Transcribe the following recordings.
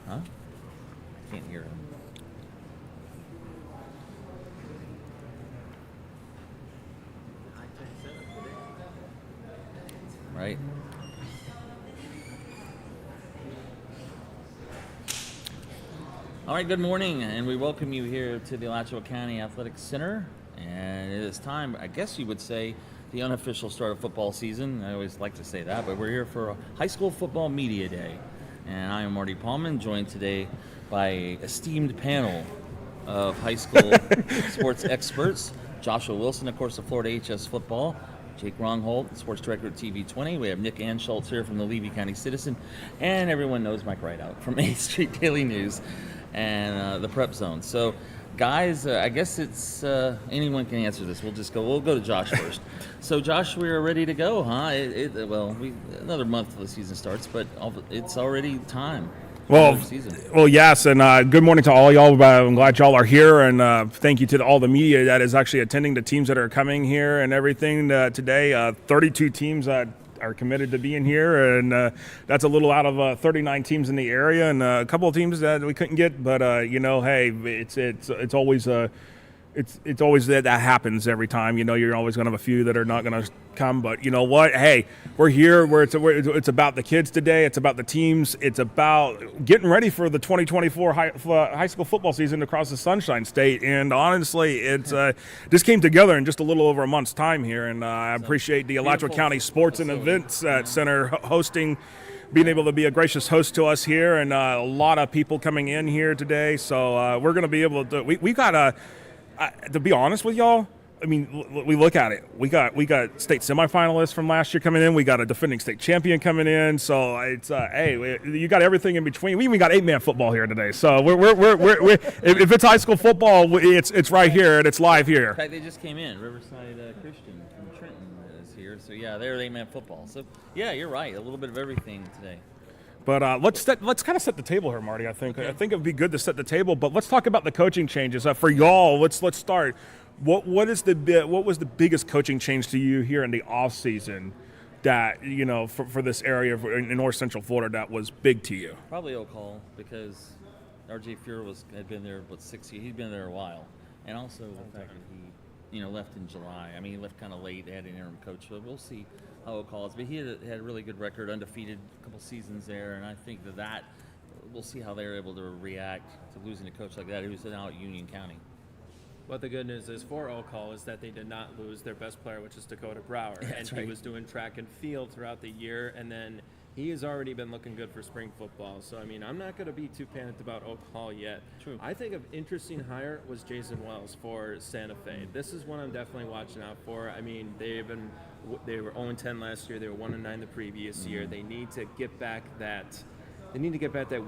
Huh? Can't hear him. Right. All right, good morning, and we welcome you here to the Alachua County Athletic Center. And it is time, I guess you would say, the unofficial start of football season. I always like to say that, but we're here for a high school football media day. And I am Marty Paulman, joined today by an esteemed panel of high school sports experts. Joshua Wilson, of course, of Florida HS football. Jake Rongholt, sports director at TV20. We have Nick Anschultz here from the Levy County Citizen. And everyone knows Mike Rideout from 8th Street Daily News and the Prep Zone. So, guys, I guess it's anyone can answer this. We'll go to Josh first. So, Josh, we're ready to go, huh? Another month till the season starts, but it's already time. Well, yes, and good morning to all y'all. I'm glad y'all are here, and thank you to all the media that is actually attending, the teams that are coming here and everything today. 32 teams are committed to being here, and that's a little out of 39 teams in the area, and a couple of teams that we couldn't get. But hey, it's always it's always that happens every time. You're always going to have a few that are not going to come. But you know what? Hey, we're here. It's about the kids today. It's about the teams. It's about getting ready for the 2024 high school football season across the Sunshine State. And honestly, it's this came together in just a little over a month's time here. And I appreciate the Alachua County Sports and Events Center hosting, being able to be a gracious host to us here, and a lot of people coming in here today. So we're going to be able to. We got to be honest with y'all, I mean, we look at it. We got state semifinalists from last year coming in. We got a defending state champion coming in. So it's you got everything in between. We even got 8-man football here today. So we're if it's high school football, it's right here and it's live here. In fact, they just came in. Riverside Christian from Trenton is here. So yeah, they're 8-man football. So yeah, you're right. A little bit of everything today. But let's kind of set the table here, Marty. I think it would be good to set the table. But let's talk about the coaching changes for y'all. Let's start. What was the biggest coaching change to you here in the off season that for this area in North Central Florida that was big to you? Probably Oak Hall, because R.J. Fuhr had been there 6 years. He'd been there a while, and also the fact that he left in July. I mean, he left kind of late. They had an interim coach, so we'll see how Oak Hall is. But he had a really good record, undefeated, a couple seasons there, and I think that we'll see how they're able to react to losing a coach like that who's now at Union County. But the good news is for Oak Hall is that they did not lose their best player, which is Dakota Brower. That's and right. He was doing track and field throughout the year, and then he has already been looking good for spring football. So, I mean, I'm not going to be too panicked about Oak Hall yet. True. I think an interesting hire was Jason Wells for Santa Fe. This is one I'm definitely watching out for. I mean, they were 0-10 last year. They were 1-9 the previous year. They need to get back that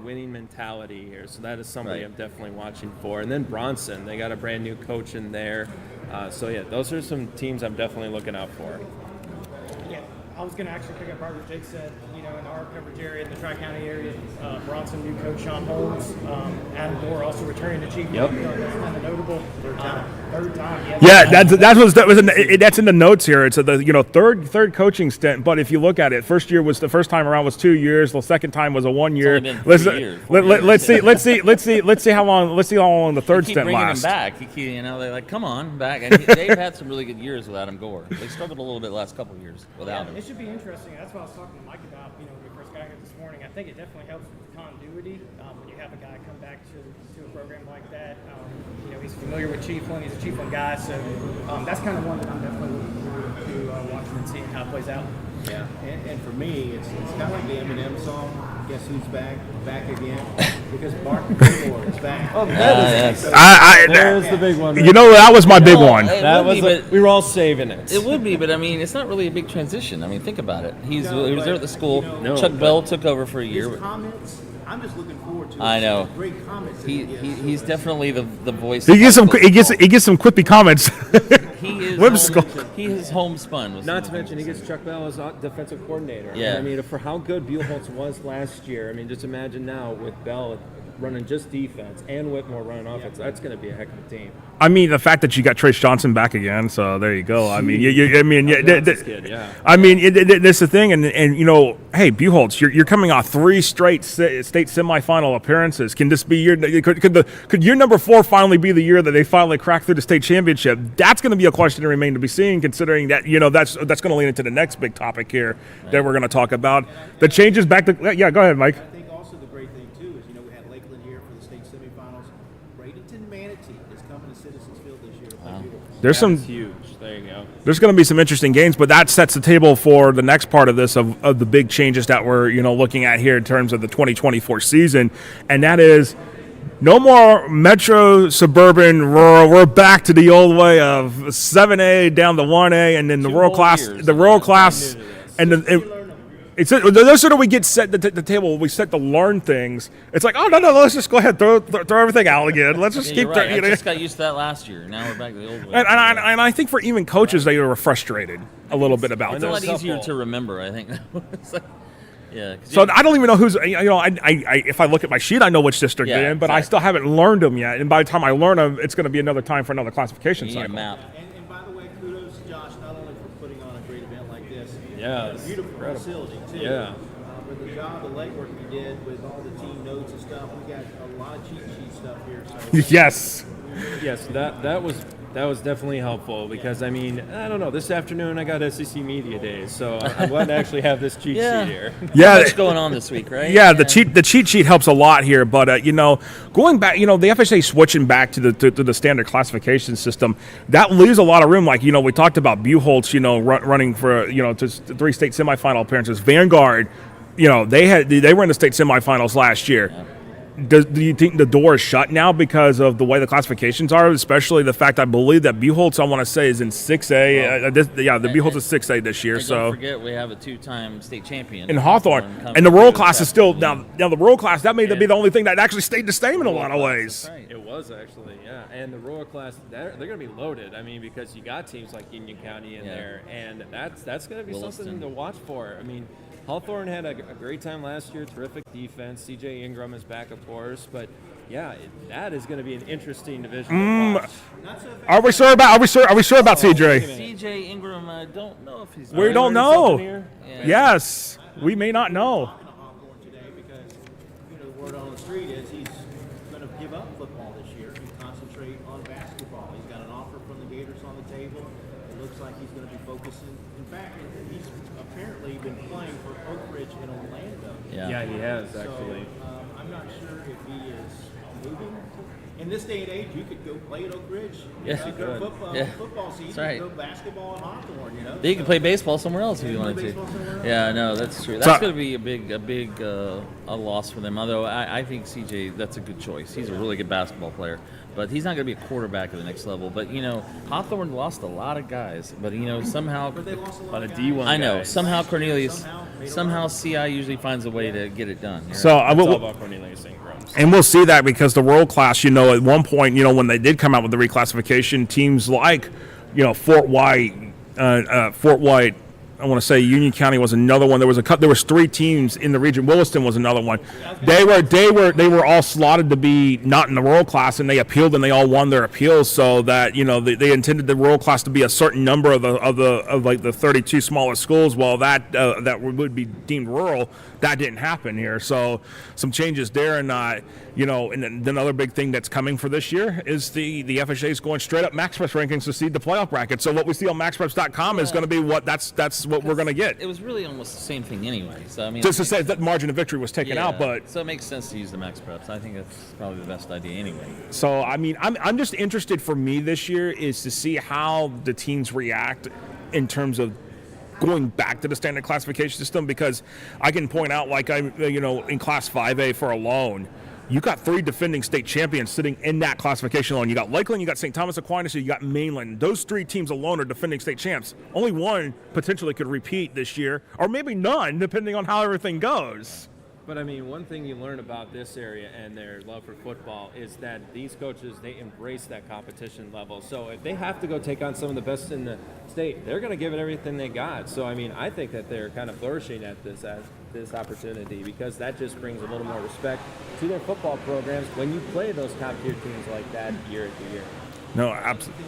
winning mentality here. So that is somebody I'm definitely watching for. And then Bronson, they got a brand new coach in there. So yeah, those are some teams I'm definitely looking out for. Yeah, I was going to actually pick up right what Jake said. In our coverage area, in the Tri-County area, Bronson, new coach Sean Holmes, Adam Moore also returning to Chiefland. Yep. That's kind of notable. Third time. Yeah, that's in the notes here. It's the third coaching stint. But if you look at it, the first time around was 2 years. The second time was a 1 year. Let's see how long the third stint lasts. They keep bringing him back. They're like, come on, back. And they've had some really good years without him. Gore. They struggled a little bit the last couple of years without him. It should be interesting. That's what I was talking to Mike about. When we first got here this morning, I think it definitely helps with continuity when you have a guy come back to a program like that. He's familiar with Chiefland. He's a Chiefland guy, so that's kind of one that I'm definitely looking forward to watching and seeing how it plays out. Yeah, and for me, it's kind of like the Eminem song. Guess who's back again? Because Barton Gilmore is back. Oh, that is There's the big one. That was my big one. We were all saving it. It would be, but I mean, it's not really a big transition. I mean, think about it. He was there at the school. Chuck Bell took over for a year. His comments, I'm just looking forward to. I know. Great comments. He's definitely the voice. He gets some quippy comments. He is homespun. Not to mention, he gets Chuck Bell as defensive coordinator. Yeah. I mean, for how good Buchholz was last year, I mean, just imagine now with Bell running just defense and Whitmore running offense, that's going to be a heck of a team. I mean, the fact that you got Trace Johnson back again, so there you go. I mean, Johnson's kid, yeah. I mean, that's the thing, and hey, Buchholz, you're coming off 3 straight state semifinal appearances. Can this be your could year number 4 finally be the year that they finally crack through the state championship? That's going to be a question to remain to be seen, considering that that's going to lead into the next big topic here that we're going to talk about. The changes back to go ahead, Mike. I think also the great thing too is we had Lakeland here for the state semifinals. Bradenton Manatee is coming to Citizens Field this year to play Buchholz. There's some That's huge. There you go. There's going to be some interesting games, but that sets the table for the next part of this of the big changes that we're looking at here in terms of the 2024 season, and that is no more metro, suburban, rural. We're back to the old way of 7A down to 1A, and then the 2 rural whole class, years the of rural that. class, and it's those sort of we get set the table. We set to learn things. It's like, oh no, let's just go ahead throw everything out again. Let's just keep. You're right. I just got used to that last year. Now we're back to the old way. And I think for even coaches, they were frustrated a little bit about It's a lot this. easier to remember, I think. It's like, yeah. 'Cause So I don't even know who's. I if I look at my sheet, I know which district they're in, but I exactly. still haven't learned them yet. And by the time I learn them, it's going to be another time for another classification you need a cycle. map. And by the way, kudos to Josh not only for putting on a great event like this, Yeah, but a it's beautiful incredible. facility too. Yeah. For the job, the legwork you did with all the team notes and stuff, we got a lot of cheat sheet stuff here. So Yes. Yes, that was definitely helpful because I don't know. This afternoon I got SEC Media Days, so I'm glad to actually have this cheat Yeah. sheet here. Yeah. What's going on this week, right? Yeah, the cheat sheet helps a lot here, but going back, the FHA switching back to the standard classification system, that leaves a lot of room. Like we talked about Buchholz, running for just 3 state semifinal appearances. Vanguard, they were in the state semifinals last year. Yeah. Do you think the door is shut now because of the way the classifications are, especially the fact I believe that Buchholz, I want to say, is in 6A. The Buchholz is 6A this year. And So don't forget, we have a 2-time state champion in Hawthorne, coming and the rural through class is this still afternoon. now the rural class that may be the only thing that actually stayed the same in a lot of ways. That's right. It was actually, yeah. And the rural class, they're going to be loaded. Because you got teams like Union County in there, and that's going to be Williston. something to watch for. Hawthorne had a great time last year, terrific defense. CJ Ingram is back, of course, but yeah, that is going to be an interesting division to watch. Are we sure about CJ? CJ Ingram, I don't know if he's. We don't Learning know. something here? Yeah. Yes, we may not know. talking to Hawthorne today because the word on the street is he's going to give up football this year and concentrate on basketball. He's got an offer from the Gators on the table. It looks like he's going to be focusing. In fact, he's apparently been playing for Oak Ridge in Orlando. Yeah, he has actually. So I'm not sure if he is moving. In this day and age, you could go play at Oak Ridge. Yes, you could. Football season. That's right. You could go basketball in Hawthorne. You can play baseball somewhere else if you wanted baseball to. somewhere else. Yeah, no, that's true. That's going to be a big a loss for them. Although I think CJ, that's a good choice. He's a really good basketball player, but he's not going to be a quarterback at the next level. But Hawthorne lost a lot of guys, but somehow. But they lost a lot But a of guys. D1 I know. guys. Somehow Cornelius, Somehow CI usually finds a way to get it done. So I It's all will. about Cornelius Ingram. And we'll see that because the world class, at one point, when they did come out with the reclassification, teams like, Fort White, I want to say Union County was another one. There was 3 teams in the region. Williston was another one. They were all slotted to be not in the rural class, and they appealed, and they all won their appeals. So that they intended the rural class to be a certain number of the 32 smaller schools. Well, that would be deemed rural. That didn't happen here. So some changes there, and and then another big thing that's coming for this year is the FHA is going straight up MaxPreps rankings to seed the playoff bracket. So what we see on MaxPreps.com is going to be that's what we're going to get. It was really almost the same thing anyway. So I mean, Just to say that margin of victory was taken out, but so it makes sense to use the max preps. I think that's probably the best idea anyway. so I mean, I'm just interested for me this year is to see how the teams react in terms of going back to the standard classification system, because I can point out, like in Class 5A for alone, you got 3 defending state champions sitting in that classification alone. You got Lakeland, you got St. Thomas Aquinas, you got Mainland. Those 3 teams alone are defending state champs. Only one potentially could repeat this year, or maybe none, depending on how everything goes. But I mean, one thing you learn about this area and their love for football is that these coaches, they embrace that competition level. So if they have to go take on some of the best in the state, they're going to give it everything they got. So I mean, I think that they're kind of flourishing at this opportunity, because that just brings a little more respect to their football programs when you play those top tier teams like that year after year. No, absolutely.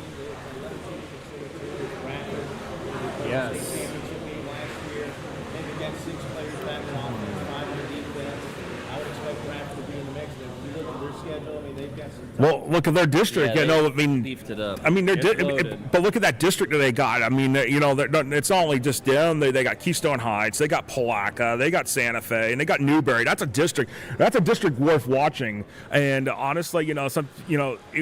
Yes. Championship game last year. They've got 6 players back in offense, 5 on defense. I would expect Bradford to be in the mix. If you look at their schedule, I mean, they've got some. Well, look at their district. Yeah, you know, I they mean, beefed it up. I mean, It's loaded. but look at that district that they got. I mean, you know, it's not only just them. They got Keystone Heights, they got Palaca, they got Santa Fe, and they got Newberry. That's a district worth watching. And honestly, you know,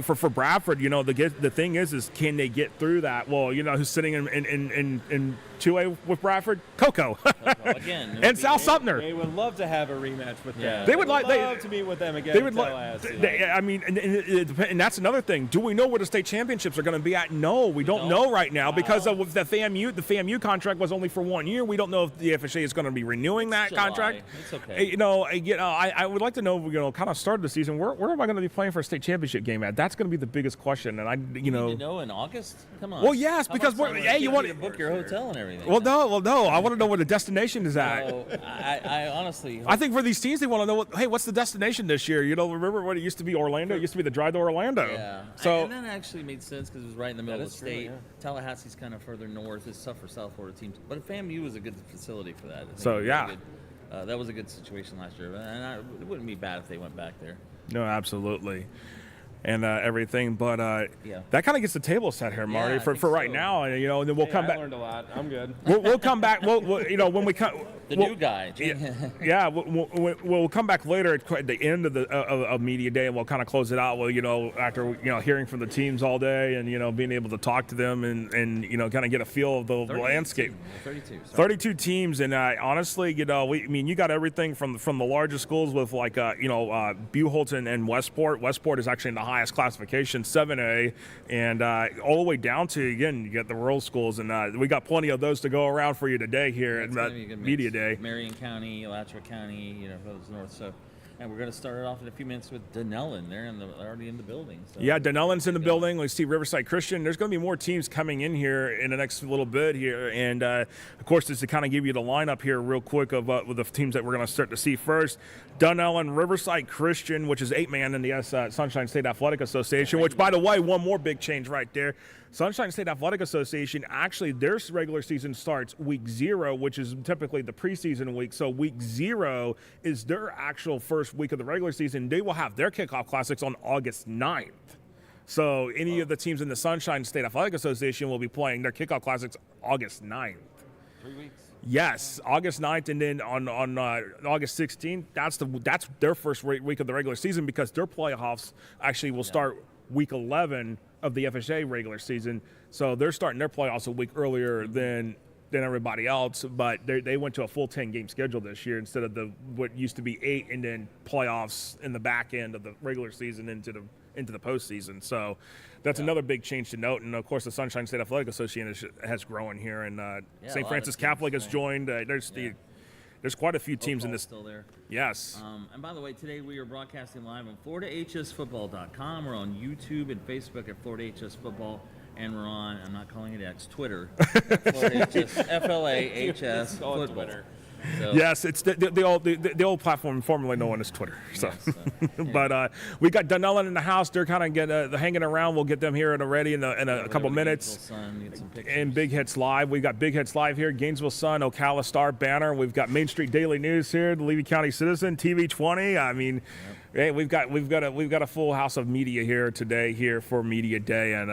for Bradford, you know, the thing is can they get through that? Well, you know, who's sitting in 2A with Bradford? Coco. Again, and Sal Sumner. They would love to have a rematch with Yeah. them. They would love like- to meet with them again. They would in Tallahassee. I mean, and that's another thing. Do we know where the state championships are going to be at? No, we don't know right now because of the FAMU. The FAMU contract was only for 1 year. We don't know if the FHA is going to be renewing that July. contract. It's okay. You know, I would like to know. You know, kind of started the season. Where am I going to be playing for a state championship game at? That's going to be the biggest question. And You know, in August? Come on. Well, yes, How because much time hey, does it you take want to book your hotel and everything. Well, no. I want to know where the destination is at. So, I honestly. I think for these teams, they want to know, what's the destination this year? You know, remember when it used to be Orlando? It used to be the drive to Orlando. Yeah. So And that actually made sense because it was right in the middle That of the is true, state. yeah. Tallahassee's kind of further north. It's tough for South Florida teams. But FAMU was a good facility for that. I think So, it was yeah. a good, that was a good situation last year. And it wouldn't be bad if they went back there. no, absolutely. And everything, but Yeah. that kind of gets the table set here, Marty, I for think right so. now, and you know, and then we'll Hey, come I back. learned a lot. I'm good. We'll come back. We'll you know, when we come. The we'll- new guy. Yeah, we'll come back later at the end of the of media day, and we'll kind of close it out. Well, you know, after hearing from the teams all day, and you know, being able to talk to them, and you know, kind of get a feel of the landscape. 32. Sorry. 32 teams, and honestly, you know, you got everything from the largest schools with like Buchholz and Westport. Westport is actually in the highest classification, 7A, and all the way down to, again, you got the rural schools, and we got plenty of those to go around for you today here It's at gonna be a good Media mix. Day. Marion County, Alachua County, you know, those north. So, and we're going to start it off in a few minutes with Dunnellon. They're already in the building. So. Yeah, Dunnellon's in the building. We see Riverside Christian. There's going to be more teams coming in here in the next little bit here. And, of course, just to kind of give you the lineup here real quick of with the teams that we're going to start to see first. Dunnellon, Riverside Christian, which is 8-man in the Sunshine State Athletic Association, which, by the way, one more big change right there. Sunshine State Athletic Association, actually, their regular season starts week 0, which is typically the preseason week. So week 0 is their actual first week of the regular season. They will have their kickoff classics on August 9th. So any of the teams in the Sunshine State Athletic Association will be playing their kickoff classics August 9th. 3 weeks. Yes, August 9th, and then on August 16th, that's their first week of the regular season, because their playoffs actually will start week 11 of the FHA regular season. So they're starting their playoffs a week earlier than everybody else, but they went to a full 10-game schedule this year instead of what used to be 8 and then playoffs in the back end of the regular season into the postseason. So that's another big change to note. And of course, the Sunshine State Athletic Association has grown here, and a St. lot Francis of teams, Catholic has right. joined. There's quite a few teams in Oakland's this. still there. Yes. And by the way, today we are broadcasting live on FloridaHSFootball.com. We're on YouTube and Facebook at Florida HS Football, and we're on, I'm not calling it X, Twitter, at Florida HS, FLAHS Call it Football. Twitter. So, Yes, it's the old platform formerly known as Twitter. So, but we got Dunnellon in the house. They're kind of hanging around. We'll get them here already in a couple minutes. Sun, get some pictures. And Big Hits Live. We got Big Hits Live here, Gainesville Sun, Ocala Star Banner. We've got Main Street Daily News here, the Levy County Citizen, TV 20. I mean, hey, we've got a full house of media here today here for Media Day, and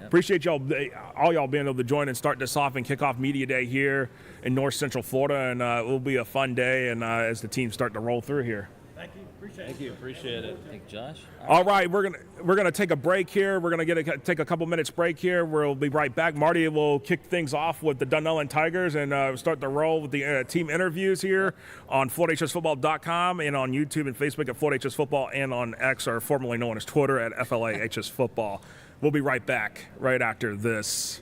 appreciate all y'all being able to join and start this off and kick off Media Day here in North Central Florida, and it will be a fun day, and as the teams start to roll through here. Thank you. Appreciate it. Thank you. Appreciate it. Thank you, Josh. All right, we're gonna take a break here. We're gonna take a couple minutes break here. We'll be right back. Marty will kick things off with the Dunnellon Tigers and start the roll with the team interviews here on FloridaHSFootball.com and on YouTube and Facebook at Florida HS Football, and on X, or formerly known as Twitter, at FLAHS Football. We'll be right back right after this.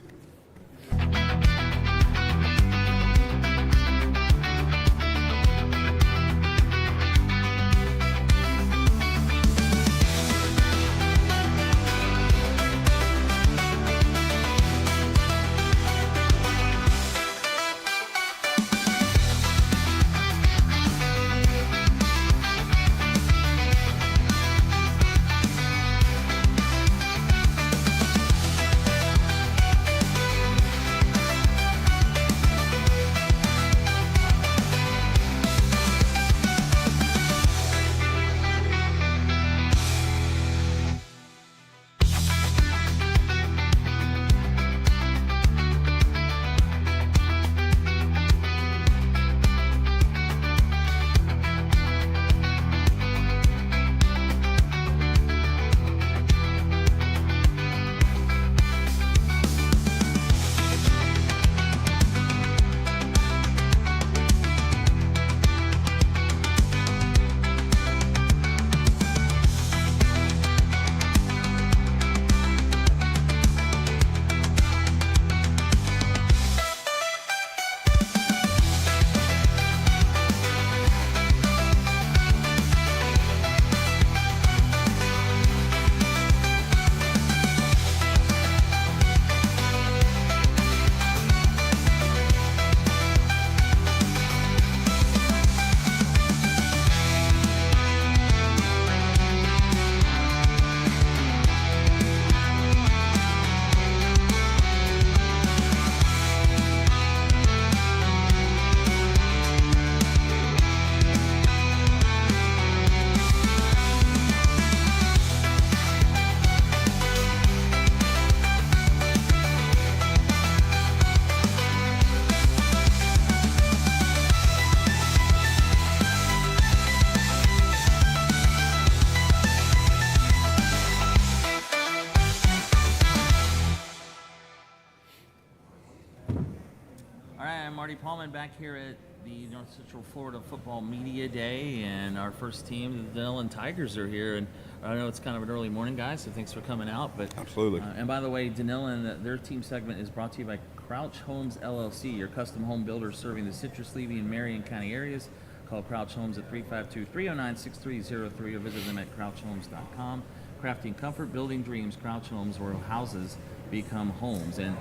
gentlemen, back here at the North Central Florida Football Media Day, and our first team, the Dunnellon Tigers, are here. And I know it's kind of an early morning, guys, so thanks for coming out. But Absolutely. And by the way, Dunnellon, their team segment is brought to you by Crouch Homes LLC, your custom home builder serving the Citrus, Levy, and Marion County areas. Call Crouch Homes at 352-309-6303 or visit them at crouchhomes.com. Crafting comfort, building dreams, Crouch Homes, where houses become homes. And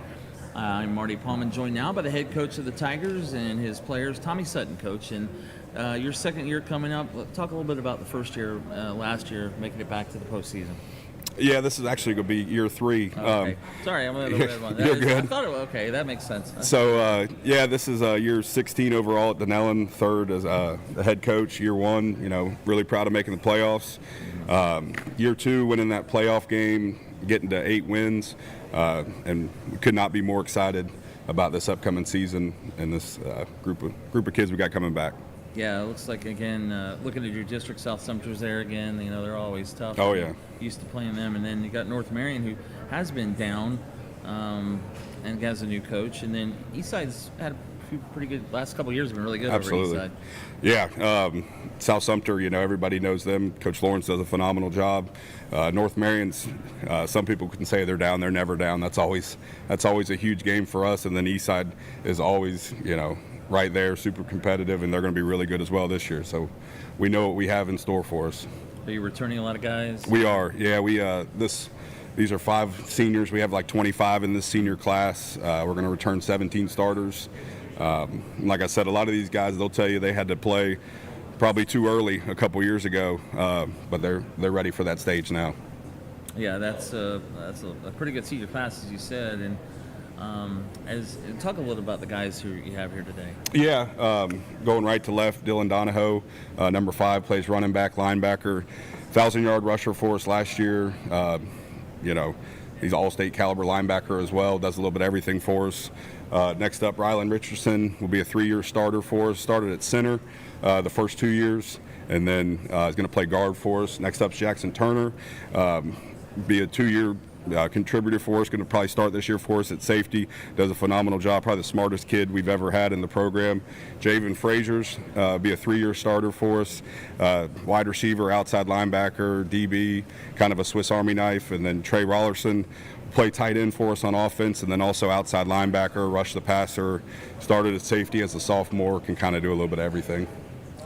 I'm Marty Paulman, joined now by the head coach of the Tigers and his players, Tommy Sutton, coach. And your second year coming up. Talk a little bit about the first year, last year, making it back to the postseason. Yeah, this is actually going to be year 3. Okay. Sorry, I'm a little red one. You're good. I thought it was okay. That makes sense. So, this is year 16 overall at Dunnellon, third as the head coach. Year 1, really proud of making the playoffs. Year 2, winning that playoff game, getting to 8 wins, and we could not be more excited about this upcoming season and this group of kids we got coming back. Yeah, it looks like, again, looking at your district, South Sumter's there again. They're always tough. Oh, yeah. Used to playing them. And then you got North Marion, who has been down and has a new coach. And then Eastside's had a few pretty good, last couple of years have been really good. Absolutely. Over Eastside. Yeah, South Sumter, everybody knows them. Coach Lawrence does a phenomenal job. North Marion's, some people can say they're down, they're never down. That's always a huge game for us. And then Eastside is always, right there, super competitive, and they're going to be really good as well this year. So we know what we have in store for us. Are you returning a lot of guys? We are, yeah. These are 5 seniors. We have like 25 in this senior class. We're going to return 17 starters. Like I said, a lot of these guys, they'll tell you they had to play probably too early a couple years ago, but they're ready for that stage now. Yeah, that's a pretty good senior class, as you said. And talk a little about the guys who you have here today. Yeah, going right to left, Dylan Donahoe, number 5, plays running back, linebacker, 1,000-yard rusher for us last year. He's all-state caliber linebacker as well, does a little bit of everything for us. Next up, Rylan Richardson will be a 3-year starter for us, started at center the first 2 years, and then is going to play guard for us. Next up is Jackson Turner, be a 2-year contributor for us, going to probably start this year for us at safety, does a phenomenal job, probably the smartest kid we've ever had in the program. Javen Frazier's be a 3-year starter for us, wide receiver, outside linebacker, DB, kind of a Swiss Army knife. And then Trey Rollerson play tight end for us on offense, and then also outside linebacker, rush the passer, started at safety as a sophomore, can kind of do a little bit of everything.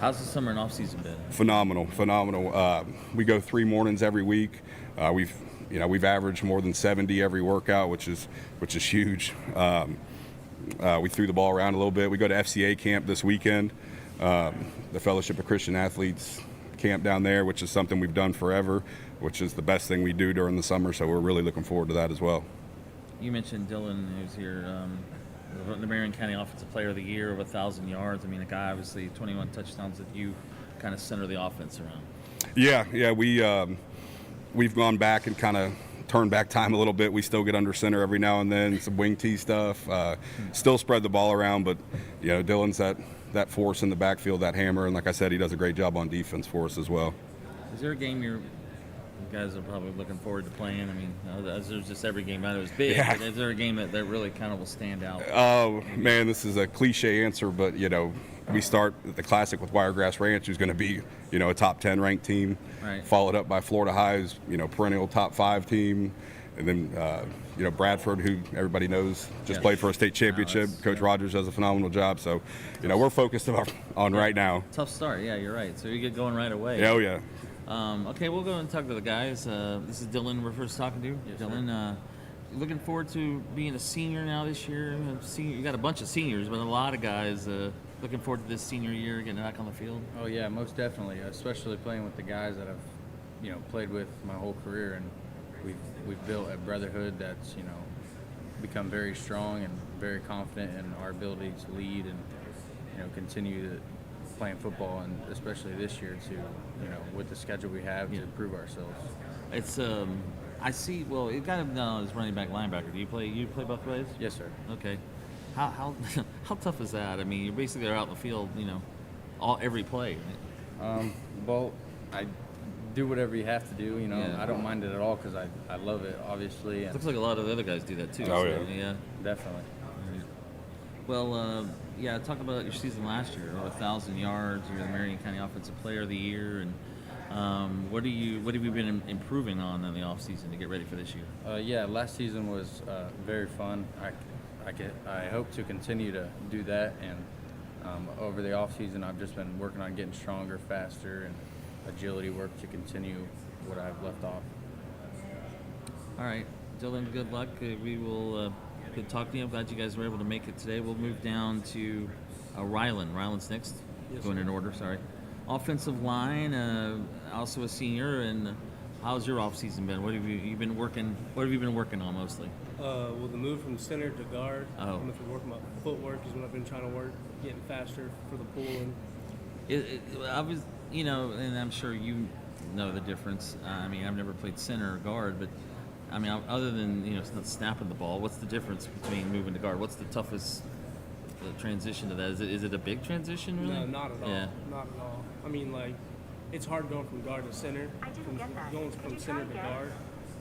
How's the summer and off season been? Phenomenal. We go 3 mornings every week. We've averaged more than 70 every workout, which is huge. We threw the ball around a little bit. We go to FCA camp this weekend, the Fellowship of Christian Athletes camp down there, which is something we've done forever, which is the best thing we do during the summer. So we're really looking forward to that as well. You mentioned Dylan, who's here, the Marion County Offensive Player of the Year of 1,000 yards. I mean, a guy, obviously, 21 touchdowns that you kind of center the offense around. Yeah, we've gone back and kind of turned back time a little bit. We still get under center every now and then, some wing tee stuff. Still spread the ball around, but Dylan's that force in the backfield, that hammer, and like I said, he does a great job on defense for us as well. Is there a game you guys are probably looking forward to playing? I mean, there's just every game. I know it's big, Yeah. but is there a game that really kind of will stand out? Oh man, this is a cliche answer, but we start at the Classic with Wiregrass Ranch, who's going to be a top 10 ranked team, right. Followed up by Florida High's perennial top 5 team, and then Bradford, who everybody knows just played for a state championship. Coach Rogers does a phenomenal job, so we're focused on right now. Tough start, yeah, you're right. So you get going right away. Oh yeah. Okay, we'll go and talk to the guys. This is Dylan we're first talking to. Yes, Dylan, looking forward to being a senior now this year. You got a bunch of seniors, but a lot of guys looking forward to this senior year, getting back on the field. Oh yeah, most definitely. Especially playing with the guys that I've played with my whole career, and we've built a brotherhood that's become very strong and very confident in our ability to lead and continue to playing football, and especially this year to with the schedule we have to prove ourselves. It's I see. Well, you got him now as running back, linebacker. Do you play both ways? Yes, sir. Okay. How how tough is that? I mean, you're basically out in the field, every play. Well, I do whatever you have to do. Yeah. I don't mind it at all because I love it, obviously. And Looks like a lot of the other guys do that too. Oh, so, yeah. definitely. Well, yeah, talk about your season last year. Over 1,000 yards. You're the Marion County Offensive Player of the Year, and what have you been improving on in the off season to get ready for this year? Yeah, last season was very fun. I hope to continue to do that, and over the off season, I've just been working on getting stronger, faster, and agility work to continue what I've left off. All right, Dylan, good luck. We will good talking to you. I'm glad you guys were able to make it today. We'll move down to Ryland. Ryland's next. Going in order, sorry. Offensive line, also a senior. And how's your off season been? What have you been working? What have you been working on mostly? Well, the move from center to guard. Oh. I'm working my footwork is what I've been trying to work, getting faster for the pulling. I was, and I'm sure you know the difference. I mean, I've never played center or guard, but I mean, other than not snapping the ball, what's the difference between moving to guard? What's the toughest transition to that? Is it a big transition? Really? No, not at all. Yeah. Not at all. I mean, like, it's hard going from guard to center. Going from center to guard.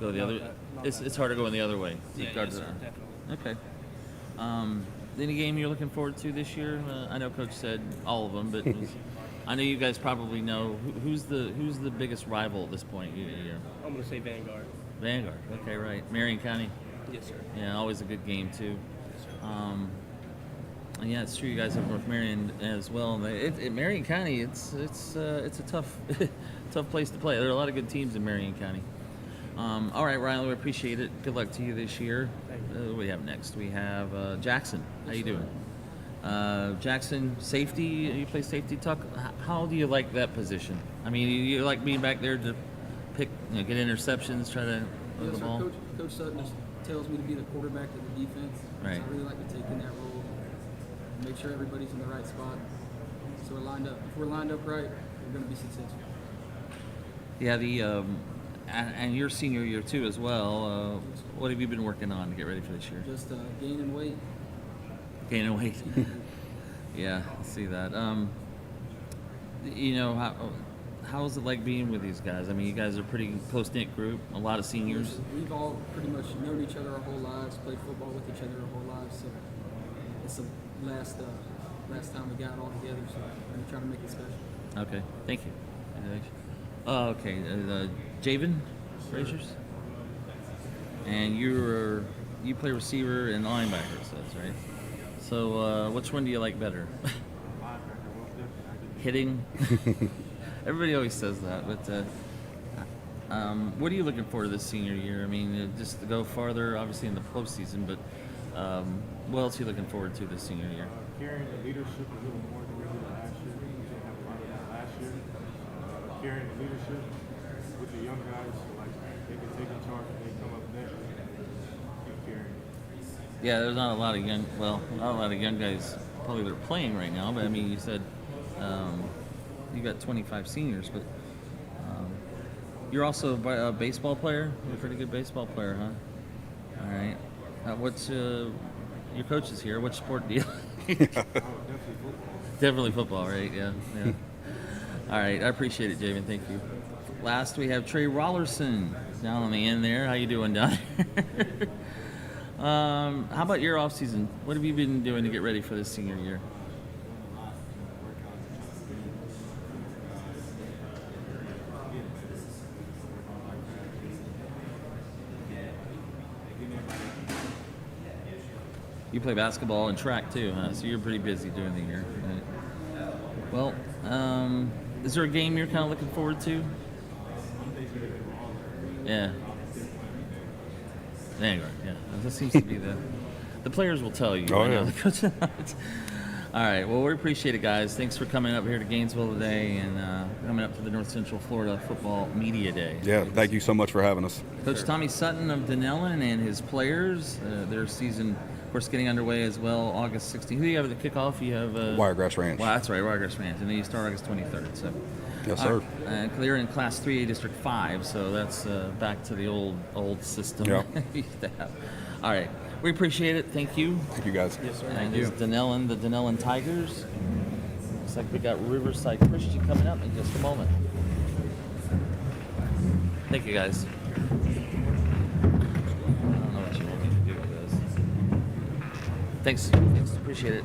Go the Not other. that- It's harder going the other way. Yeah, Guard yes, to sir, the- definitely. Okay. Any game you're looking forward to this year? I know Coach said all of them, but I know you guys probably know who's the biggest rival at this point. I'm going to say Vanguard. Vanguard. Okay, right. Marion County. Yes, sir. Yeah, always a good game too. And yeah, it's true. You guys have North Marion as well. And Marion County, it's a tough tough place to play. There are a lot of good teams in Marion County. All right, Ryan, we appreciate it. Good luck to you this year. What do we have next? We have Jackson. How you doing? Jackson, safety. You play safety, Tuck. How do you like that position? I mean, you like being back there to pick, get interceptions, try to move the Yes, ball. sir. Coach Sutton just tells me to be the quarterback of the defense. Right. So I really like to take in that role, make sure everybody's in the right spot. So we're lined up. If we're lined up right, we're going to be successful. Yeah, and your senior year too as well. What have you been working on to get ready for this year? Just gaining weight. Gaining weight. Yeah, I see that. How is it like being with these guys? I mean, you guys are a pretty close-knit group, a lot of seniors. We've all pretty much known each other our whole lives, played football with each other our whole lives. So it's the last time we got all together. So we're going to try to make it special. Okay, thank you. Okay, Javen Racers? And you play receiver and linebacker, it says, right? So which one do you like better? Hitting? Everybody always says that, but what are you looking for this senior year? I mean, just to go farther, obviously in the postseason, but what else are you looking forward to this senior year? Carrying the leadership a little more than we did last year. We didn't have a lot of that last year. Carrying the leadership with the young guys, so like they can take in charge when they come up next and keep carrying. Yeah, there's not a lot of young guys probably that are playing right now, but I mean, you said you got 25 seniors, but you're also a baseball player. You're a pretty good baseball player, huh? All right. What's your coach is here? What sport do you like? Definitely football. Definitely football, right? Yeah. All right. I appreciate it, Javen. Thank you. Last, we have Trey Rollerson down on the end there. How you doing down there? How about your off season? What have you been doing to get ready for this senior year? You play basketball and track too, huh? So you're pretty busy during the year. Right? Well, is there a game you're kind of looking forward to? Yeah. Vanguard, yeah. That seems to be the players will tell you. Oh, right now. yeah. The coach- All right. Well, we appreciate it, guys. Thanks for coming up here to Gainesville today and coming up to the North Central Florida Football Media Day. Yeah, thank you so much for having us. Coach Tommy Sutton of Dunnellon and his players, their season, of course, getting underway as well, August 16th. Who do you have at the kickoff? You have Wiregrass Ranch. Well, that's right, Wiregrass Ranch, and then you start August 23rd. So, Yes, sir. They're in Class 3A District 5, so that's back to the old system. Yeah. we used to have. All right, we appreciate it. Thank you. Thank you, guys. Yes, sir. And it's Dunnellon, the Dunnellon Tigers. Looks like we got Riverside Christian coming up in just a moment. Thank you, guys. I don't know what you want me to do with this. Thanks. Appreciate it.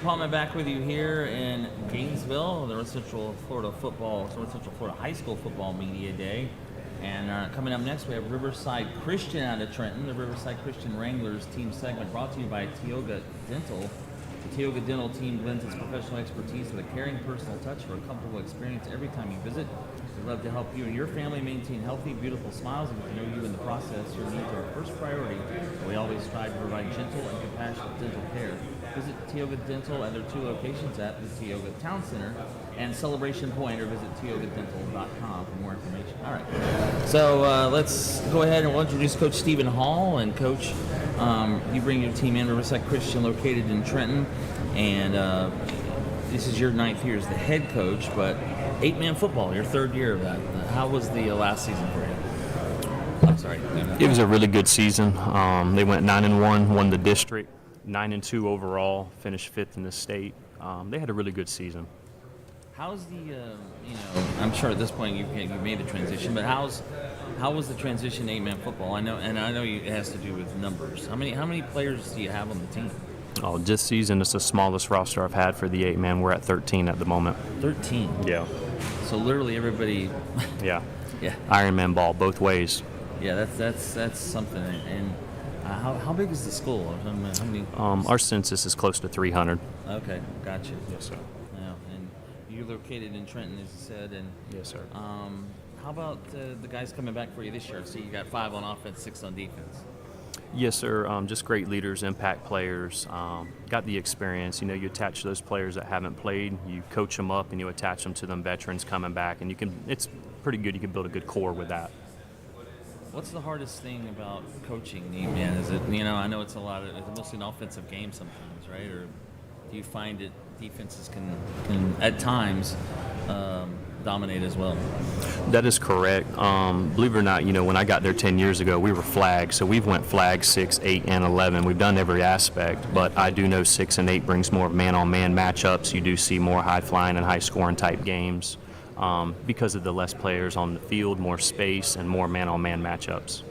Palmer back with you here in Gainesville, the North Central Florida High School Football Media Day. And coming up next, we have Riverside Christian out of Trenton. The Riverside Christian Wranglers team segment brought to you by Tioga Dental. The Tioga Dental team blends its professional expertise with a caring personal touch for a comfortable experience every time you visit. We'd love to help you and your family maintain healthy, beautiful smiles, and to know you in the process. Your needs are our first priority, and we always strive to provide gentle and compassionate dental care. Visit Tioga Dental at their 2 locations at the Tioga Town Center and Celebration Point, or visit tiogadental.com for more information. All right, so let's go ahead and we'll introduce Coach Stephen Hall. And Coach, you bring your team in, Riverside Christian, located in Trenton, and this is your 9th year as the head coach, but 8-man football, your 3rd year of that. How was the last season for you? I'm sorry. It was a really good season. They went 9-1, won the district, 9-2 overall, finished 5th in the state. They had a really good season. How's the, I'm sure at this point you made the transition, but how was the transition to 8-man football? I know it has to do with numbers. How many players do you have on the team? Oh, this season it's the smallest roster I've had for the 8-man. We're at 13 at the moment. 13? Yeah. So literally everybody. Yeah. Yeah. Ironman ball both ways. Yeah, that's something. And how big is the school? How many? Our census is close to 300. Okay, gotcha. Yes, sir. Yeah, and you're located in Trenton, as you said, and Yes, sir. how about the guys coming back for you this year? So you got 5 on offense, 6 on defense. Yes, sir. Just great leaders, impact players. Got the experience. You attach those players that haven't played. You coach them up, and you attach them to them veterans coming back, and it's pretty good. You can build a good core with that. What's the hardest thing about coaching, man? Is it, I know it's mostly an offensive game sometimes, right? Or do you find that defenses can at times dominate as well? That is correct. Believe it or not, when I got there 10 years ago, we were flags. So we've went flag 6, 8, and 11. We've done every aspect, but I do know 6 and 8 brings more man-on-man matchups. You do see more high-flying and high-scoring type games because of the less players on the field, more space, and more man-on-man matchups.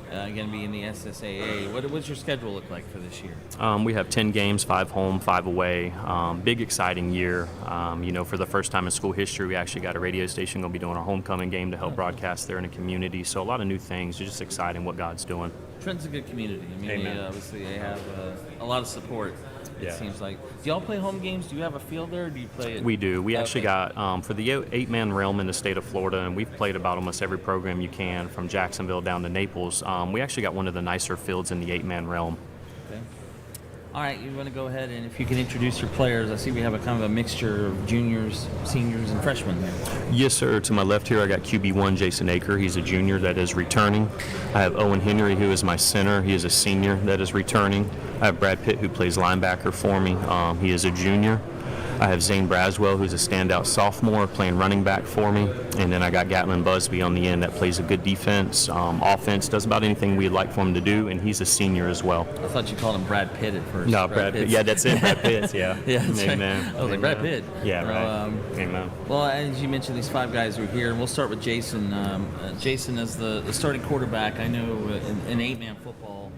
Going to be in the SSAA. What's your schedule look like for this year? We have 10 games, 5 home, 5 away. Big, exciting year. For the first time in school history, we actually got a radio station going to be doing our homecoming game to help broadcast there in the community. So a lot of new things. It's just exciting what God's doing. Trenton's a good community. I mean, obviously they have a lot of support. It seems like. Do y'all play home games? Do you have a field there, or do you play it? We do. We actually got, for the 8-man realm in the state of Florida, and we've played about almost every program you can, from Jacksonville down to Naples. We actually got one of the nicer fields in the 8-man realm. Okay. All right, you want to go ahead, and if you can introduce your players. I see we have a kind of a mixture of juniors, seniors, and freshmen there. Yes, sir. To my left here, I got QB1 Jason Aker. He's a junior that is returning. I have Owen Henry, who is my center. He is a senior that is returning. I have Brad Pitt, who plays linebacker for me. He is a junior. I have Zane Braswell, who's a standout sophomore, playing running back for me. And then I got Gatlin Busby on the end that plays a good defense, offense, does about anything we'd like for him to do, and he's a senior as well. I thought you called him Brad Pitt at first. No, Brad Pitt. Yeah, that's it, Brad Pitt, yeah. Yeah, that's Amen. right. I was like, Brad Pitt. Yeah, right. Amen. Well, as you mentioned, these 5 guys are here, and we'll start with Jason. Jason is the starting quarterback. I know in 8-man football,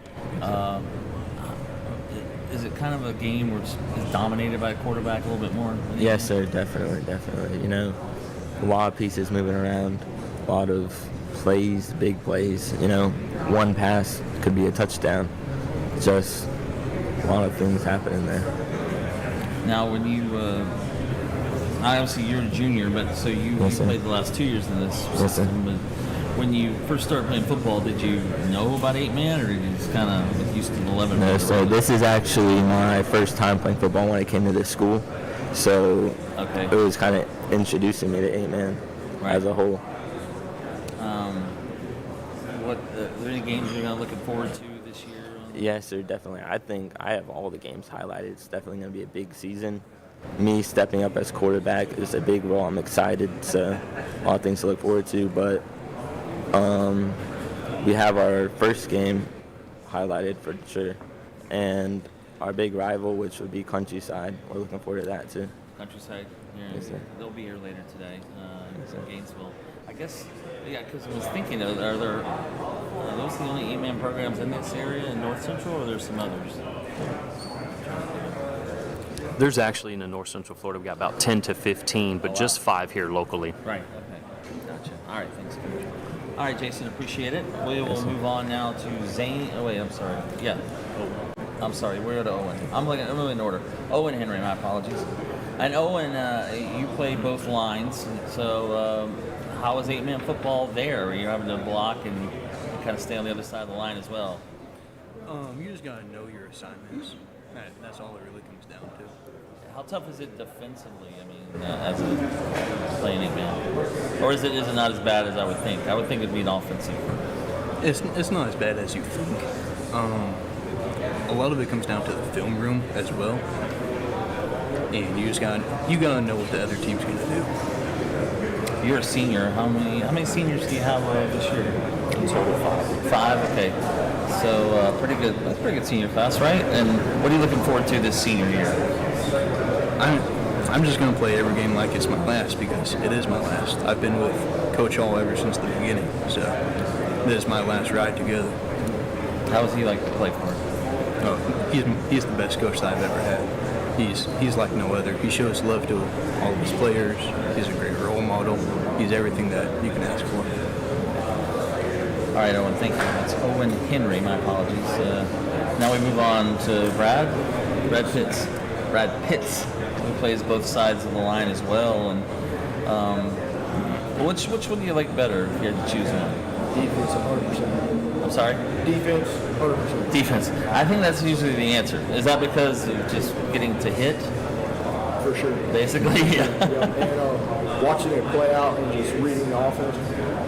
is it kind of a game where it's dominated by a quarterback a little bit more? Yes, sir, definitely. A lot of pieces moving around, a lot of plays, big plays. One pass could be a touchdown. Just a lot of things happening there. Now, when you, obviously you're a junior, but so you played the last 2 years in this system. But when you first started playing football, did you know about 8-man, or did you just kind of get used to the 11? No, so this is actually my first time playing football when I came to this school. So it was kind of introducing me to 8-man as a whole. Are there any games you're looking forward to this year? Yes, sir, definitely. I think I have all the games highlighted. It's definitely going to be a big season. Me stepping up as quarterback is a big role. I'm excited. So a lot of things to look forward to, but we have our first game highlighted for sure, and our big rival, which would be Countryside. We're looking forward to that too. Countryside, Yes, they'll be here later today in Gainesville. I guess, because I was thinking, are those the only 8-man programs in this area in North Central, or are there some others? There's actually in the North Central Florida, we got about 10 to 15, but just 5 here locally. Right. Okay. Gotcha. All right. Thanks, Coach. All right, Jason. Appreciate it. We will move on now to Zane. Oh wait, I'm sorry. Yeah. I'm sorry. We're to Owen. I'm in order. Owen Henry. My apologies. And Owen, you play both lines. So how is 8-man football there? Are you having to block and kind of stay on the other side of the line as well? You just gotta know your assignments. That's all it really comes down to. How tough is it defensively? I mean, as a playing 8-man, or is it not as bad as I would think? I would think it'd be an offensive. It's not as bad as you think. A lot of it comes down to the film room as well, and you gotta know what the other team's gonna do. You're a senior. How many seniors do you have this year? In total, 5. 5. Okay. So pretty good. That's a pretty good senior class, right? And what are you looking forward to this senior year? I'm just gonna play every game like it's my last because it is my last. I've been with Coach Hall ever since the beginning, so this is my last ride together. How does he like to play for? Oh, he's the best coach that I've ever had. He's like no other. He shows love to all of his players. He's a great role model. He's everything that you can ask for. All right, Owen, thank you. That's Owen Henry. My apologies. Now we move on to Brad Pitts, who plays both sides of the line as well. And which one do you like better if you had to choose one? Defense, 100%. I'm sorry? Defense, 100%. Defense. I think that's usually the answer. Is that because of just getting to hit? For sure. Basically, yeah. And watching it play out and just reading the offense.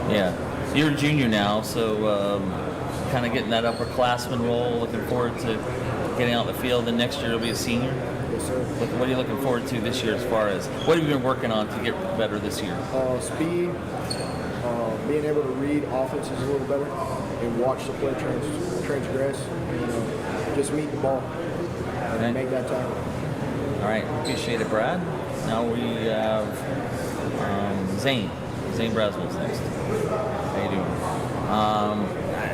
Yeah. You're a junior now, so kind of getting that upperclassman role. Looking forward to getting out in the field. And next year you'll be a senior. Yes, sir. What are you looking forward to this year as far as what have you been working on to get better this year? Speed, being able to read offenses a little better and watch the play transgress, and just meet the ball and make that tackle. All right, appreciate it, Brad. Now we have Zane Braswell's next. How you doing?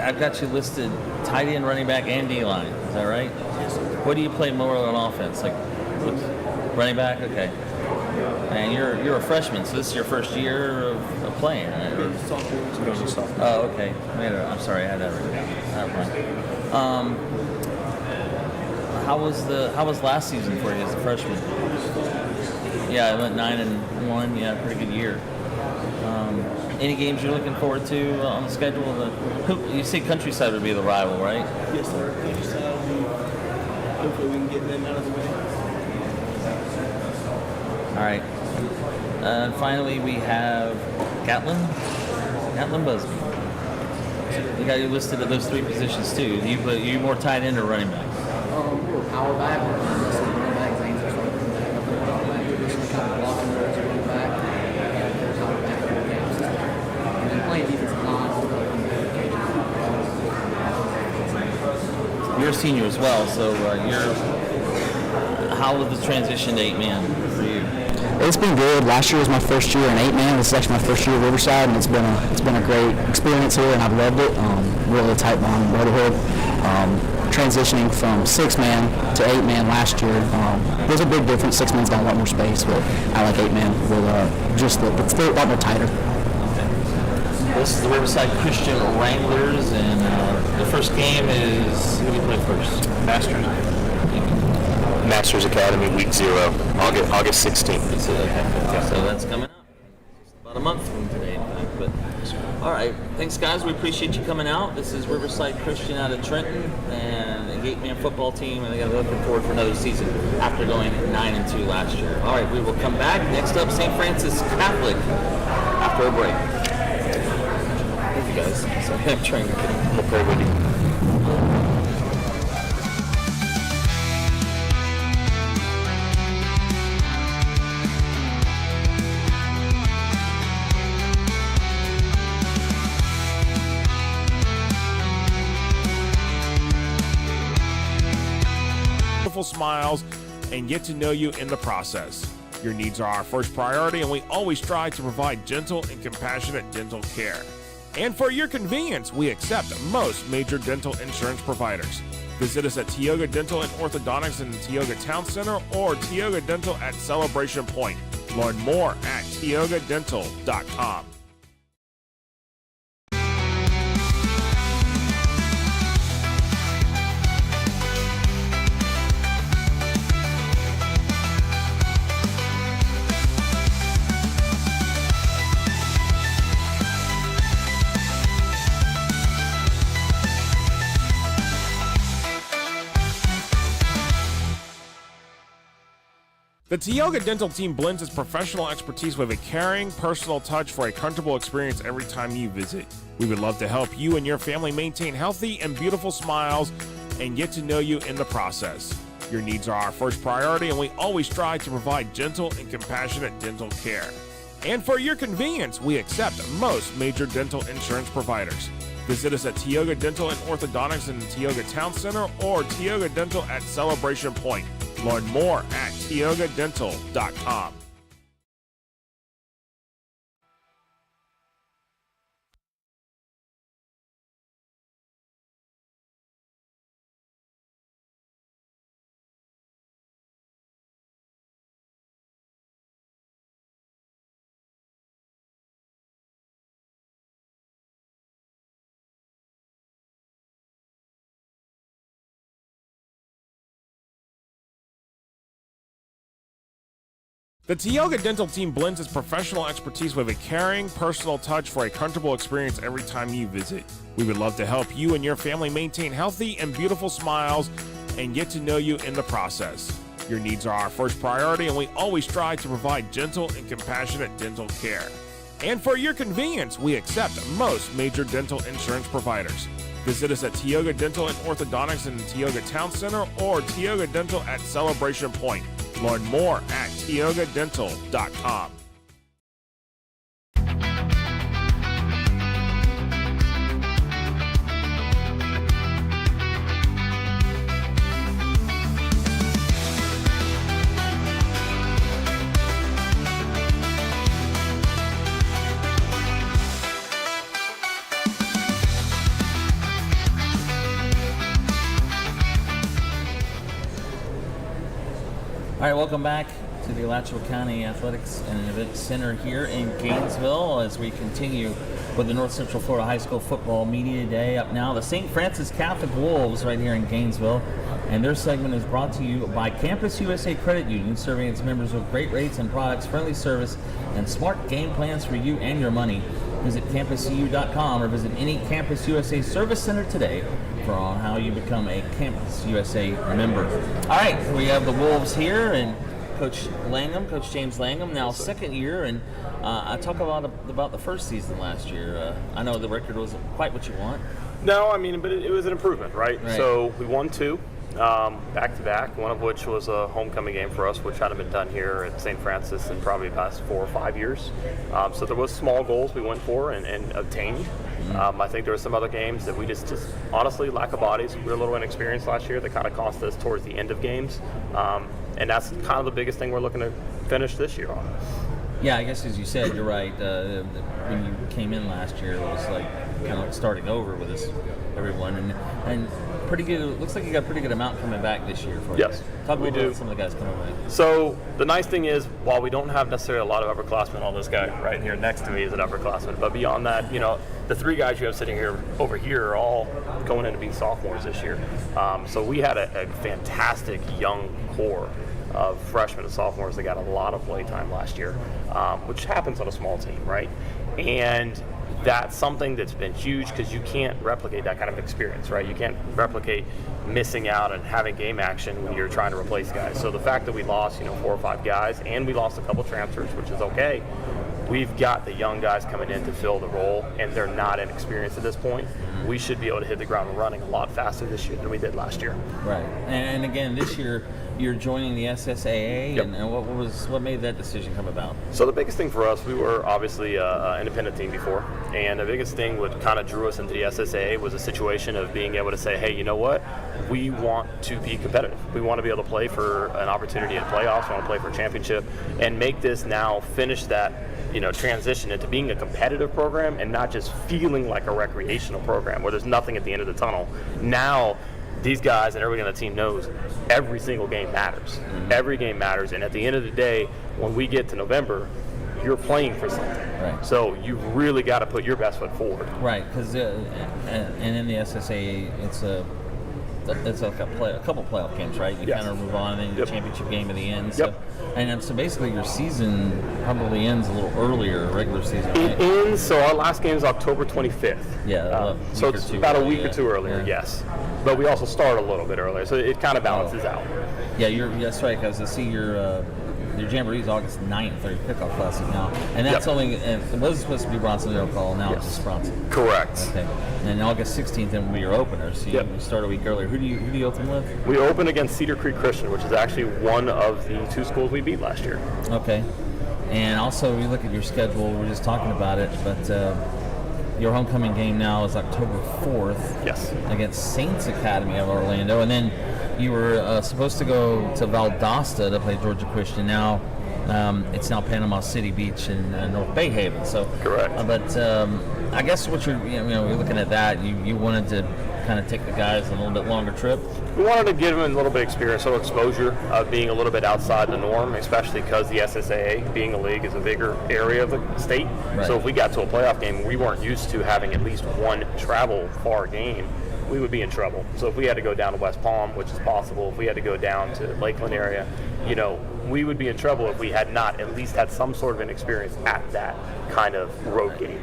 I've got you listed tight end, running back, and D-line. Is that right? Yes, sir. What do you play more on offense? Like running back? Okay. And you're a freshman, so this is your first year of playing, right? Oh, okay. I'm sorry, I had that written down. How was last season for you as a freshman? Yeah, I went 9-1. Yeah, pretty good year. Any games you're looking forward to on the schedule? You say Countryside would be the rival, right? Yes, sir. Countryside will be. Hopefully, we can get them out of the way. All right. And finally, we have Gatlin Busby. We got you listed at those 3 positions too. You more tight end or running back? Power back, running back, Zane's just running back. Just kind of blocking roles at running back, and power back in the game system. And then playing defensive line. You're a senior as well, so how was the transition to 8-man for you? It's been good. Last year was my first year in 8-man. This is actually my first year at Riverside, and it's been a great experience here, and I've loved it. Really tight bond and brotherhood. Transitioning from 6-man to 8-man last year, there's a big difference. 6-man's got a lot more space, but I like 8-man with it's a lot more tighter. This is the Riverside Christian Wranglers, and the first game is, who do we play first? Masters Academy, week 0, August 16th. So that's coming up. About a month from today, in fact. But all right, thanks guys. We appreciate you coming out. This is Riverside Christian out of Trenton, and a 8-man football team, and they're looking forward for another season after going 9-2 last year. All right, we will come back. Next up, St. Francis Catholic after a break. Thank you guys. Sorry, I'm trying to get a prayer with you. Smiles and get to know you in the process. Your needs are our first priority, and we always strive to provide gentle and compassionate dental care. And for your convenience, we accept most major dental insurance providers. Visit us at Tioga Dental and Orthodontics in the Tioga Town Center or Tioga Dental at Celebration Point. Learn more at tiogadental.com. The Tioga Dental team blends its professional expertise with a caring, personal touch for a comfortable experience every time you visit. We would love to help you and your family maintain healthy and beautiful smiles and get to know you in the process. Your needs are our first priority, and we always strive to provide gentle and compassionate dental care. And for your convenience, we accept most major dental insurance providers. Visit us at Tioga Dental and Orthodontics in the Tioga Town Center or Tioga Dental at Celebration Point. Learn more at tiogadental.com. The Tioga Dental team blends its professional expertise with a caring, personal touch for a comfortable experience every time you visit. We would love to help you and your family maintain healthy and beautiful smiles and get to know you in the process. Your needs are our first priority, and we always strive to provide gentle and compassionate dental care. And for your convenience, we accept most major dental insurance providers. Visit us at Tioga Dental and Orthodontics in the Tioga Town Center or Tioga Dental at Celebration Point. Learn more at tiogadental.com. All right, welcome back to the Alachua County Athletics and Events Center here in Gainesville as we continue with the North Central Florida High School Football Media Day. Up now, the St. Francis Catholic Wolves right here in Gainesville, and their segment is brought to you by Campus USA Credit Union, serving its members with great rates and products, friendly service, and smart game plans for you and your money. Visit campuscu.com or visit any Campus USA Service Center today for on how you become a Campus USA member. All right, we have the Wolves here, and Coach James Langham, now second year, and I talk a lot about the first season last year. I know the record wasn't quite what you want. No, I mean, but it was an improvement, right? So we won two back-to-back, one of which was a homecoming game for us, which hadn't been done here at St. Francis in probably the past 4 or 5 years. So there was small goals we went for and obtained. I think there were some other games that we just honestly, lack of bodies. We were a little inexperienced last year that kind of cost us towards the end of games. And that's kind of the biggest thing we're looking to finish this year on. Yeah, I guess as you said, you're right. When you came in last year, it was like kind of like starting over with everyone, and pretty good. It looks like you got a pretty good amount coming back this year for you. Yes, talk about some of the guys coming away. So the nice thing is, while we don't have necessarily a lot of upperclassmen, this guy right here next to me is an upperclassman. But beyond that, the three guys you have sitting here over here are all going into being sophomores this year. So we had a fantastic young core of freshmen and sophomores that got a lot of play time last year, which happens on a small team, right? And that's something that's been huge because you can't replicate that kind of experience, right? You can't replicate missing out and having game action when you're trying to replace guys. So the fact that we lost, 4 or 5 guys, and we lost a couple transfers, which is okay, we've got the young guys coming in to fill the role, and they're not inexperienced at this point. We should be able to hit the ground running a lot faster this year than we did last year. Right, and again, this year you're joining the SSAA, yep. And what made that decision come about? So the biggest thing for us, we were obviously an independent team before, and the biggest thing what kind of drew us into the SSAA was a situation of being able to say, hey, you know what? We want to be competitive. We want to be able to play for an opportunity in playoffs. We want to play for a championship, and make this now finish that transition into being a competitive program and not just feeling like a recreational program where there's nothing at the end of the tunnel. Now, these guys and everybody on the team knows every single game matters. Every game matters, and at the end of the day, when we get to November, you're playing for something. Right. So you've really got to put your best foot forward. Right, because and in the SSA, it's like a couple playoff games, right? You Yes. kind of move on, and then the Yep. championship game at the end. So, Yep. and so basically, your season probably ends a little earlier, regular season. Right? It ends, so our last game is October 25th. Yeah, so it's about a week or two earlier, yeah. yes. But we also start a little bit earlier, so it kind of balances out. Yeah, that's right. Because I see your Jamboree is August 9th, or your pickoff classic now, and that's Yep. only it was supposed to be Bronson Eagles, now it's Yes. just Bronson. Correct. Okay, and August 16th then will be your opener. So Yep. you start a week earlier. Who do you open with? We open against Cedar Creek Christian, which is actually one of the 2 schools we beat last year. Okay, and also we look at your schedule. We were just talking about it, but your homecoming game now is October 4th. Yes. Against Saints Academy of Orlando, and then you were supposed to go to Valdosta to play Georgia Christian. Now it's now Panama City Beach in North Bay Haven. So correct. But I guess what you're looking at that you wanted to kind of take the guys on a little bit longer trip. We wanted to give them a little bit of experience, a little exposure of being a little bit outside the norm, especially because the SSAA, being a league, is a bigger area of the state. Right. So if we got to a playoff game, we weren't used to having at least one travel far game, we would be in trouble. So if we had to go down to West Palm, which is possible, if we had to go down to Lakeland area, we would be in trouble if we had not at least had some sort of an experience at that kind of road game.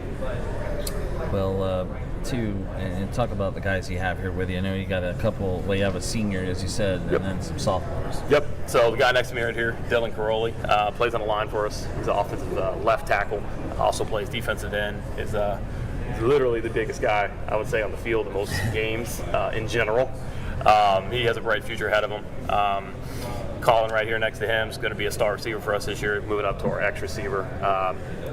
Well, and talk about the guys you have here with you. I know you got a couple. Well, you have a senior, as you said, Yep. and then some sophomores. Yep. So the guy next to me right here, Dylan Caroli, plays on the line for us. He's an offensive left tackle. Also plays defensive end. Is literally the biggest guy I would say on the field in most games in general. He has a bright future ahead of him. Colin right here next to him is going to be a star receiver for us this year, moving up to our X receiver.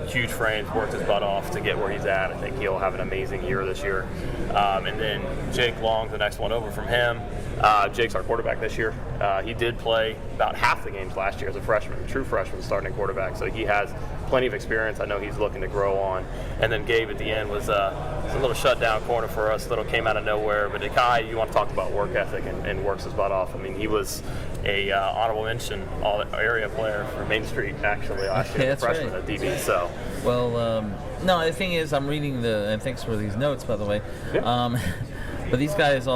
Huge frames, worked his butt off to get where he's at. I think he'll have an amazing year this year. And then Jake Long, the next one over from him. Jake's our quarterback this year. He did play about half the games last year as a freshman, a true freshman starting quarterback. So he has plenty of experience. I know he's looking to grow on. And then Gabe at the end was a little shutdown corner for us, came out of nowhere. But the guy, you want to talk about work ethic and works his butt off. I mean, he was a honorable mention all-area player for Main Street actually last year, freshman at DB. So. Well, no, the thing is, I'm reading and thanks for these notes, by the way. Yep. But these guys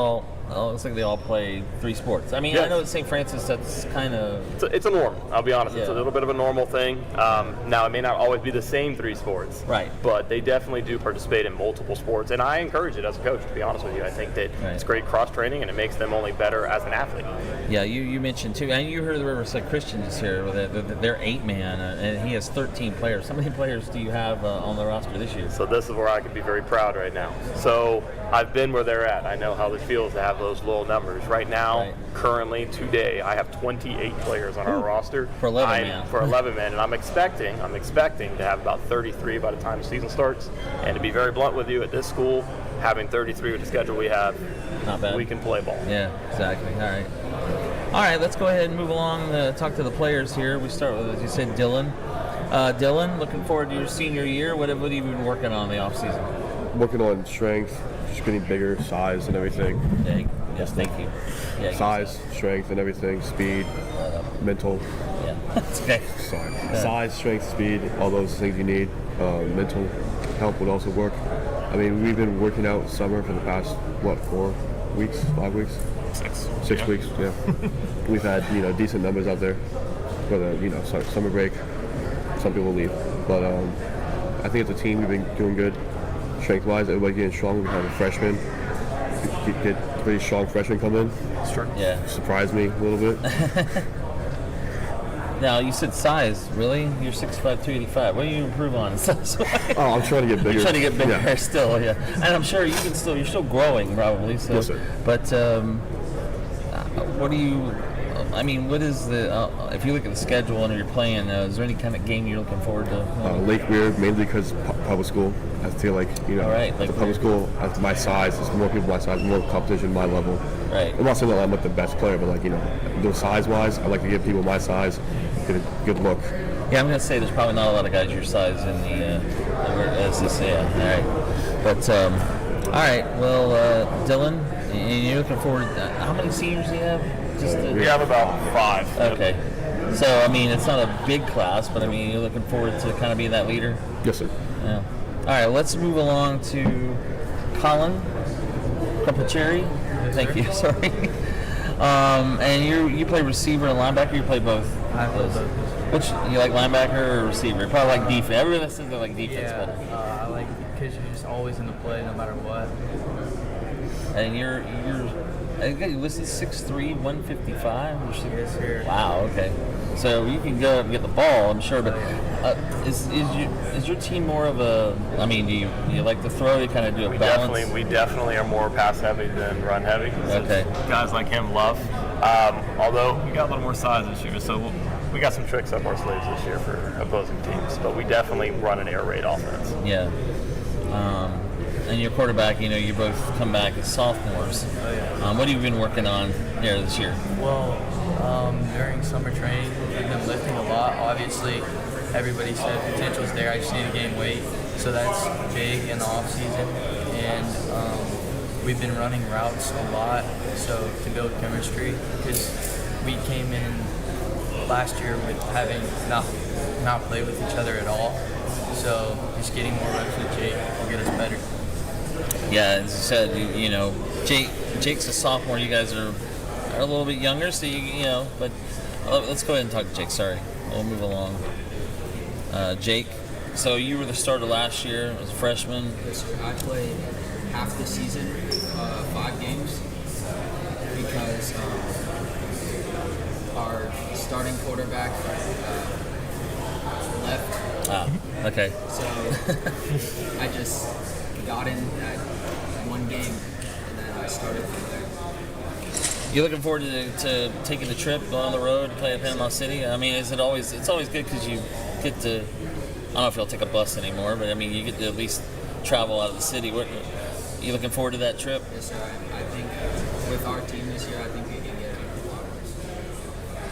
looks like they all play 3 sports. I mean, Yes. I know at St. Francis that's kind of... It's a norm, I'll be honest. Yeah. It's a little bit of a normal thing. Now, it may not always be the same 3 sports. Right. But they definitely do participate in multiple sports, and I encourage it as a coach, to be honest with you. I think that it's great cross-training, and it makes them only better as an athlete. Yeah, you mentioned, too, and you heard the Riverside Christian is here. They're 8-man, and he has 13 players. How many players do you have on the roster this year? So this is where I can be very proud right now. So I've been where they're at. I know how it feels to have those low numbers. Right now, currently, today, I have 28 players on our roster. For 11 men. For 11 men, and I'm expecting to have about 33 by the time the season starts. And to be very blunt with you, at this school, having 33 with the schedule we have, not bad. We can play ball. Yeah, exactly. All right, let's go ahead and move along, talk to the players here. We start with, as you said, Dylan. Dylan, looking forward to your senior year. What have you been working on in the offseason? Working on strength, just getting bigger, size, and everything. Yes, thank you. Yeah, size, strength, and everything. Speed, mental. Yeah, that's okay. Sorry. Size, strength, speed, all those things you need. Mental help would also work. I mean, we've been working out summer for the past, 5 weeks? 6 weeks, yeah. We've had, decent numbers out there for the, summer break. Some people leave. But I think as a team, we've been doing good. Strength-wise, everybody getting strong. We have a freshman. Get pretty strong freshmen come in. Sure. Yeah. Surprised me a little bit. Now, you said size, really? You're 6'5", 285. What do you improve on? I'm trying to get bigger. You're trying to get bigger yeah. still, yeah. And I'm sure you're still growing, probably. So. Yes, sir. But what do you... what is the... if you look at the schedule and you're playing, is there any kind of game you're looking forward to? Lake Weird, mainly because public school. I feel like, All right, the public school, at my size, there's more people my size, more competition my level. Right. I'm not saying that I'm like the best player, but size-wise, I like to give people my size get a good look. Yeah, I'm going to say there's probably not a lot of guys your size in the SSA. All right. But, all right, well, Dylan, And you're looking forward. How many seniors do you have? We have about 5. Okay. So I mean, it's not a big class, but I mean, you're looking forward to kind of being that leader. Yes, sir. Yeah. All right. Let's move along to Colin Cherry. Thank you. Sorry. And you play receiver and linebacker. You play both. I play both. Which you like, linebacker or receiver? You probably like defense. Everybody says they like defense Yeah, better. I like because you're just always in the play no matter what. And you're I think you listed 6'3", 155. Yes, sir. Wow. Okay. So you can go up and get the ball, I'm sure. But is your team more of a? I mean, do you like to throw? You kind of do a balance. We definitely are more pass heavy than run heavy. Okay. Guys like him love. Although we got a little more size this year, so we got some tricks up our sleeves this year for opposing teams. But we definitely run an air raid offense. Yeah. And your quarterback, you both come back as sophomores. What have you been working on here this year? Well, during summer training, we've been lifting a lot. Obviously, everybody said potential's there. I just need to gain weight, so that's big in the off season. And we've been running routes a lot, so to build chemistry, because we came in last year with having not played with each other at all. So just getting more reps with Jake will get us better. Yeah, as you said, Jake's a sophomore. You guys are a little bit younger, so but let's go ahead and talk to Jake. Sorry, we'll move along. Jake, so you were the starter last year as a freshman. Yes, sir. I played half the season, 5 games, because our starting quarterback left. Ah, okay. So I just got in at 1 game, and then I started from there. You looking forward to taking the trip, going on the road, to play at Panama City? I mean, it's always good because you get to, I don't know if you'll take a bus anymore, but I mean, you get to at least travel out of the city. You looking forward to that trip? Yes, sir. I think with our team this year, I think we can get a lot of this.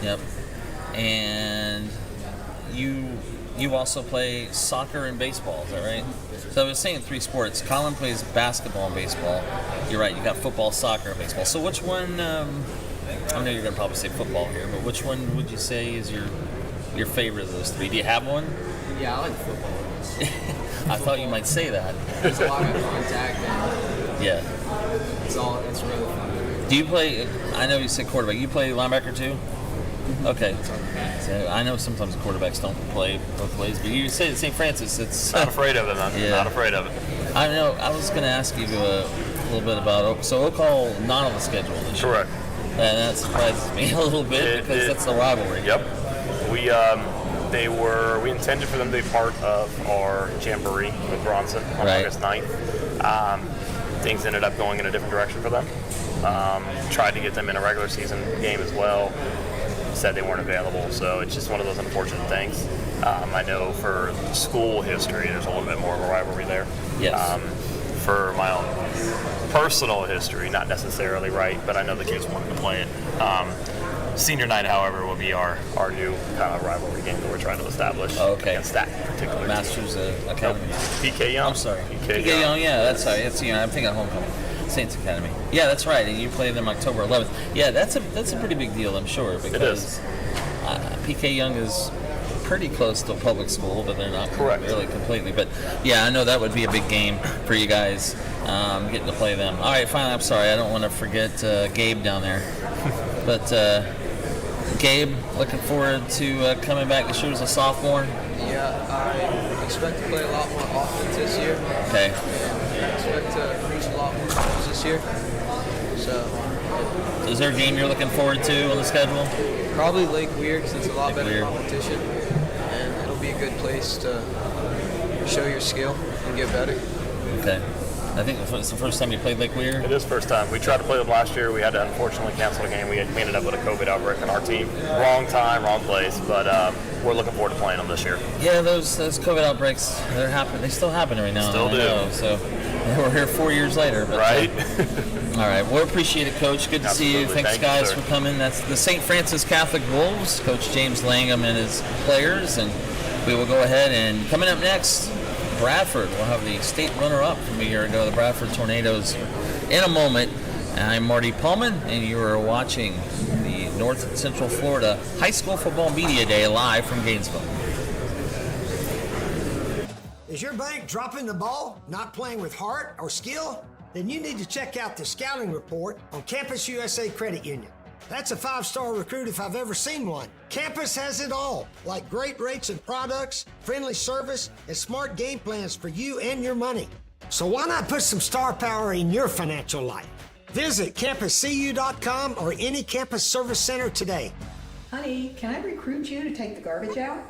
Yep. And you also play soccer and baseball, is that right? So I was saying 3 sports. Colin plays basketball and baseball. You're right, you got football, soccer, and baseball. So which one, I know you're going to probably say football here, but which one would you say is your favorite of those 3? Do you have one? Yeah, I like football. I thought you might say that. There's a lot of contact, and yeah, it's really fun. Do you play, I know you said quarterback, you play linebacker too? Okay. So I know sometimes quarterbacks don't play both ways, but you say at St. Francis, it's... Not afraid of it, man. Yeah. Not afraid of it. I know. I was going to ask you a little bit about Oak. So Oak Hall not on the schedule this year. Correct. And that surprises me a little bit because that's the rivalry. Yep. We intended for them to be part of our jamboree with Bronson on August 9th. Things ended up going in a different direction for them. Tried to get them in a regular season game as well. Said they weren't available, so it's just one of those unfortunate things. I know for school history, there's a little bit more of a rivalry there. Yes. For my own personal history, not necessarily right, but I know the kids wanted to play it. Senior night, however, will be our new kind of rivalry game that we're trying to establish against that particular Masters Academy. PK Yonge. I'm sorry. PK Yonge, yeah, that's right. I'm thinking of Homecoming. Saints Academy. Yeah, that's right. And you play them October 11th. Yeah, that's a pretty big deal, I'm sure, because PK Yonge is pretty close to a public school, but they're not really completely. But yeah, I know that would be a big game for you guys, getting to play them. All right, finally, I'm sorry, I don't want to forget Gabe down there. But Gabe, looking forward to coming back this year as a sophomore. Yeah, I expect to play a lot more offense this year. Okay. I expect to reach a lot more goals this year. So. Is there a game you're looking forward to on the schedule? Probably Lake Weir, because it's a lot Lake better Weir. competition, and it'll be a good place to show your skill and get better. Okay. I think it's the first time you played Lake Weir? It is the first time. We tried to play them last year. We had to unfortunately cancel the game. We ended up with a COVID outbreak on our team. Wrong time, wrong place, but we're looking forward to playing them this year. Yeah, those COVID outbreaks, they're happening. They still happen right now. Still do. Know, so we're here 4 years later. But, right. All right. Well, appreciate it, Coach. Good to see you. Thanks, guys, for coming. That's the St. Francis Catholic Wolves, Coach James Langham and his players. And we will go ahead and coming up next, Bradford. We'll have the state runner-up from a year ago, the Bradford Tornadoes, in a moment. I'm Marty Pullman, and you are watching the North Central Florida High School Football Media Day live from Gainesville. Is your bank dropping the ball, not playing with heart or skill? Then you need to check out the scouting report on Campus USA Credit Union. That's a 5-star recruit if I've ever seen one. Campus has it all, like great rates and products, friendly service, and smart game plans for you and your money. So why not put some star power in your financial life? Visit campuscu.com or any campus service center today. Honey, can I recruit you to take the garbage out?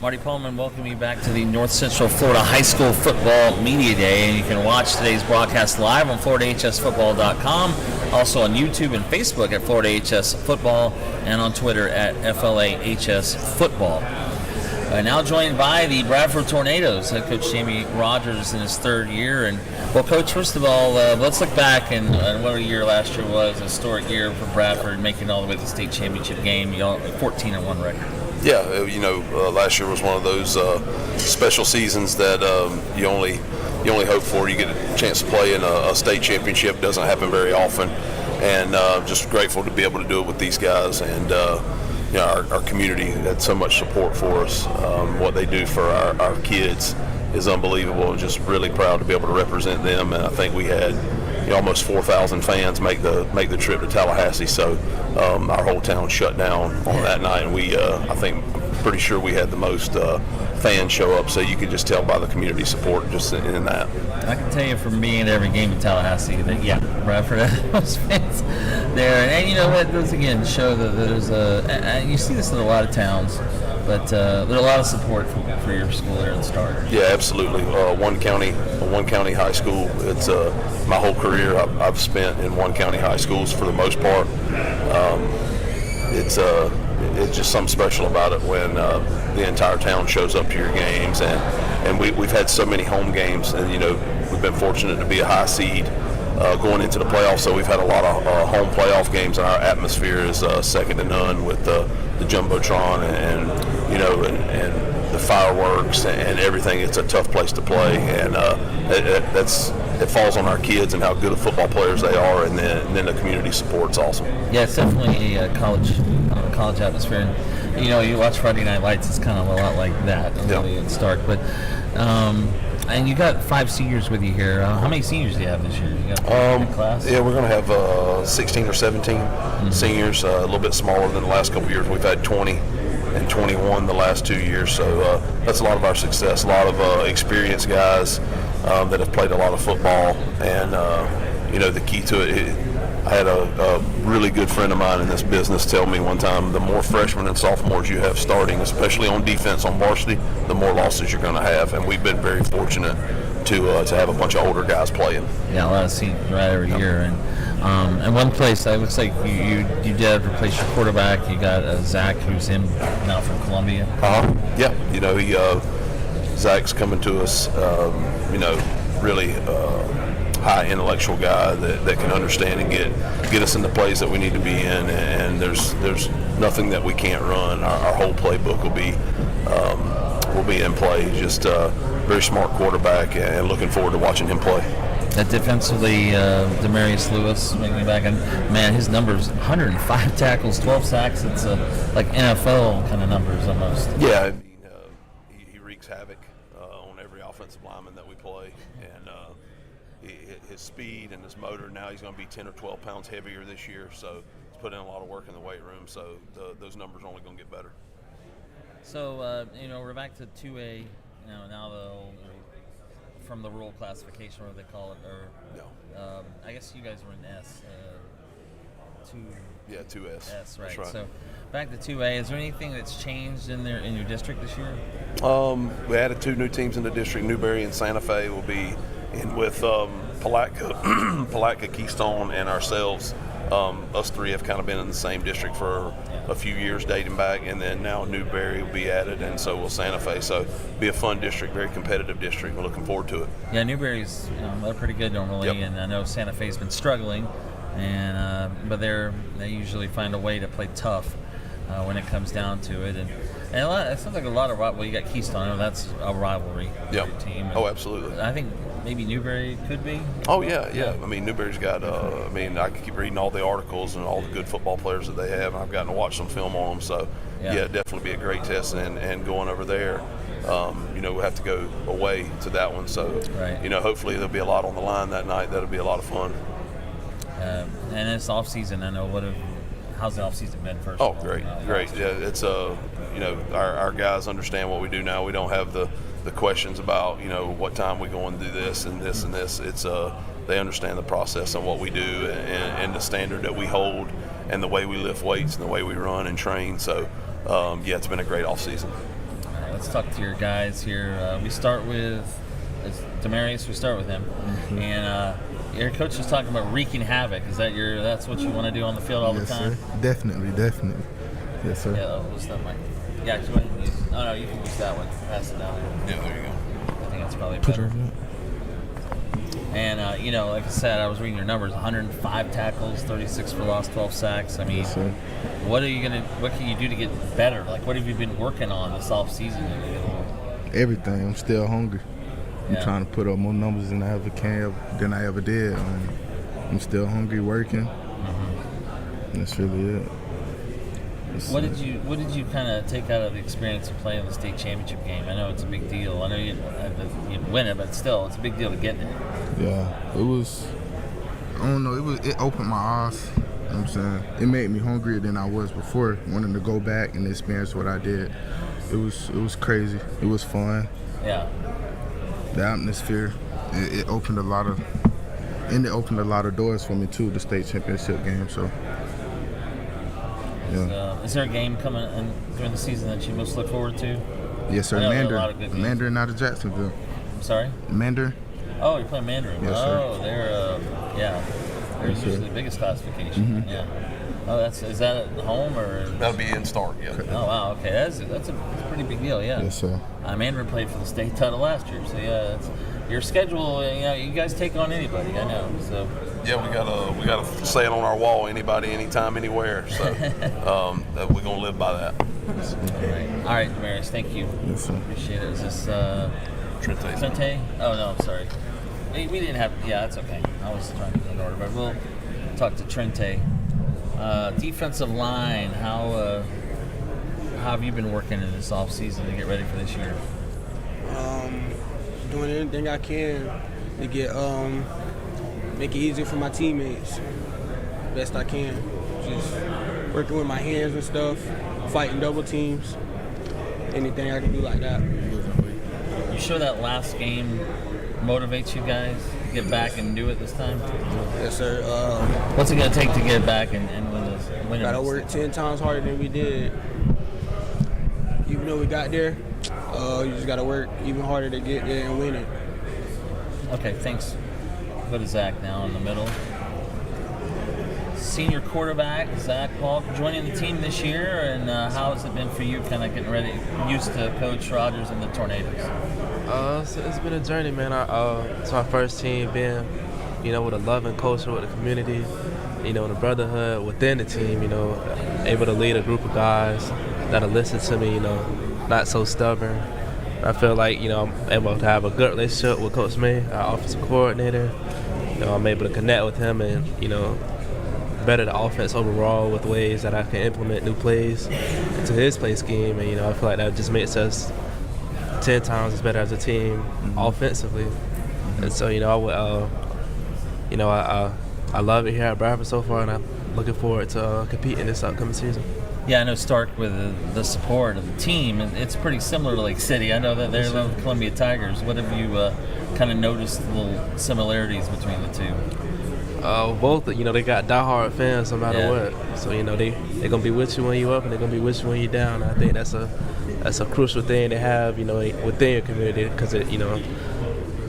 Marty Pullman welcoming you back to the North Central Florida High School Football Media Day. And you can watch today's broadcast live on FloridaHSFootball.com, also on YouTube and Facebook at FloridaHS Football, and on Twitter at FLAHS Football. Now joined by the Bradford Tornadoes, head coach Jamie Rogers in his third year. And well, Coach, first of all, let's look back and what a year last year was, a historic year for Bradford, making it all the way to the state championship game, 14-1 record. Yeah, last year was one of those special seasons that you only hope for. You get a chance to play in a state championship. Doesn't happen very often, and just grateful to be able to do it with these guys. And our community had so much support for us. What they do for our kids is unbelievable. I'm just really proud to be able to represent them. And I think we had almost 4,000 fans make the trip to Tallahassee. So our whole town shut down on that night, and pretty sure we had the most fans show up. So you could just tell by the community support just in that. I can tell you from being at every game in Tallahassee that Bradford had most fans there, and you know what? Those again show that there's and you see this in a lot of towns, but there's a lot of support for your school there in Starter. Yeah, absolutely. One county high school. It's my whole career I've spent in one county high schools for the most part. It's just something special about it when the entire town shows up to your games, and we've had so many home games, and we've been fortunate to be a high seed going into the playoffs, so we've had a lot of home playoff games, and our atmosphere is second to none with the Jumbotron and the fireworks and everything. It's a tough place to play, and it falls on our kids and how good of football players they are, and then the community support's awesome. Yeah, it's definitely a college atmosphere. And you watch Friday Night Lights, it's kind of a lot like that. Really, it's Stark, but and you got 5 seniors with you here. How many seniors do you have this year? You got a class? Yeah, we're going to have 16 or 17 seniors, a little bit smaller than the last couple of years. We've had 20 and 21 the last 2 years, so that's a lot of our success. A lot of experienced guys that have played a lot of football, and the key to it, I had a really good friend of mine in this business tell me one time, the more freshmen and sophomores you have starting, especially on defense on varsity, the more losses you're going to have. And we've been very fortunate to have a bunch of older guys playing. Yeah, a lot of seniors right every year. And one place, it looks like you did replace your quarterback. You got Zach, who's in now from Columbia. Yeah, Zach's coming to us, really high intellectual guy that can understand and get us in the plays that we need to be in, and there's nothing that we can't run. Our whole playbook will be in play. Just a very smart quarterback, and looking forward to watching him play. That defensively, Demarius Lewis making it back, and man, his numbers: 105 tackles, 12 sacks. It's like NFL kind of numbers almost. Yeah, he wreaks havoc on every offensive lineman that we play, and his speed and his motor. Now he's going to be 10 or 12 pounds heavier this year, so he's put in a lot of work in the weight room. So those numbers are only going to get better. So we're back to 2A now. From the rural classification, or they call it, or I guess you guys were in S. 2S. S, right. That's right. So back to 2A. Is there anything that's changed in your district this year? We added 2 new teams in the district. Newberry and Santa Fe will be in with Palatka, Keystone, and ourselves. Us 3 have kind of been in the same district for a few years dating back, and then now Newberry will be added, and so will Santa Fe. So it'll be a fun district, very competitive district. We're looking forward to it. Yeah, Newberry's they're pretty good normally, and I know Santa Fe's been struggling, and but they usually find a way to play tough when it comes down to it. And it sounds like a lot of you got Keystone. I know that's a rivalry team. Oh, absolutely. I think maybe Newberry could be. Oh yeah. I mean, Newberry's got. I can keep reading all the articles and all the good football players that they have, and I've gotten to watch some film on them. So definitely be a great test. And going over there, we'll have to go away to that one. So hopefully there'll be a lot on the line that night. That'll be a lot of fun. And it's off season. I know how's the off season been first? Oh, great. Yeah, it's our guys understand what we do now. We don't have the questions about what time we go and do this and this and this. It's they understand the process and what we do and the standard that we hold and the way we lift weights and the way we run and train. So it's been a great off season. let's talk to your guys here. We start with Demarius. We start with him, and your coach was talking about wreaking havoc. Is that that's what you want to do on the field all the time? Yes, sir. Definitely. Yes, sir. Yeah, what's that mic? Yeah, you want to use, no, you can use that one. Pass it down. Yeah, there you go. I think that's probably better. And, like I said, I was reading your numbers, 105 tackles, 36 for loss, 12 sacks. I mean, Yes, sir. what can you do to get better? Like, what have you been working on this offseason? Everything. I'm still hungry. Yeah. I'm trying to put up more numbers than I ever did. I'm still hungry, working. That's really it. What did you kind of take out of the experience of playing the state championship game? I know it's a big deal. I know you win it, but still, it's a big deal to get there. Yeah, it was. I don't know. It opened my eyes. You know what I'm saying, it made me hungrier than I was before, wanting to go back and experience what I did. It was crazy. It was fun. Yeah. The atmosphere. It opened a lot of doors for me too. The state championship game. So. Yeah. Is there a game coming in during the season that you most look forward to? Yes, sir. Mandarin out of Jacksonville. I'm sorry? Mandarin. Oh, you're playing Mandarin. Yes, sir. They're Yes, usually sir. the biggest classification. Yeah. Oh, is that at home or? That'll be in Stark, yeah. Oh wow, okay, that's a pretty big deal, yeah. Yes, sir. Mandarin played for the state title last year, so yeah, your schedule. You guys take on anybody, I know. So. Yeah, we got to say it on our wall, anybody, anytime, anywhere. So we're gonna live by that. All right, Demarius, thank you. Yes, sir. Appreciate it. Is this Trente? Trente? Oh no, I'm sorry. We didn't have. Yeah, that's okay. I was trying to go in order, but we'll talk to Trente. Defensive line. How have you been working in this off season to get ready for this year? Doing anything I can to get make it easier for my teammates, best I can. Just working with my hands and stuff, fighting double teams, anything I can do like that. You sure that last game motivates you guys to get back and do it this time? Yes, sir. What's it going to take to get back and win this? Gotta work 10 times harder than we did. Even though we got there, you just gotta work even harder to get there and win it. Okay, thanks. Go to Zach now in the middle. Senior quarterback, Zach Paul, joining the team this year, and how has it been for you kind of getting ready, used to Coach Rogers and the Tornadoes? It's been a journey, man. It's our first team being, with a loving culture, with the community, the brotherhood within the team, able to lead a group of guys that'll listen to me, not so stubborn. I feel like, I'm able to have a good relationship with Coach May, our offensive coordinator. I'm able to connect with him and, better the offense overall with ways that I can implement new plays into his play scheme. And, I feel like that just makes us 10 times as better as a team offensively. And so, I love it here at Bradford so far, and I'm looking forward to competing this upcoming season. Yeah, I know Stark with the support of the team, it's pretty similar to Lake City. I know that they're the Columbia Tigers. What have you kind of noticed the little similarities between the two? Both, they got diehard fans no matter what. So, they're going to be with you when you're up and they're going to be with you when you're down. I think that's a crucial thing to have, within your community because it,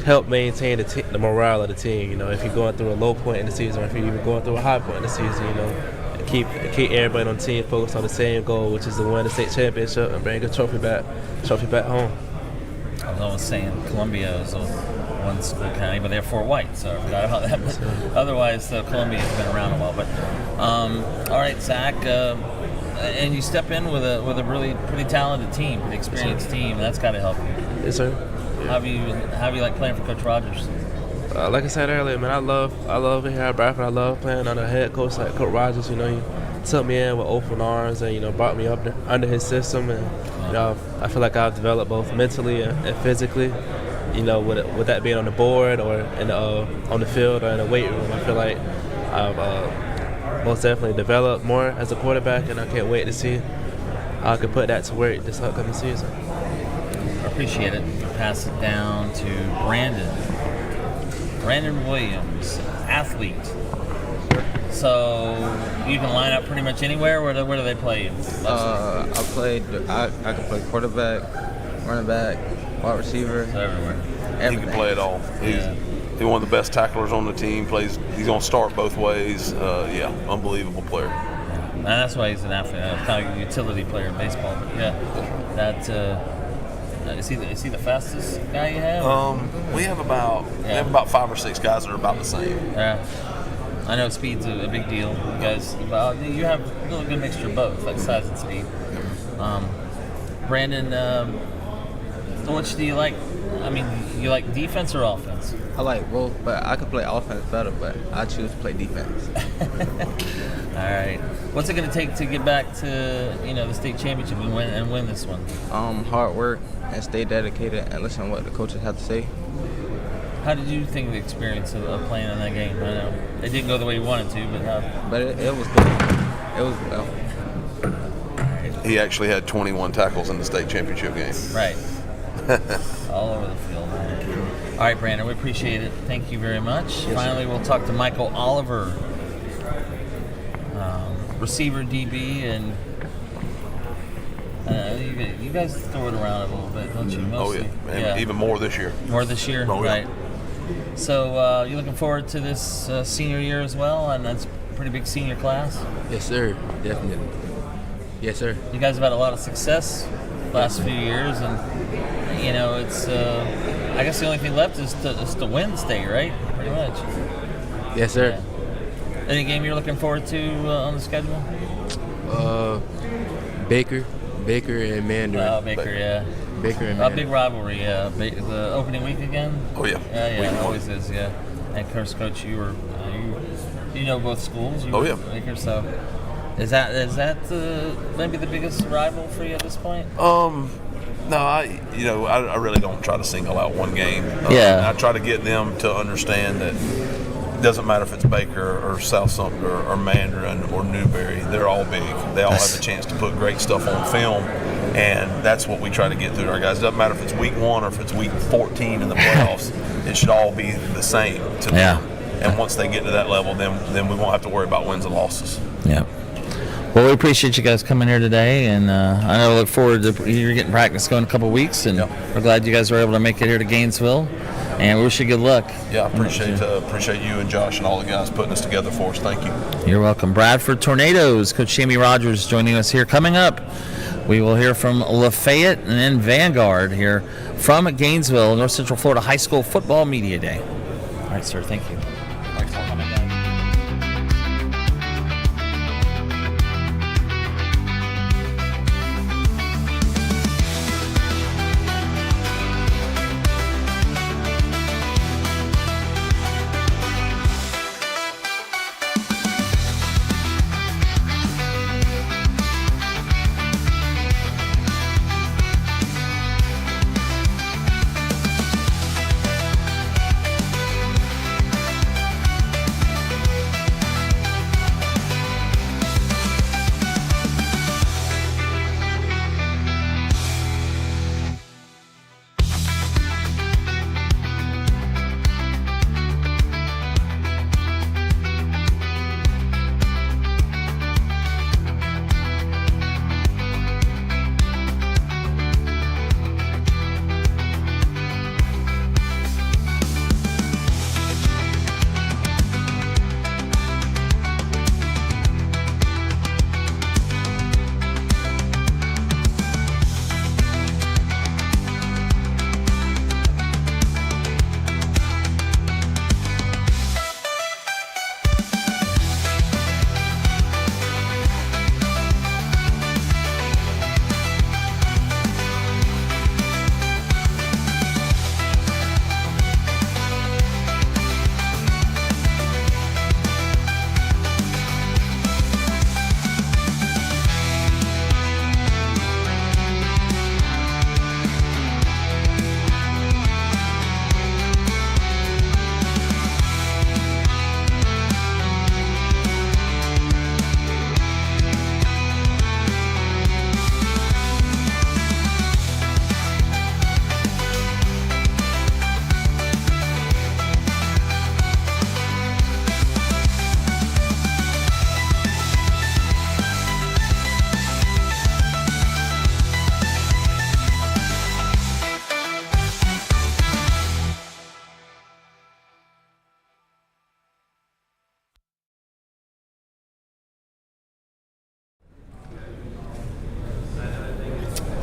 help maintain the morale of the team. If you're going through a low point in the season or if you're even going through a high point in the season, keep everybody on the team focused on the same goal, which is to win the state championship and bring a trophy back home. I was always saying Columbia is one school county, but they're Fort White, so I forgot about that. But otherwise, Columbia has been around a while. But all right, Zach, and you step in with a really pretty talented team, pretty experienced team. And that's got to help you. Yes, sir. How have you like playing for Coach Rogers? Like I said earlier, man, I love it here at Bradford. I love playing under a head coach like Coach Rogers. He took me in with open arms and brought me up under his system. And I feel like I've developed both mentally and physically. With that being on the board or on the field or in the weight room, I feel like I've most definitely developed more as a quarterback, and I can't wait to see how I can put that to work this upcoming season. I appreciate it. Pass it down to Brandon Williams, athlete. So you can line up pretty much anywhere. Where do they play you? I can play quarterback, running back, wide receiver. Everywhere. He can play it all. He's one of the best tacklers on the team. He's going to start both ways. Unbelievable player. And that's why he's an athlete, kind of a utility player in baseball. But is he the fastest guy you have? We have about 5 or 6 guys that are about the same. Yeah. I know speed's a big deal. You guys, you have a really good mixture of both, like size and speed. Brandon, which do you like? I mean, you like defense or offense? I like both, but I could play offense better, but I choose to play defense. All right. What's it going to take to get back to the state championship and win this one? Hard work and stay dedicated and listen to what the coaches have to say. How did you think of the experience of playing in that game? I know it didn't go the way you wanted to, but it was good. It was well. He actually had 21 tackles in the state championship game. Right. All over the field. All right, Brandon, we appreciate it. Thank you very much. Yes, Finally, we'll talk to Michael Oliver, receiver DB, and you guys throw it around a little bit, don't you? Mostly. Oh, yeah. And even more this year. More this year? Oh, yeah. Right. So you looking forward to this senior year as well, and that's a pretty big senior class? Yes, sir. Definitely. Yes, sir. You guys have had a lot of success last few years, and it's I guess the only thing left is to win state, right? Pretty much. Yes, sir. Yeah. Any game you're looking forward to on the schedule? Baker and Mandarin. Oh, Baker, yeah. Baker and a Mandarin. big rivalry. The opening week again. Oh yeah. Yeah, it always is. Yeah. And of course, Coach, you know both schools. Baker, so. Is that maybe the biggest rival for you at this point? No, I really don't try to single out one game. I try to get them to understand that it doesn't matter if it's Baker or South Sumter or Mandarin or Newberry. They're all big. They all have a chance to put great stuff on film, and that's what we try to get through to our guys. It doesn't matter if it's week 1 or if it's week 14 in the playoffs. It should all be the same to them. And once they get to that level, then we won't have to worry about wins and losses. Yeah. Well, we appreciate you guys coming here today, and I know we look forward to you're getting practice going in a couple of weeks, and we're glad you guys were able to make it here to Gainesville, and we wish you good luck. Yeah, I appreciate you and Josh and all the guys putting this together for us. Thank you. You're welcome. Bradford Tornadoes, Coach Jamie Rogers joining us here. Coming up, we will hear from Lafayette and then Vanguard here from Gainesville, North Central Florida High School Football Media Day. All right, sir, thank you.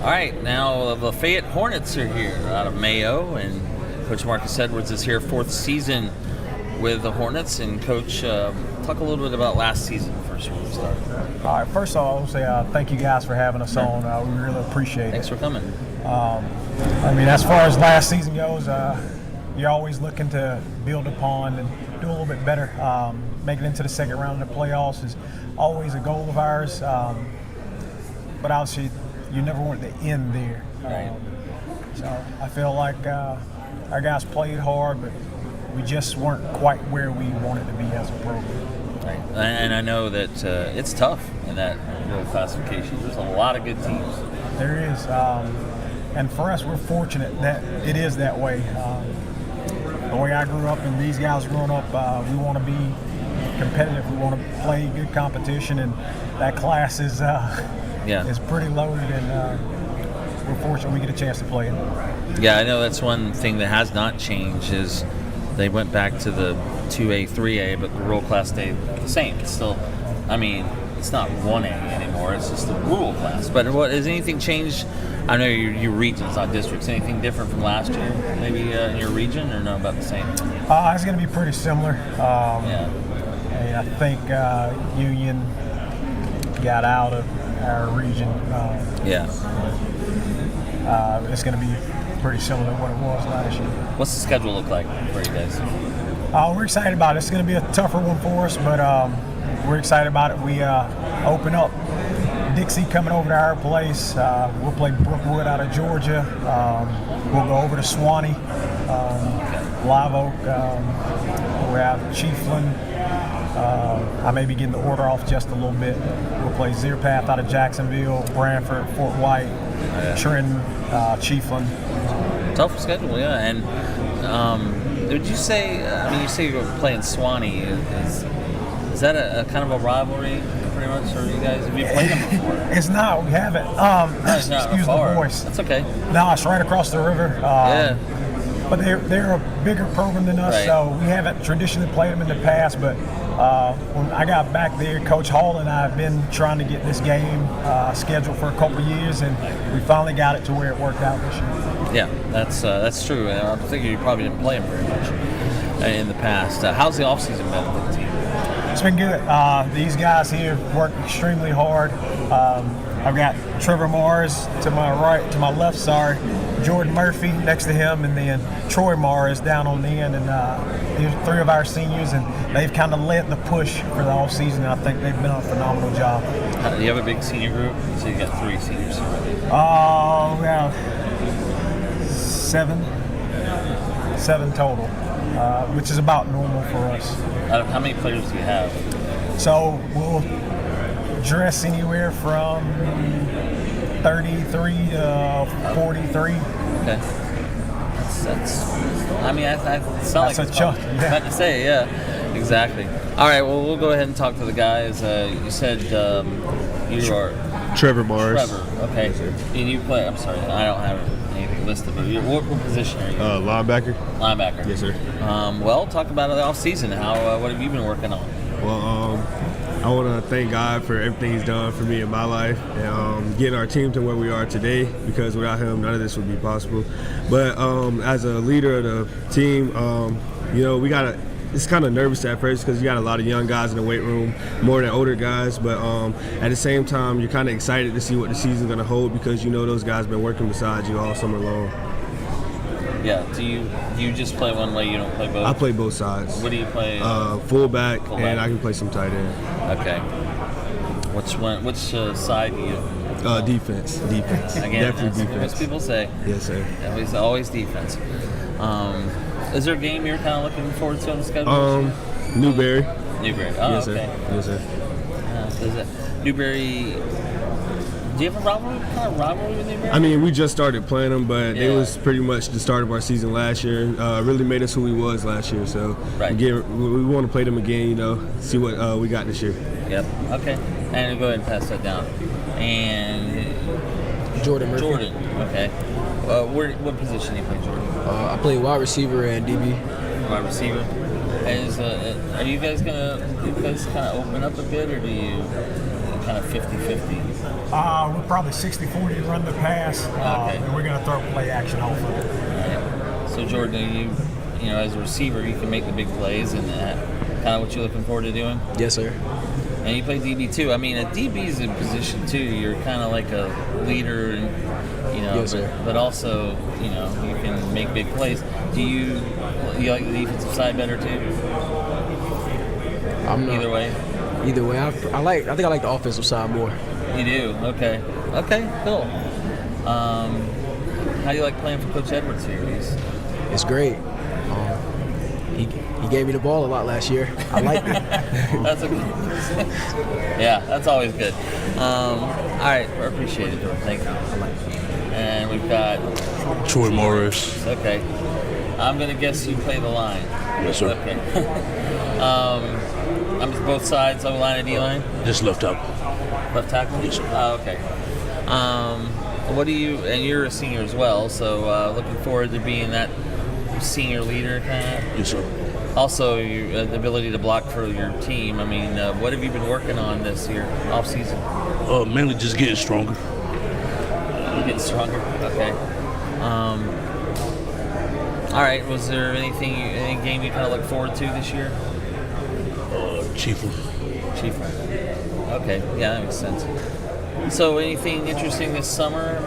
All right, now the Lafayette Hornets are here out of Mayo, and Coach Marcus Edwards is here, 4th season with the Hornets. And Coach, talk a little bit about last season first when we start. All right, first of all, I want to say thank you guys for having us on. We really appreciate it. Thanks for coming. I mean, as far as last season goes, you're always looking to build upon and do a little bit better. Making it into the second round of the playoffs is always a goal of ours. But obviously, you never want to end there. Right. So I feel like our guys played hard, but we just weren't quite where we wanted to be as a program. Right. And I know that it's tough in that real classification. There's a lot of good teams. There is. And for us, we're fortunate that it is that way. The way I grew up and these guys growing up, we want to be competitive. We want to play good competition, and that class is pretty loaded, and we're fortunate we get a chance to play it. Yeah, I know that's one thing that has not changed is they went back to the 2A, 3A, but the rural class stayed the same. It's still, I mean, it's not 1A anymore. It's just the rural class. But has anything changed? I know your regions, not districts. Anything different from last year, maybe in your region, or no, about the same? It's going to be pretty similar. And I think Union got out of our region. It's going to be pretty similar to what it was last year. What's the schedule look like for you guys? We're excited about it. It's going to be a tougher one for us, but we're excited about it. We open up Dixie coming over to our place. We'll play Brookwood out of Georgia. We'll go over to Suwannee, Live Oak. We have Chiefland. I may be getting the order off just a little bit. We'll play Zeerpath out of Jacksonville, Branford, Fort White, Trenton, Chiefland. Tough schedule, yeah. And would you say? I mean, you say you're playing Suwannee. Is that a kind of a rivalry, pretty much, or you guys have you played them before? It's not. We haven't. It's not excuse far. the voice. That's okay. No, it's right across the river. But they're a bigger program than us, so we haven't traditionally played them in the past. But when I got back there, Coach Hall and I have been trying to get this game scheduled for a couple of years, and we finally got it to where it worked out this year. Yeah, that's true. And I'm thinking you probably didn't play them very much in the past. How's the offseason been with the team? It's been good. These guys here work extremely hard. I've got Trevor Mars to my left, Jordan Murphy next to him, and then Troy Mars down on the end. And these are 3 of our seniors, and they've kind of led the push for the off season. And I think they've done a phenomenal job. Do you have a big senior group? So you got 3 seniors. We have 7 total, which is about normal for us. How many players do you have? So we'll dress anywhere from 33 to 43. Okay. That's I mean, I sound that's like a chunk. I'm about to say, yeah, exactly. All right, well, we'll go ahead and talk to the guys. You said you are Trevor Mars. Trevor, okay. And you play. I'm sorry, I don't have anything listed. But what position are you? Linebacker. Linebacker. Yes, sir. Well, talk about the off season. What have you been working on? Well, I want to thank God for everything He's done for me in my life and getting our team to where we are today, because without Him, none of this would be possible. But as a leader of the team, it's kind of nervous at first because you got a lot of young guys in the weight room, more than older guys. But at the same time, you're kind of excited to see what the season's going to hold, because you know those guys been working beside you all summer long. Yeah. Do you just play one way? You don't play both? I play both sides. What do you play? Fullback, and I can play some tight end. Okay. Which side do you? Defense. Again, definitely defense. Most people say. Yes, sir. Always defense. Is there a game you're kind of looking forward to on the schedule? Newberry. Oh, yes, okay. Sir. Yes, sir. Newberry. Do you have a rivalry with Newberry? I mean, we just started playing them, but it was pretty much the start of our season last year. Really made us who we was last year. So we want to play them again, see what we got this year. Yep. Okay. And go ahead and pass that down. And Jordan Murphy. Jordan. Okay. What position do you play, Jordan? I play wide receiver and DB. Wide receiver. Are you guys kind of open up a bit, or do you kind of 50-50? We're probably 60-40 run the pass, Okay. and we're going to throw play action off of it. Right. So Jordan, you know, as a receiver, you can make the big plays, and kind of what you're looking forward to doing? Yes, sir. And you play DB too. I mean, a DB is a position too. You're kind of like a leader, and you know, Yes, sir. but also, you know, you can make big plays. Do you like the defensive side better too? I'm not. Either way. Either way, I think I like the offensive side more. You do. Okay. Okay. Cool. How do you like playing for Coach Edwards here? It's great. He gave me the ball a lot last year. I liked it. That's a good. Yeah, that's always good. All right, I appreciate it. Thank you. And we've got Troy Morris. Okay. I'm gonna guess you play the line. Yes, sir. Okay. I'm just both sides, O-line and D-line? Just left tackle. Left tackle? Yes, sir. Oh, okay. What do you, and you're a senior as well, so looking forward to being that senior leader kind of? Yes, sir. Also, the ability to block for your team. I mean, what have you been working on this year, off season? Mainly just getting stronger. Getting stronger? Okay. All right, was there any game you kind of look forward to this year? Chiefland. Okay, yeah, that makes sense. So anything interesting this summer?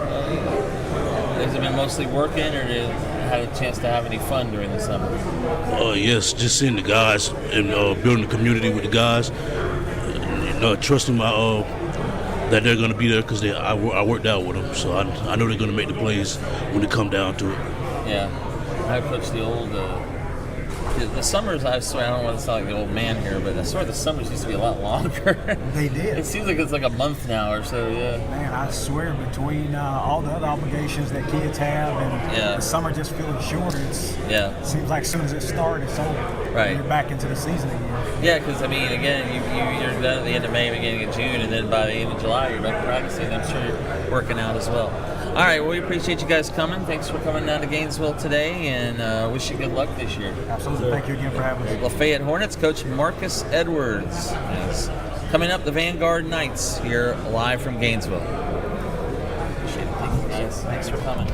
Has it been mostly working, or did you have a chance to have any fun during the summer? Yes, just seeing the guys and building the community with the guys. Trusting that they're going to be there because I worked out with them, so I know they're going to make the plays when it come down to it. Yeah, I coached the old. The summers, I swear, I don't want to sound like the old man here, but I swear the summers used to be a lot longer. They did. It seems like it's like a month now or so, yeah. Man, I swear, between all the other obligations that kids have and the summer just feeling shorter, it seems like as soon as it starts, it's over. Right. You're back into the season again. Yeah, because, I mean, again, you're done at the end of May, beginning of June, and then by the end of July, you're back practicing. I'm sure you're working out as well. All right, well, we appreciate you guys coming. Thanks for coming down to Gainesville today, and wish you good luck this year. Absolutely. Thank you again for having us. Lafayette Hornets coach Marcus Edwards is coming up. The Vanguard Knights here live from Gainesville. Appreciate it. Thank you guys. Thanks for coming.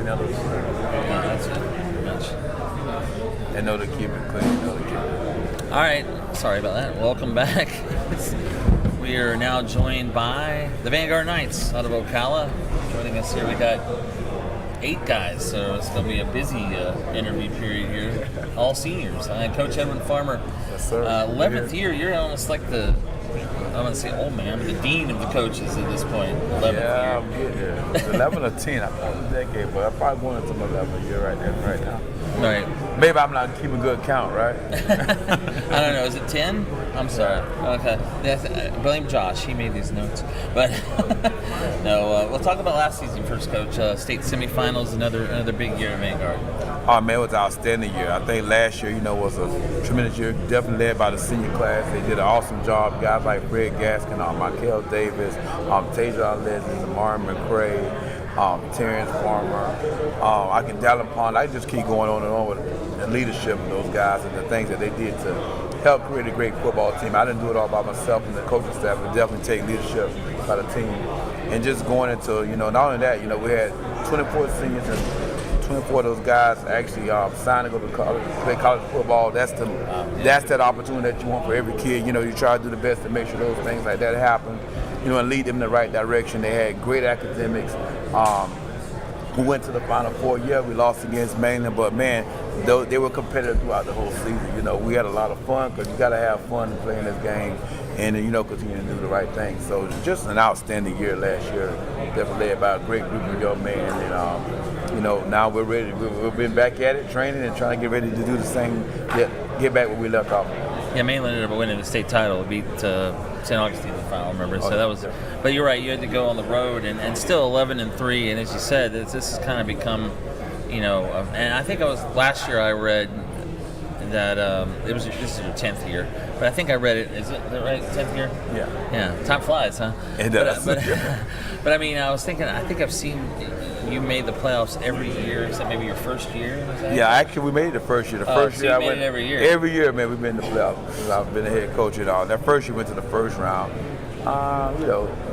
Tornadoes. Yeah, that's it. Much. They know to keep it clean. They know to keep it. All right. Sorry about that. Welcome back. We are now joined by the Vanguard Knights out of Ocala. Joining us here, we got 8 guys, so it's going to be a busy interview period here. All seniors. Coach Edwin Farmer, yes, sir. 11th year. You're almost like the, I don't want to say old man, but the dean of the coaches at this point. 11th Yeah, year. I'm getting there. It's 11 or 10. I thought it was a decade, but I'm probably going into my 11th year right now. Right. Maybe I'm not keeping good count, right? I don't know. Is it 10? I'm sorry. Okay. Blame Josh. He made these notes. But no, we'll talk about last season first, Coach. State semifinals, another big year at Vanguard. Oh, man, it was an outstanding year. I think last year, was a tremendous year, definitely led by the senior class. They did an awesome job. Guys like Fred Gaskin, Michael Davis, Tajon Leslie, Marion McCray, Terrence Farmer, Dallin Pond. I just keep going on and on with the leadership of those guys and the things that they did to help create a great football team. I didn't do it all by myself and the coaching staff, but definitely take leadership by the team. And just going into, not only that, we had 24 seniors and 24 of those guys actually signed to go to college, play college football. That's that opportunity that you want for every kid. You try to do the best to make sure those things like that happen, and lead them in the right direction. They had great academics. We went to the Final Four. Yeah, we lost against Mainland, but man, they were competitive throughout the whole season. We had a lot of fun because you got to have fun playing this game and continue to do the right thing. So it was just an outstanding year last year, definitely led by a great group of young men. And now we're ready. We've been back at it, training and trying to get ready to do the same, get back where we left off. Yeah, Mainland ended up winning the state title, beat St. Augustine in the final, remember? So that was, but you're right, you had to go on the road and still 11-3, and as you said, this has kind of become, and I think last year I read that this is your 10th year, but I think I read it, is it right, 10th year? Yeah. Yeah, time flies, huh? It does. But I mean, I was thinking, I think I've seen you made the playoffs every year, except maybe your first year? Yeah, actually, we made it the first year. The first year you I made went it every year. Every year, man, we've been in the playoffs. I've been the head coach and all. That first year went to the first round.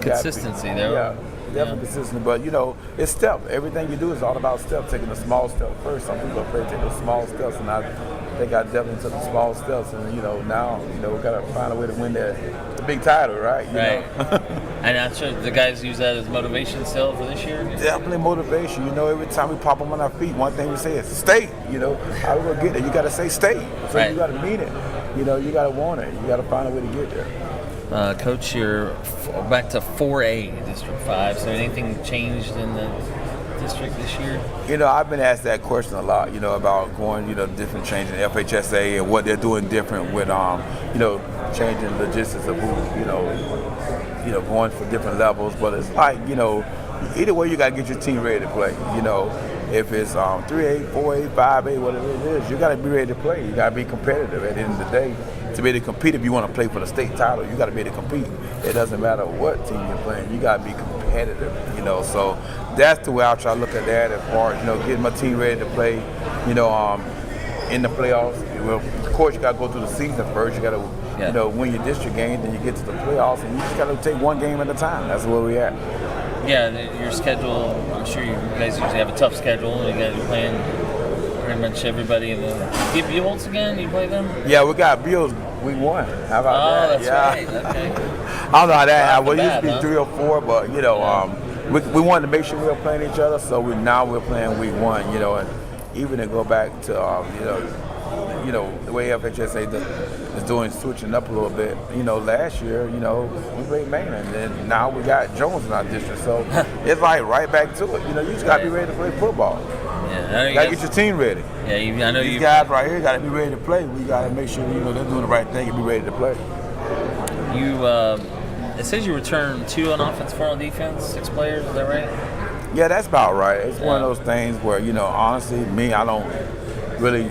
Consistency, though. Yeah, definitely consistent. But it's step. Everything you do is all about step. Taking a small step first. Some people afraid to take those small steps, and I think I definitely took the small steps. And now we got to find a way to win the big title, right? You know? And I'm sure the guys use that as motivation still for this year? Definitely motivation. Every time we pop them on our feet, one thing we say is state. How we going to get there? You got to say state. So you got to mean it. You got to want it. You got to find a way to get there. Coach, you're back to 4A, District 5. So anything changed in the district this year? I've been asked that question a lot, about going, different changing FHSA and what they're doing different with, changing logistics of who, going for different levels. But it's like, either way, you got to get your team ready to play. If it's 3A, 4A, 5A, whatever it is, you got to be ready to play. You got to be competitive at the end of the day. To be able to compete, if you want to play for the state title, you got to be able to compete. It doesn't matter what team you're playing. You got to be competitive, So that's the way I try to look at that as far as, getting my team ready to play, in the playoffs. Well, of course, you got to go through the season first. You got to, win your district game, then you get to the playoffs, and you just got to take one game at a time. That's where we're at. Yeah, your schedule, I'm sure you guys usually have a tough schedule. You guys are playing pretty much everybody in the... Do you get Buchholz again? You play them? Yeah, we got Bills week 1. How about that? That's right. Okay. I don't know how that happened. It used to be 3 or 4, but, we wanted to make sure we were playing each other, so now we're playing week 1, and even to go back to, the way FHSA is doing, switching up a little bit. Last year, we played Mainland, and now we got Jones in our district, so it's like right back to it. You just got to be ready to play football. Yeah, you got to get your team ready. Yeah, I know these guys right here got to be ready to play. We got to make sure they're doing the right thing and be ready to play. It says you returned 2 on offense, 4 on defense, 6 players. Is that right? Yeah, that's about right. It's one of those things where honestly, me, I don't really,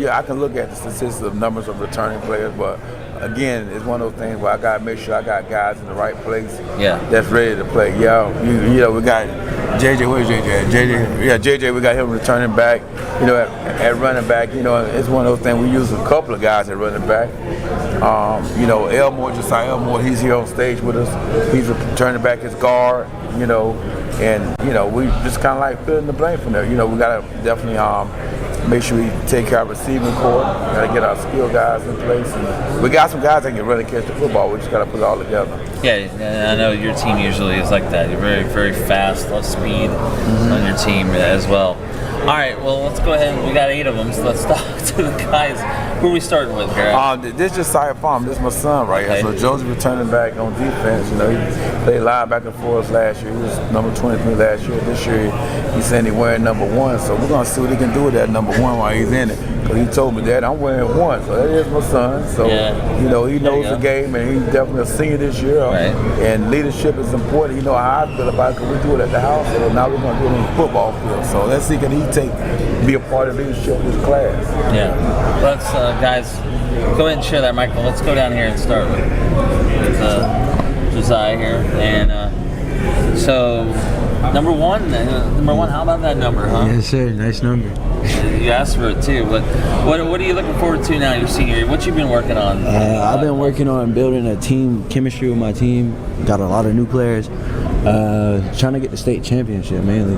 I can look at the statistics of numbers of returning players, but again, it's one of those things where I got to make sure I got guys in the right place that's ready to play. Yeah, we got JJ. Where's JJ? JJ, we got him returning back, at running back. It's one of those things. We use a couple of guys at running back. Elmore, Josiah Elmore, he's here on stage with us. He's returning back his guard. you know, and, you know, we just kind of like fill in the blank from there. You know, we got to definitely make sure we take care of receiving core. We got to get our skill guys in place. And we got some guys that can really catch the football. We just got to put it all together. Yeah, I know your team usually is like that. You're very, very fast, low speed on your team as well. All right, well, let's go ahead. We got 8 of them, so let's talk to the guys. Who are we starting with here? This is just Josiah Palm. This is my son right here. So Josie returning back on defense. You know, he played linebacker for us last year. He was number 23 last year. This year, he's saying he's wearing number 1. So we're going to see what he can do with that number 1 while he's in it. Because he told me that I'm wearing 1. So that is my son. So, you know, he knows the game, and he's definitely a senior this year. And leadership is important. You know how I feel about it because we do it at the house. So now we're going to do it on the football field. So let's see, can he be a part of leadership of this class? Yeah. Let's, guys, go ahead and share that, Michael. Let's go down here and start with Josiah here. And so, number one, how about that number, huh? Yes, sir. Nice number. You asked for it too, but what are you looking forward to now, your senior year? What you been working on? I've been working on building a team chemistry with my team. Got a lot of new players. Trying to get the state championship mainly.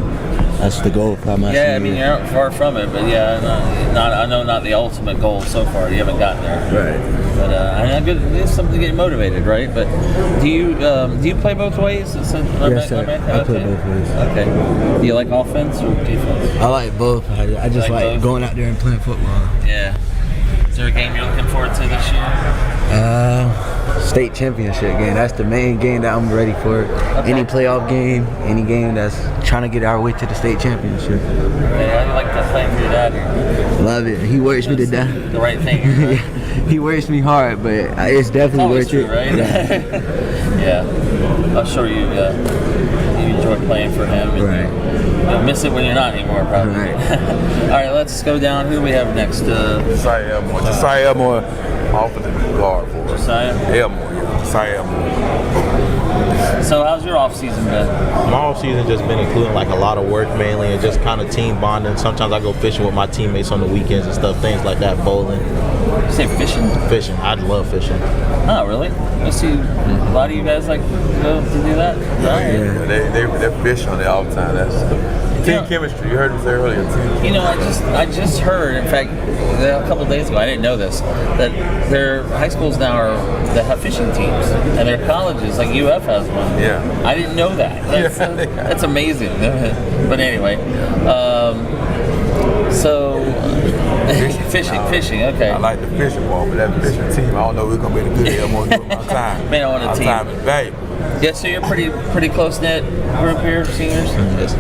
That's the goal for my I mean, you're not far from it, but I know not the ultimate goal so far. You haven't gotten there. Right. But I know it's something to get motivated, right? But do you play both ways? Yes, sir. I play both ways. Okay. Do you like offense or defense? I like both. I just like going out there and playing football. Yeah. Is there a game you're looking forward to this year? State championship game. That's the main game that I'm ready for. Okay. Any playoff game, any game that's trying to get our way to the state championship. Yeah, I like that playing for your dad here. Love it. He works me to death. The right thing. Right? He works me hard, but it's definitely worth true, it. Right? Yeah. I'm sure you enjoy playing for him. And you'll miss it when you're not anymore, probably. Right. All right, let's go down. Who do we have next? Josiah Elmore. Josiah Elmore offensive guard for us. Josiah? Elmore, yeah. Josiah Elmore. So how's your off season been? My off season just been including like a lot of work mainly and just kind of team bonding. Sometimes I go fishing with my teammates on the weekends and stuff, things like that, bowling. You say fishing? Fishing. I love fishing. Oh, really? I see a lot of you guys like go to do that. Yeah, they fish on it all the time. That's team chemistry. You heard me say earlier. You know, I just heard. In fact, a couple of days ago, I didn't know this, that their high schools now that have fishing teams, and their colleges, like UF has one. Yeah. I didn't know that. That's amazing. But anyway, so fishing. Okay. I like the fishing ball, but that fishing team, I don't know if we're gonna be the good Elmore doing my time. Man, I want a team. My time is valuable. Yeah, so you're pretty close knit group here, seniors. Yes.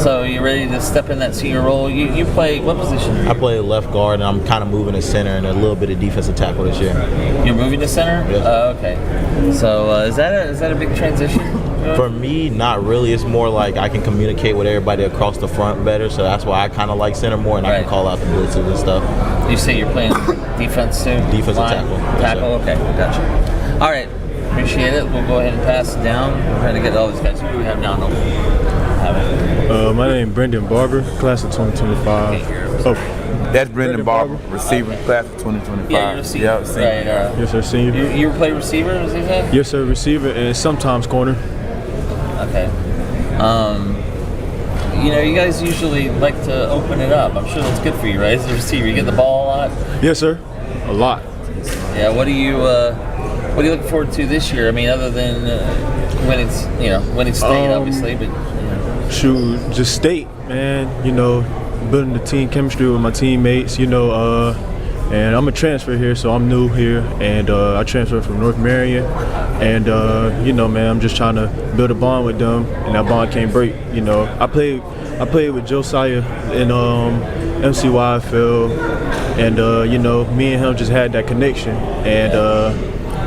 So you ready to step in that senior role? You play what position? I play left guard, and I'm kind of moving to center and a little bit of defensive tackle this year. You're moving to center? Yes. Okay. So is that a big transition? For me, not really. It's more like I can communicate with everybody across the front better, so that's why I kind of like center more, and I can call out the blitzes and stuff. You say you're playing defense too? Defensive tackle. Tackle, okay, gotcha. All right, appreciate it. We'll go ahead and pass it down. We're trying to get all these guys. Who do we have down? My name is Brendan Barber, class of 2025. That's Brendan Barber, receiver, class of 2025. Yeah, you're receiver. Yeah, senior. Right, Yes, sir, senior. You play receiver, is that? Yes, sir, receiver and sometimes corner. Okay. You know, you guys usually like to open it up. I'm sure that's good for you, right? As a receiver, you get the ball a lot. Yes, sir, a lot. Yeah. What are you looking forward to this year? I mean, other than winning state, obviously, but. Shoot, just state, man. You know, building the team chemistry with my teammates. You know, and I'm a transfer here, so I'm new here, and I transferred from North Marion, and you know, man, I'm just trying to build a bond with them, and that bond can't break. You know, I played with Josiah in MCYFL, and you know, me and him just had that connection, and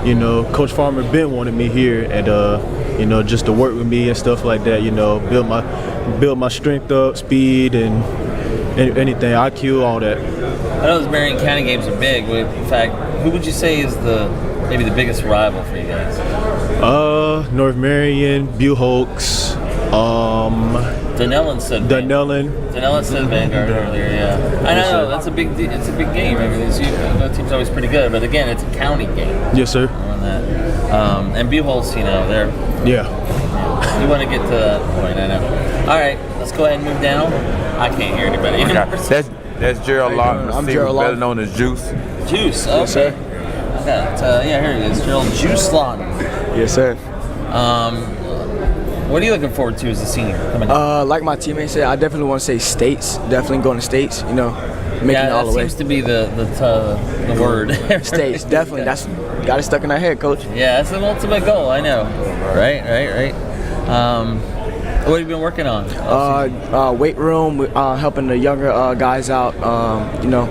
you know, Coach Farmer Ben wanted me here, and you know, just to work with me and stuff like that. You know, build my strength up, speed, and anything, IQ, all that. I know those Marion County games are big. In fact, who would you say is maybe the biggest rival for you guys? North Marion, Buchholz, Dunnellon said Vanguard earlier. Yeah, I know that's a big. It's a big game. I mean, the team's always pretty good, but again, it's a county game. Yes, sir. On that, and Buchholz, you know, they're. Yeah. You want to get to that point, I know. All right, let's go ahead and move down. I can't hear anybody. That's Gerald Lawton, I'm receiver, Gerald better Lawton. known as Juice. Juice, okay. I got, yeah, here he is, Gerald Juice Lawton. Yes, sir. What are you looking forward to as a senior coming up? Like my teammate said, I definitely want to say states. Definitely going to states. You know, making it all the way. Seems to be the word. States, definitely. That's got it stuck in our head, coach. Yeah, that's an ultimate goal. I know. Right. What have you been working on? Weight room, helping the younger guys out. You know,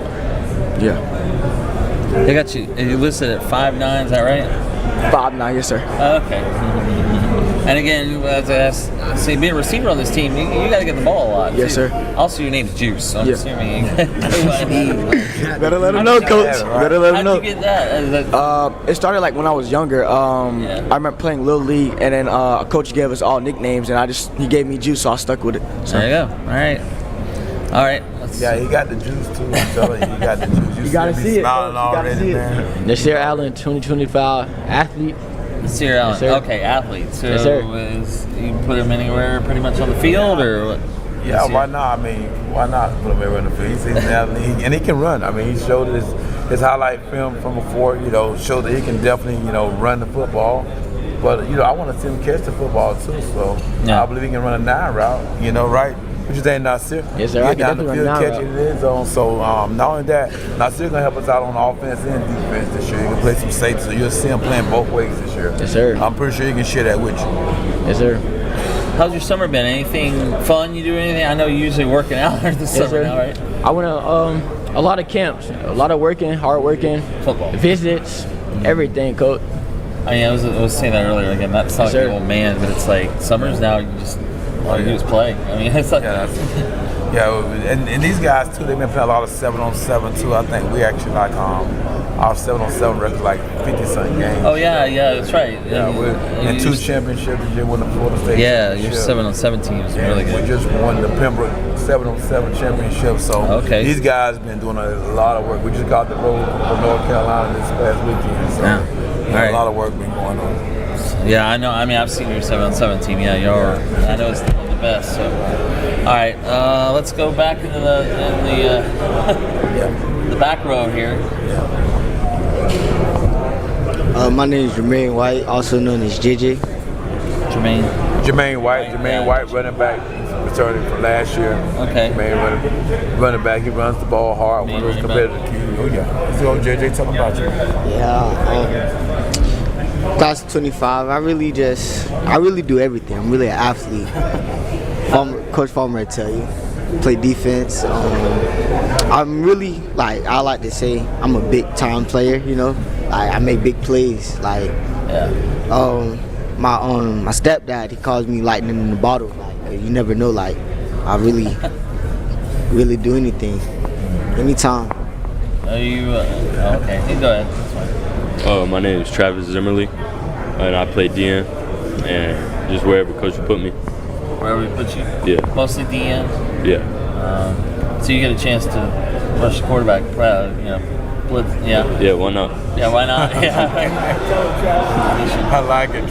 yeah. They got you. You listed at 5'9", is that right? 5'9", yes, sir. Okay. And again, as I asked, see, being a receiver on this team, you got to get the ball a lot. Yes, too. sir. Also, your name's Juice, so I'm assuming. Better let him know, coach. Better let him know. How'd you get that? It started like when I was younger. I remember playing Little League, and then a coach gave us all nicknames, and he gave me Juice, so I stuck with it. So. There you go. All right. Yeah, he got the juice too. I'm telling you, he got the juice. You gotta see it. Smiling already, man. Nasir Allen, 2025 athlete. Nasir Allen. Yes, Okay, athlete. So Yes, sir. you put him anywhere pretty much on the field, or what? Yeah, why not? I mean, why not put him everywhere in the field? He's an athlete, and he can run. I mean, he showed his highlight film from before, showed that he can definitely, run the football. But, I want to see him catch the football too, so I believe he can run a 9 route, right? What you think, Nasir? Yes, sir. I Get can down the definitely field, run a 9 catch it in the end zone. So, not only that, Nasir going to help us out on offense and defense this year. He can play some safety, so you'll see him playing both ways this year. Yes, sir. I'm pretty sure he can share that with you. Yes, sir. How's your summer been? Anything fun? You do anything? I know you're usually working out this summer sir. now, right? I went to a lot of camps, a lot of working, hard working, football, visits, everything, coach. I mean, I was saying that earlier. Again, not to sound like an old man, but it's like summers now. You just all you do is play. I mean, it's like and these guys too. They've been playing a lot of 7-on-7 too. I think we actually like our 7-on-7 record like 50-something games. Oh yeah, that's right. Yeah, and 2 championships. We just won the Florida State. Yeah, championship. your 7-on-7 team is really good. We just won the Pembroke 7-on-7 championship. So these guys been doing a lot of work. We just got the road from North Carolina this past weekend. So a lot of work been going on. Yeah, I know. I mean, I've seen your 7-on-7 team. Yeah, I know it's one of the best. So, all right, let's go back into the back row here. My name is Jermaine White, also known as JJ. Jermaine White, running back, returning from last year. Okay. Jermaine running back. He runs the ball hard. One of those competitive kids. Oh yeah. Let's go, JJ. Tell me about you. Yeah. Class of 25. I really do everything. I'm really an athlete. Coach Farmer tell you, play defense. I'm really I like to say I'm a big time player. I make big plays. My stepdad, he calls me lightning in the bottle. You never know. I really do anything, anytime. Are you okay? You go ahead. That's fine. My name is Travis Zimmerly, and I play DN, and just wherever coach will put me. Wherever we put you? Yeah. Mostly DN? Yeah. So you get a chance to rush the quarterback, blitz, yeah. Yeah, why not? Yeah, why not? Yeah. I like it,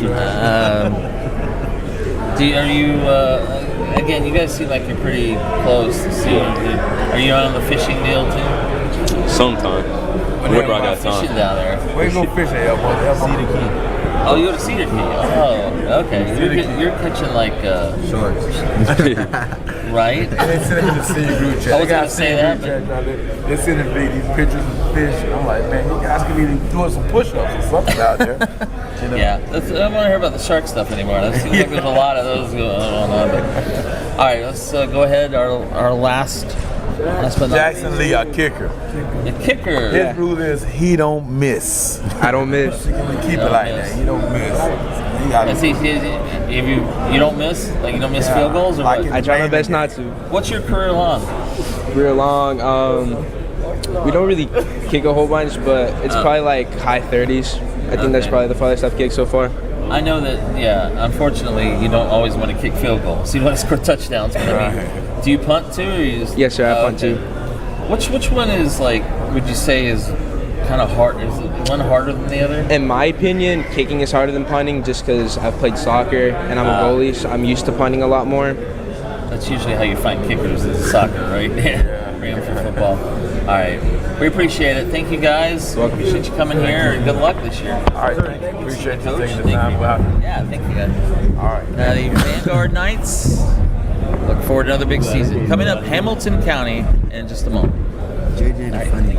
again, you guys seem like you're pretty close to seeing. Are you on the fishing deal too? Sometimes. Whenever I got time. Fishing down there. Where you go fishing, Elbow? Cedar Key. Oh, you go to Cedar Key. Oh, okay. You're catching shorts, right? They send it to the senior group chat. I was going to say that. They send me these pictures of fish. I'm like, man, you guys could be doing some push-ups or something out there. Yeah, I don't want to hear about the shark stuff anymore. It seems like there's a lot of those going on. All right, let's go ahead. Our last but not Jackson Lee, our kicker. The kicker. His rule is he don't miss. I don't miss. Keep it like that. He don't miss. If you don't miss, you don't miss field goals, or what? I try my best not to. What's your career long? Career long. We don't really kick a whole bunch, but it's probably high 30s. I think that's probably the farthest I've kicked so far. I know that, unfortunately, you don't always want to kick field goals. You want to score touchdowns. But I mean, do you punt too? Or you just, yes, sir, I punt too. Which one is, would you say is kind of hard? Is one harder than the other? In my opinion, kicking is harder than punting just because I've played soccer and I'm a goalie, so I'm used to punting a lot more. That's usually how you find kickers is soccer, right? Yeah. For football. All right. We appreciate it. Thank you, guys. Appreciate you coming here, and good luck this year. All right, thank you. Appreciate you taking the time out. Yeah, thank you, guys. All right. The Vanguard Knights. Look forward to another big season. Coming up, Hamilton County in just a moment. JJ the funny.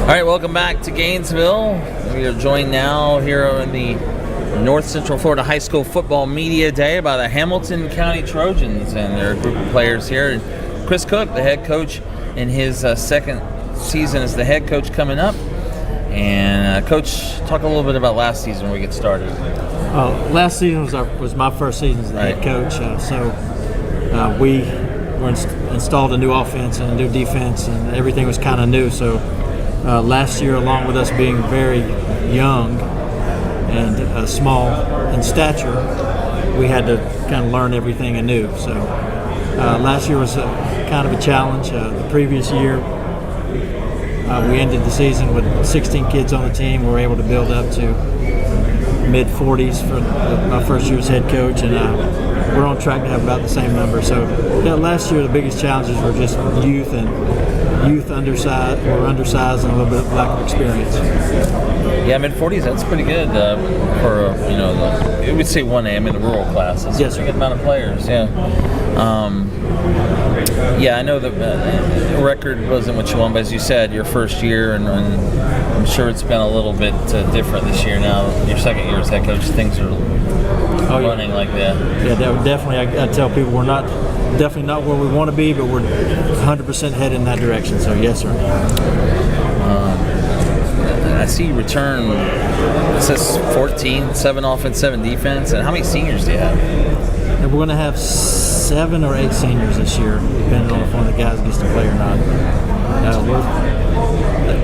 All right, welcome back to Gainesville. We are joined now here in the North Central Florida High School Football Media Day by the Hamilton County Trojans and their group of players here. And Chris Cook, the head coach, in his second season as the head coach coming up. And Coach, talk a little bit about last season when we get started. Last season was my first season as the head coach. We installed a new offense and a new defense, and everything was kind of new. So last year, along with us being very young and small in stature, we had to kind of learn everything anew. So last year was kind of a challenge. The previous year, we ended the season with 16 kids on the team. We were able to build up to mid-40s for my first year as head coach, and we're on track to have about the same number. So last year the biggest challenges were just youth undersized and a little bit of lack of experience. Yeah, mid-40s, that's pretty good for, it would say 1A, I'm in the rural class. That's yes, a good amount of players, yeah. Yeah, I know the record wasn't what you want, but as you said, your first year, and I'm sure it's been a little bit different this year now. Your second year as head coach, things are running like that. Yeah, definitely. I tell people we're definitely not where we want to be, but we're 100% headed in that direction. So yes, sir. I see you return. It says 14, 7 offense, 7 defense. And how many seniors do you have? And we're going to have 7 or 8 seniors this year, depending on if one of the guys gets to play or not.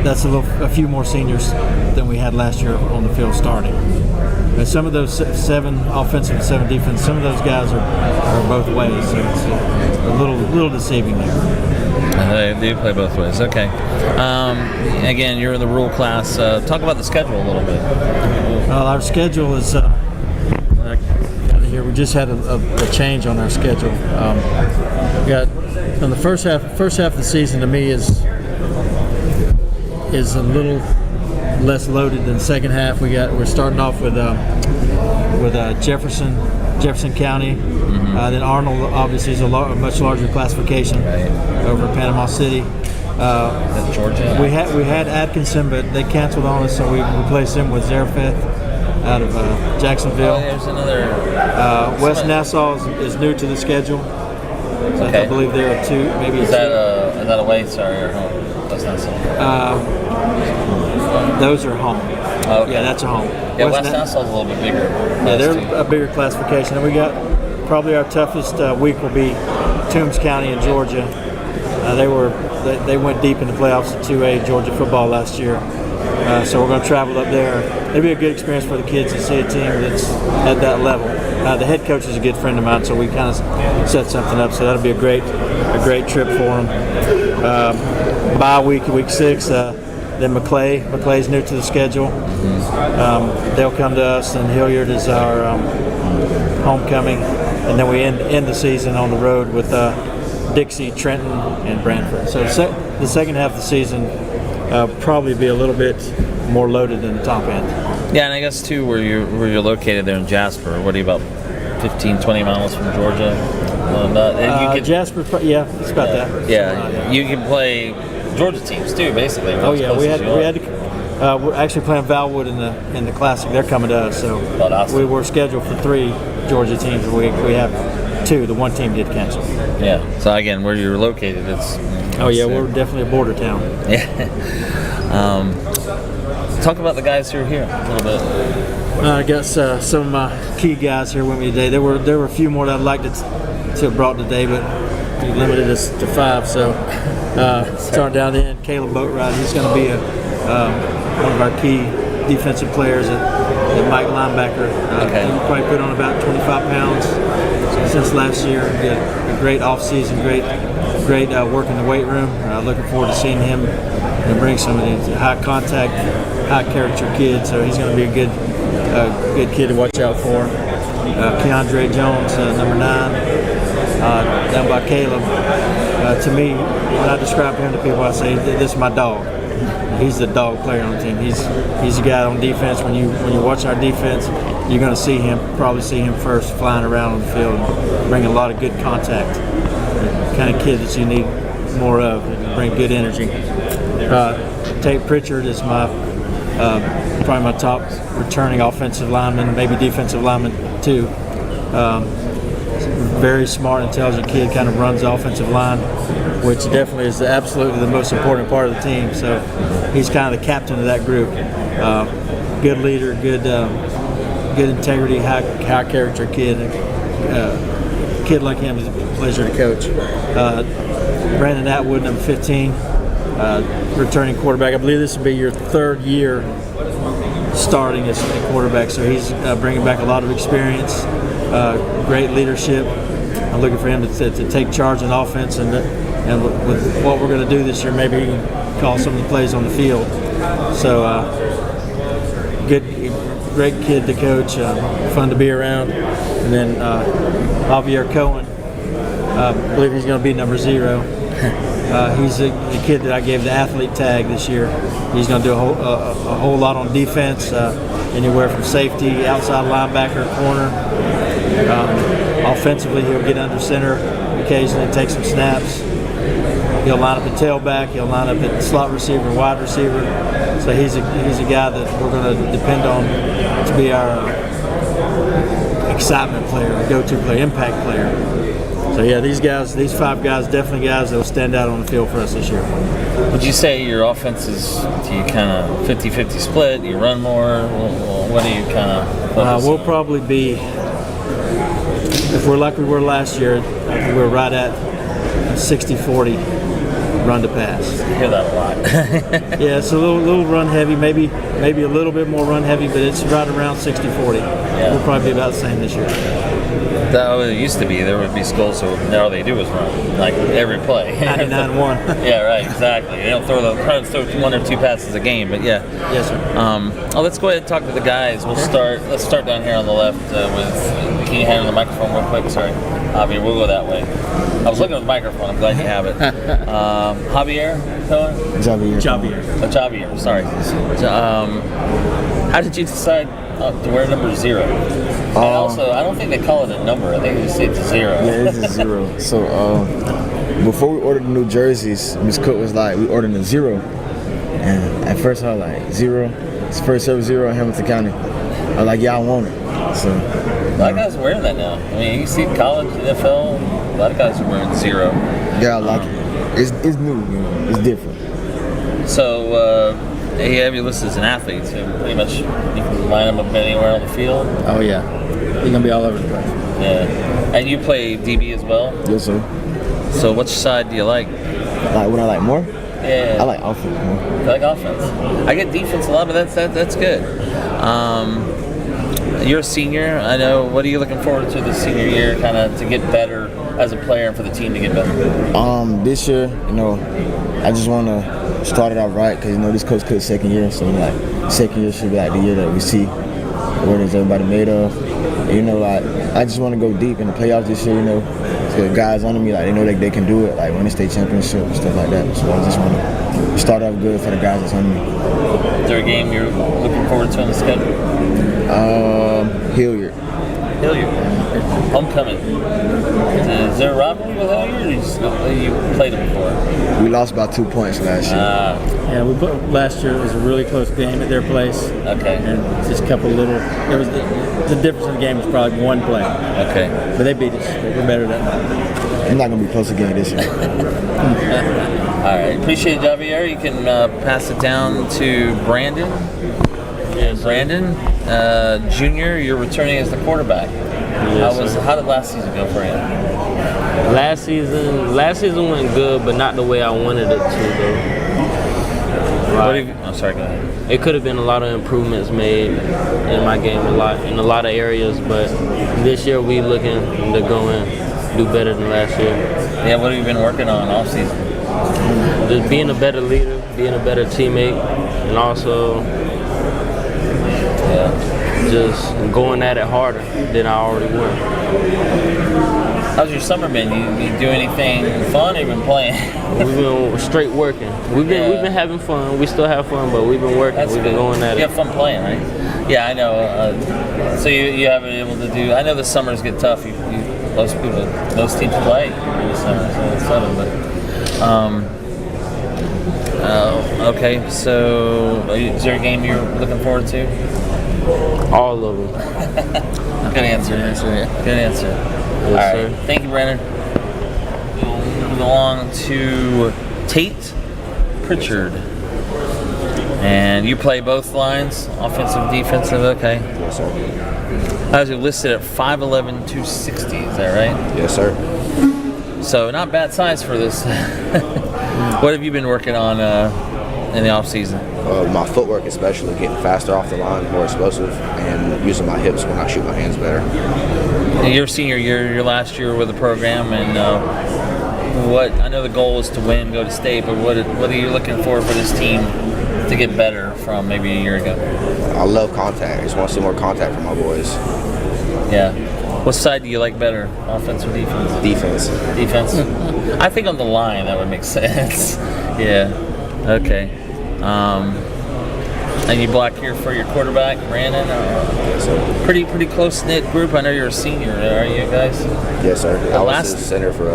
That's a few more seniors than we had last year on the field starting. But some of those 7 offensive and 7 defense, some of those guys are both ways, so it's a little deceiving there. They do play both ways. Okay. Again, you're in the rural class. Talk about the schedule a little bit. Our schedule is here. We just had a change on our schedule. We got on the first half of the season. To me, is a little less loaded than the second half. We're starting off with Jefferson County. Mm-hmm. Then Arnold obviously is a much larger classification over Panama City. Georgia. We had Atkinson, but they canceled on us, so we replaced him with Zarephath out of Jacksonville. Oh, there's another. West Nassau is new to the schedule. So Okay. I believe there are 2, maybe. Is that away? Sorry, or home? West Nassau. Those are home. Oh, okay. Yeah, that's a home. Yeah, West Nassau's a little bit bigger. Yeah, they're a bigger classification. And we got probably our toughest week will be Toombs County in Georgia. They went deep in the playoffs in 2A Georgia football last year. So we're going to travel up there. It'll be a good experience for the kids to see a team that's at that level. The head coach is a good friend of mine, so we kind of set something up. So that'll be a great trip for them. Bye week 6. Then McClay's new to the schedule. They'll come to us, and Hilliard is our homecoming. And then we end the season on the road with Dixie, Trenton, and Branford. So the second half of the season probably be a little bit more loaded than the top end. Yeah, and I guess too where you're located there in Jasper. What are you, about 15, 20 miles from Georgia? Jasper, yeah, it's about that. Yeah, you can play Georgia teams too, basically. Oh yeah, we had to. We're actually playing Valwood in the Classic. They're coming to us, so we were scheduled for 3 Georgia teams. We have 2. The one team did cancel. Yeah. So again, where you're located, it's. Oh yeah, we're definitely a border town. Yeah. Talk about the guys who are here a little bit. I got some of my key guys here with me today. There were a few more that I'd like to have brought today, but we limited us to 5. So starting down the end, Caleb Boatright. He's going to be one of our key defensive players at Mike linebacker. He probably put on about 25 pounds since last year. He had a great off-season, great work in the weight room. Looking forward to seeing him and bring some of these high-contact, high-character kids. So he's going to be a good kid to watch out for. Keandre Jones, number 9, down by Caleb. To me, when I describe him to people, I say, this is my dog. He's the dog player on the team. He's the guy on defense. When you watch our defense, you're going to probably see him first flying around on the field, bring a lot of good contact. The kind of kid that you need more of, bring good energy. Tate Pritchard is probably my top returning offensive lineman, maybe defensive lineman too. Very smart, intelligent kid, kind of runs the offensive line, which definitely is absolutely the most important part of the team. So he's kind of the captain of that group. Good leader, good integrity, high character kid. A kid like him is a pleasure to coach. Brandon Atwood, number 15, returning quarterback. I believe this will be your 3rd year starting as a quarterback, so he's bringing back a lot of experience, great leadership. I'm looking for him to take charge in offense, and with what we're going to do this year, maybe he can call some of the plays on the field. So great kid to coach, fun to be around. And then Javier Cohen, I believe he's going to be number 0. He's the kid that I gave the athlete tag this year. He's going to do a whole lot on defense, anywhere from safety, outside linebacker, corner. Offensively, he'll get under center occasionally, take some snaps. He'll line up at tailback. He'll line up at slot receiver, wide receiver. So he's a guy that we're going to depend on to be our excitement player, go-to player, impact player. So yeah, these 5 guys, definitely guys that will stand out on the field for us this year. Would you say your offense is, do you kind of 50-50 split? Do you run more? What do you kind of focus We'll on? probably be, if we're like we were last year, we're right at 60-40 run to pass. I hear that a lot. Yeah, it's a little run heavy, maybe a little bit more run heavy, but it's right around 60-40. Yeah. We'll probably be about the same this year. That it used to be. There would be schools who now all they do is run, like every play. 99-1. Yeah, right. Exactly. They don't throw 1 or 2 passes a game, but yeah. Yes, sir. Let's go ahead and talk to the guys. Let's start down here on the left with. Can you hand the microphone real quick? Sorry, Javier. We'll go that way. I was looking at the microphone. I'm glad you have it. Javier Cohen. Javier. Sorry. How did you decide to wear number 0? And also, I don't think they call it a number. I think they just say it's a 0. Yeah, it's a 0. So before we ordered the new jerseys, Miss Cook was like, we ordered a 0. And at first I was like, 0? It's first service 0 in Hamilton County. I was like, yeah, I want it. So A lot of guys are wearing that now. I mean, you see college, NFL, a lot of guys are wearing 0. Yeah, I like it. It's new, it's different. So, they have you listed as an athlete, so pretty much you can line them up anywhere on the field. Oh yeah, you're gonna be all over the place. Yeah, and you play DB as well. Yes, sir. So, which side do you like? Like what I like more? Yeah, I like offense more. You like offense? I get defense a lot, but that's good. You're a senior. I know. What are you looking forward to this senior year, kind of to get better as a player and for the team to get better? This year, I just want to start it out right because this coach could second year, so second year should be like the year that we see what is everybody made of. And, I just want to go deep in the playoffs this year. So the guys under me, they know they can do it, like win the state championship and stuff like that. So I just want to start off good for the guys that's under me. Is there a game you're looking forward to on the schedule? Hilliard. Homecoming. Is there a rivalry with Hilliard, or you played them before? We lost by 2 points last year. Yeah, last year. It was a really close game at their place. Okay. And just a couple little. The difference in the game was probably 1 play. Okay. But they beat us. We're better than that. It's not going to be close again this year. All right. Appreciate it, Javier. You can pass it down to Brandon. Yes, Brandon, Junior, you're returning as the quarterback. Yes, How did last season go for you? Last season went good, but not the way I wanted it to, though. Sorry, go ahead. It could have been a lot of improvements made in my game in a lot of areas, but this year we looking to go and do better than last year. Yeah, what have you been working on off season? Just being a better leader, being a better teammate, and also just going at it harder than I already were. How's your summer been? You do anything fun or you been playing? We've been straight working. We've been having fun. We still have fun, but we've been working. We've been going at it. You have fun playing, right? Yeah, I know. So you haven't been able to do. I know the summers get tough. Most teams play in the summer, so it's fun. But okay. So is there a game you're looking forward to? All of them. Good answer. Good answer. All right. Sir. Thank you, Brandon. We'll move along to Tate Pritchard. And you play both lines, offensive, defensive. Okay. Yes, sir. I was listed at 5'11", 260. Is that right? Yes, sir. So not bad size for this. What have you been working on in the off season? My footwork, especially getting faster off the line, more explosive, and using my hips when I shoot my hands better. Your senior year, your last year with the program, and I know the goal is to win, go to state, but what are you looking for this team to get better from maybe a year ago? I love contact. I just want to see more contact from my boys. Yeah. What side do you like better, offense or defense? Defense. Defense? I think on the line that would make sense. Yeah. Okay. And you block here for your quarterback, Brandon? Yes, sir. Pretty close-knit group. I know you're a senior, are you guys? Yes, sir. I was the center for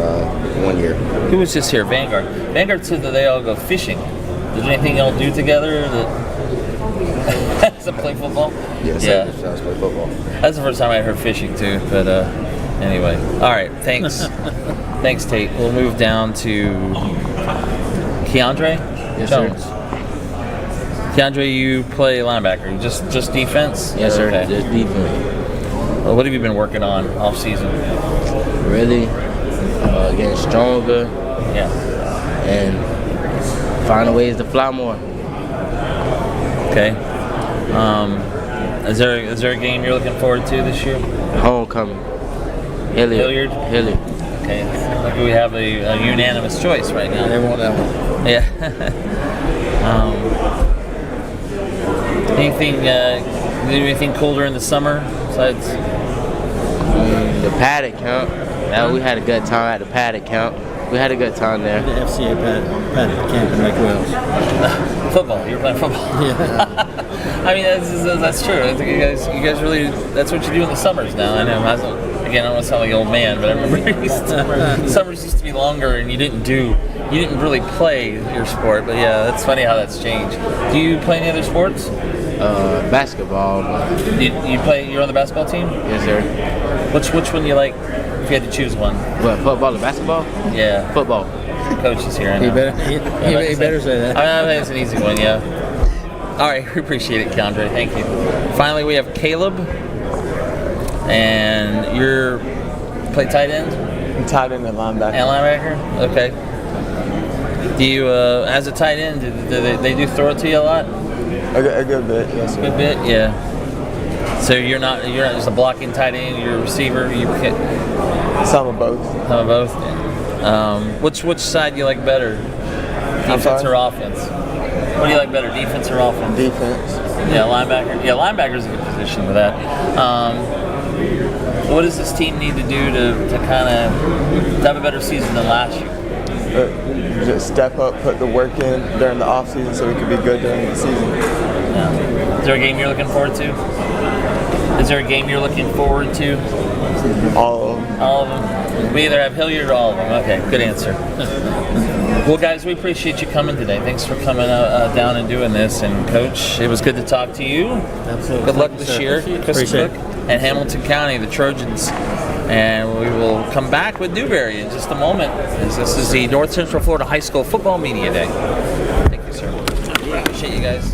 1 year. Who was just here? Vanguard. Vanguard said that they all go fishing. Is there anything y'all do together that does it play football? Yes, yeah. sir. Does play football. That's the first time I heard fishing too. But anyway, all right. Thanks, thanks, Tate. We'll move down to Keandre Jones. Sir. Keandre, you play linebacker. Just defense? Yes, sir. Okay. Just defense. Well, what have you been working on off season? Really, getting stronger. Yeah. And finding ways to fly more. Okay. Is there a game you're looking forward to this year? Homecoming. Hilliard. Okay. Like we have a unanimous choice right now. They want that one. Yeah. Anything? Do anything cool during the summer besides? The paddock camp. We had a good time at the paddock camp. We had a good time there. The FCA paddock camp in Lake Wells. Football. You were playing football. Yeah. I mean, that's true. I think you guys really, that's what you do in the summers now. I know. Again, I don't want to sound like an old man, but I remember summers used to be longer and you didn't really play your sport. But yeah, that's funny how that's changed. Do you play any other sports? Basketball. You're on the basketball team? Yes, sir. Which one do you like if you had to choose one? What, football or basketball? Yeah. Football. Coach is here. I know. He better say that. I think it's an easy one, yeah. All right, we appreciate it, Keandre. Thank you. Finally, we have Caleb. And you're play tight end? I'm tight end and linebacker. And linebacker? Okay. Do you, as a tight end, do they do throw it to you a lot? A good bit, yes, sir. Good bit, yeah. So you're not just a blocking tight end. You're a receiver. Some of both. Some of both. Which side do you like better? Defense or offense? What do you like better, defense or offense? Defense. Yeah, linebacker. Yeah, linebacker's a good position for that. What does this team need to do to kind of have a better season than last year? Just step up, put the work in during the off season so we can be good during the season. Yeah. Is there a game you're looking forward to? All of them. All of them. We either have Hilliard or all of them. Okay, good answer. Well, guys, we appreciate you coming today. Thanks for coming down and doing this. And, Coach, it was good to talk to you. Absolutely. Good luck this year, Chris Cook and Hamilton County, the Trojans. And we will come back with Newberry in just a moment, as this is the North Central Florida High School Football Media Day. Thank you, sir. Appreciate you guys.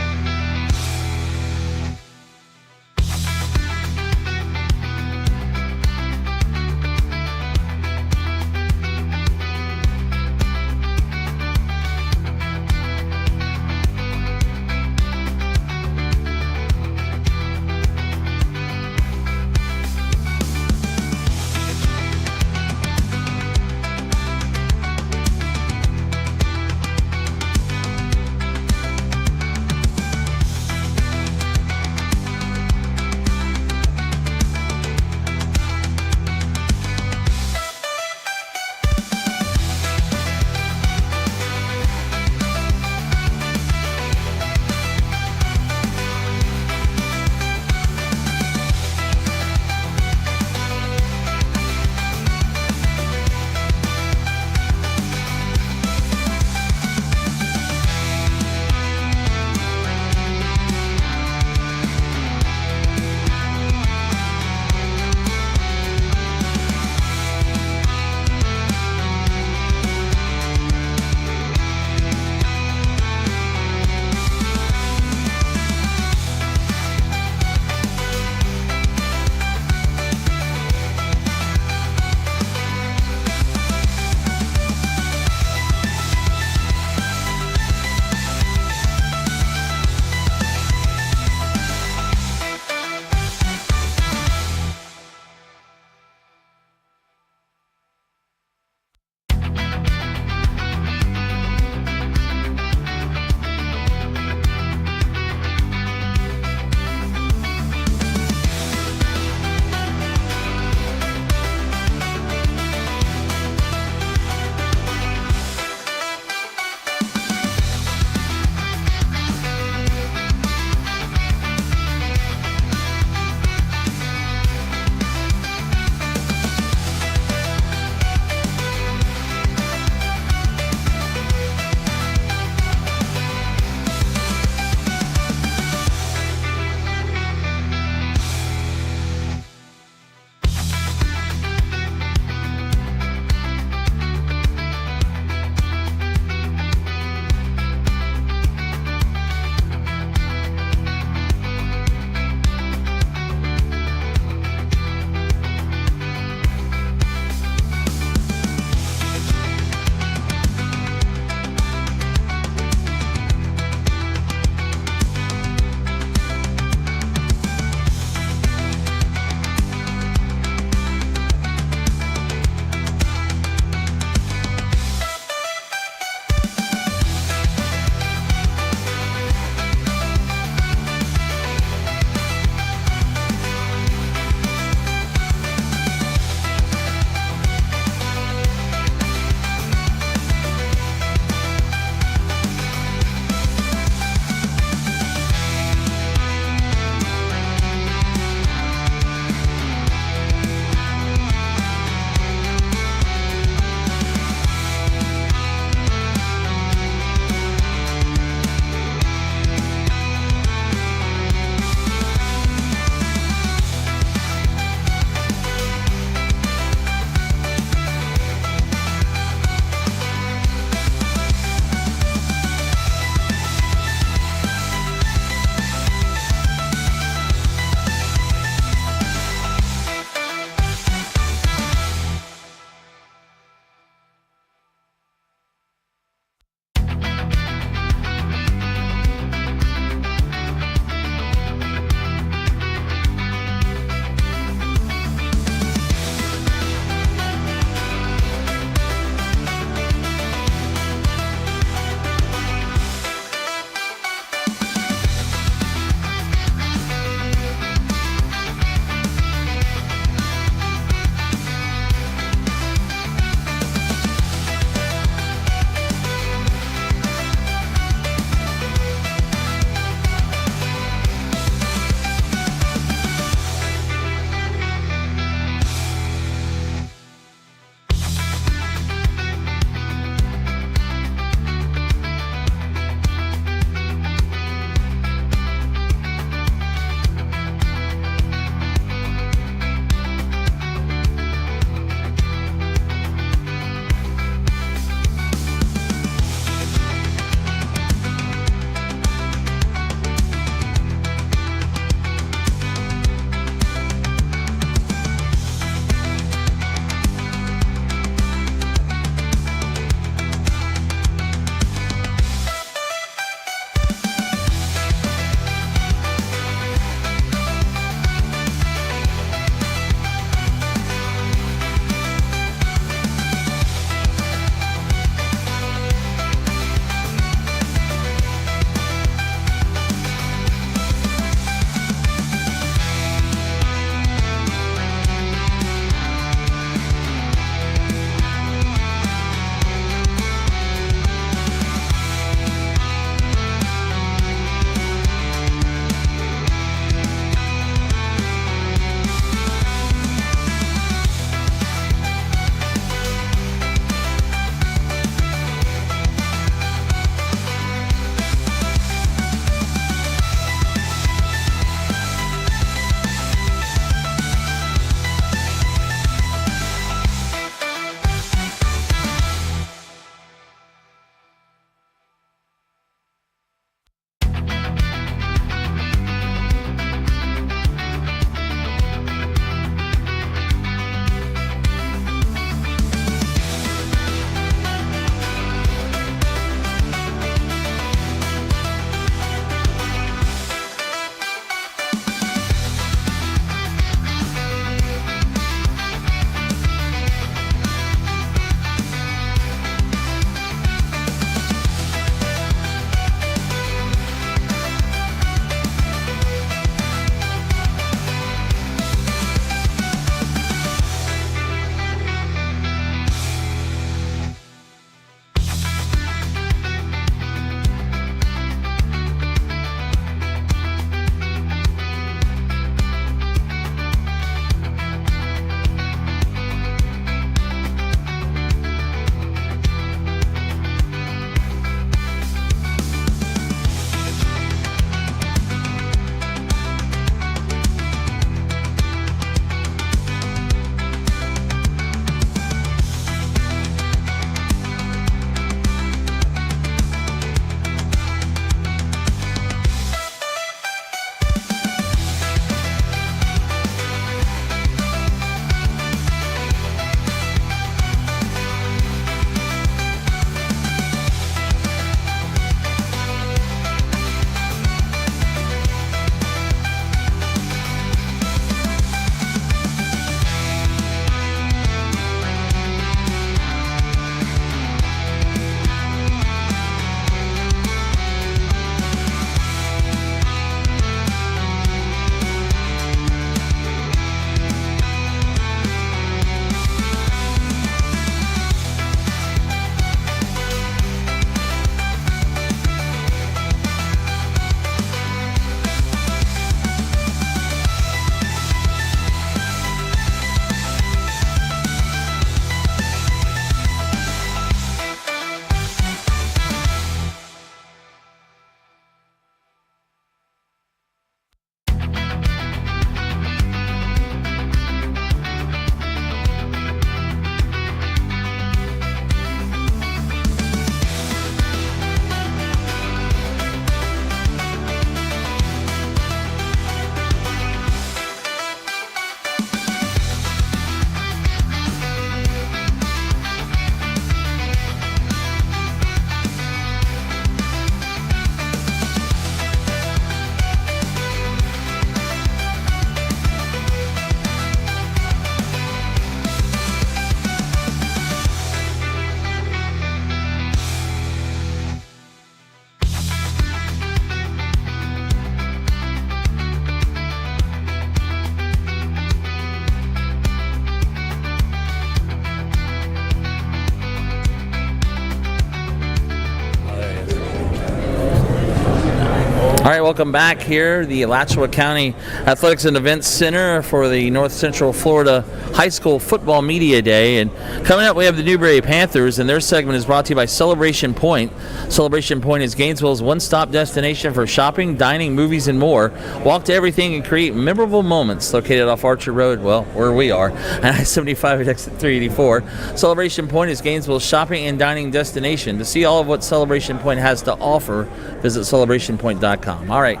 right, welcome back here, the Alachua County Athletics and Events Center for the North Central Florida High School Football Media Day. And coming up, we have the Newberry Panthers, and their segment is brought to you by Celebration Pointe. Celebration Pointe is Gainesville's one-stop destination for shopping, dining, movies, and more. Walk to everything and create memorable moments. Located off Archer Road, well, where we are, and I-75 at exit 384. Celebration Pointe is Gainesville's shopping and dining destination. To see all of what Celebration Pointe has to offer, visit celebrationpointe.com. All right,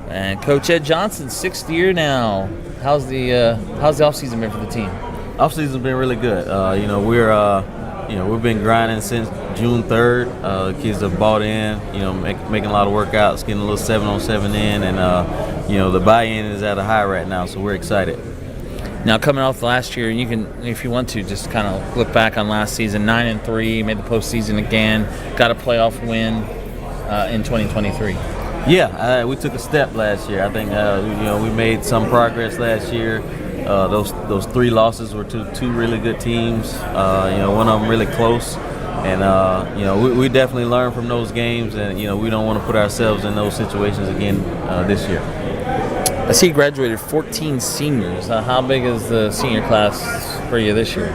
and Coach Ed Johnson, 6th year now. How's the offseason been for the team? Offseason's been really good. We've been grinding since June 3rd. Kids have bought in, making a lot of workouts, getting a little 7-on-7 in, and the buy-in is at a high right now, so we're excited. Now, coming off last year, you can, if you want to, just kind of look back on last season. 9-3, made the postseason again, got a playoff win in 2023. Yeah, we took a step last year. I think we made some progress last year. Those 3 losses were to 2 really good teams. One of them really close, and we definitely learned from those games, and we don't want to put ourselves in those situations again this year. I see you graduated 14 seniors. How big is the senior class for you this year?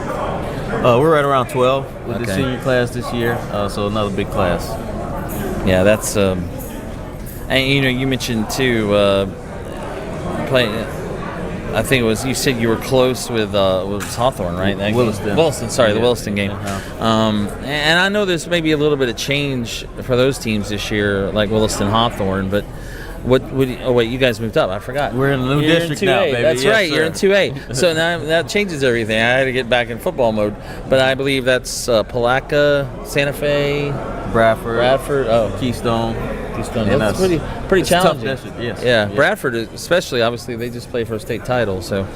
We're right around 12 with the senior class this year, so another big class. Yeah, that's. And you mentioned too, playing. I think it was you said you were close with Hawthorne, right? Williston. Sorry, the Williston game. And I know there's maybe a little bit of change for those teams this year, like Williston, Hawthorne. But you guys moved up. I forgot. We're in the new district now, baby. That's yes, right. Sir. You're in 2A. So now that changes everything. I had to get back in football mode. But I believe that's Palatka, Santa Fe, Bradford. Oh, Keystone. That's pretty challenging. Tough district, yes. Yeah, Bradford especially. Obviously, they just play for a state title. So,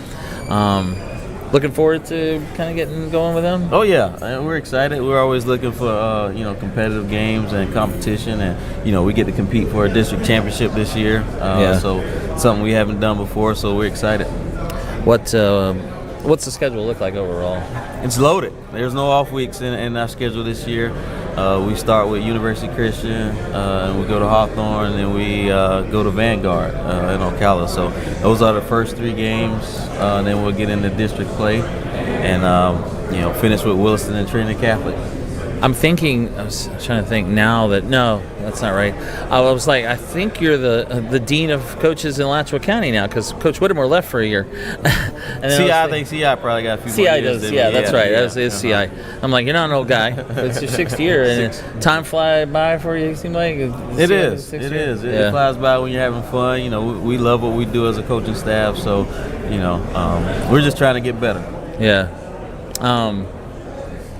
looking forward to kind of getting going with them. Oh yeah, we're excited. We're always looking for competitive games and competition, and we get to compete for a district championship this year. So something we haven't done before. So we're excited. What's the schedule look like overall? It's loaded. There's no off weeks in our schedule this year. We start with University Christian, and we go to Hawthorne, and then we go to Vanguard in Ocala. So those are the first 3 games. Then we'll get into district play, and finish with Williston and Trinity Catholic. I was trying to think now that, no, that's not right. I was like, I think you're the dean of coaches in Alachua County now, because Coach Whittemore left for a year. I think CI probably got a few more years. Does, yeah, that's right. That was CI. I'm like, you're not an old guy. It's your 6th year, and time flies by for you, it seems like. It is. It flies by when you're having fun. We love what we do as a coaching staff, so, we're just trying to get better. Yeah.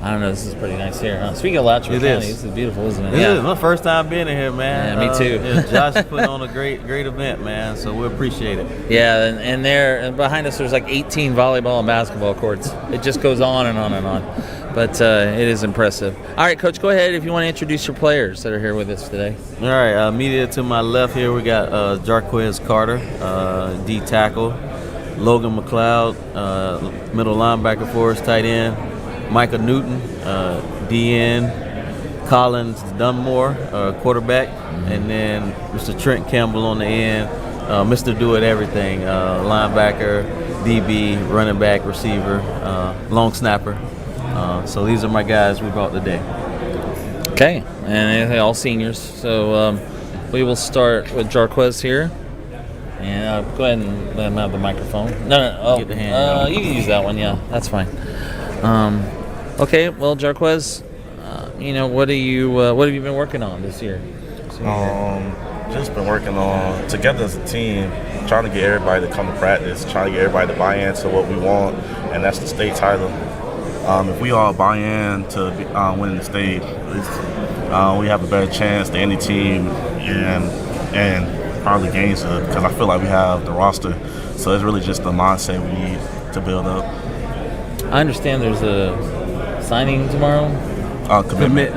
I don't know. This is pretty nice here. Huh? Speaking of Alachua County, this is beautiful, isn't it? It is. My first time being in here, man. Yeah, me too. Josh is putting on a great event, man. So we appreciate it. Yeah, and behind us, there's like 18 volleyball and basketball courts. It just goes on and on and on. But it is impressive. All right, Coach, go ahead if you want to introduce your players that are here with us today. All right. Immediately to my left here, we got Jarquez Carter, D tackle, Logan McLeod, middle linebacker for us, tight end. Micah Newton, DN, Collins Dunmore, quarterback, and then Mr. Trent Campbell on the end, Mr. Do It Everything, linebacker, DB, running back, receiver, long snapper. So these are my guys we brought today. Okay, and all seniors. So we will start with Jarquez here. And go ahead and let him have the microphone. No. Oh, get the hand. You can use that one. Yeah, that's fine. Okay, well, Jarquez, what have you been working on this year? Just been working on together as a team, trying to get everybody to come to practice, trying to get everybody to buy into what we want, and that's the state title. If we all buy in to winning the state, we have a better chance than any team and probably Gainesville, because I feel like we have the roster. So it's really just the mindset we need to build up. I understand there's a signing tomorrow. Commitment.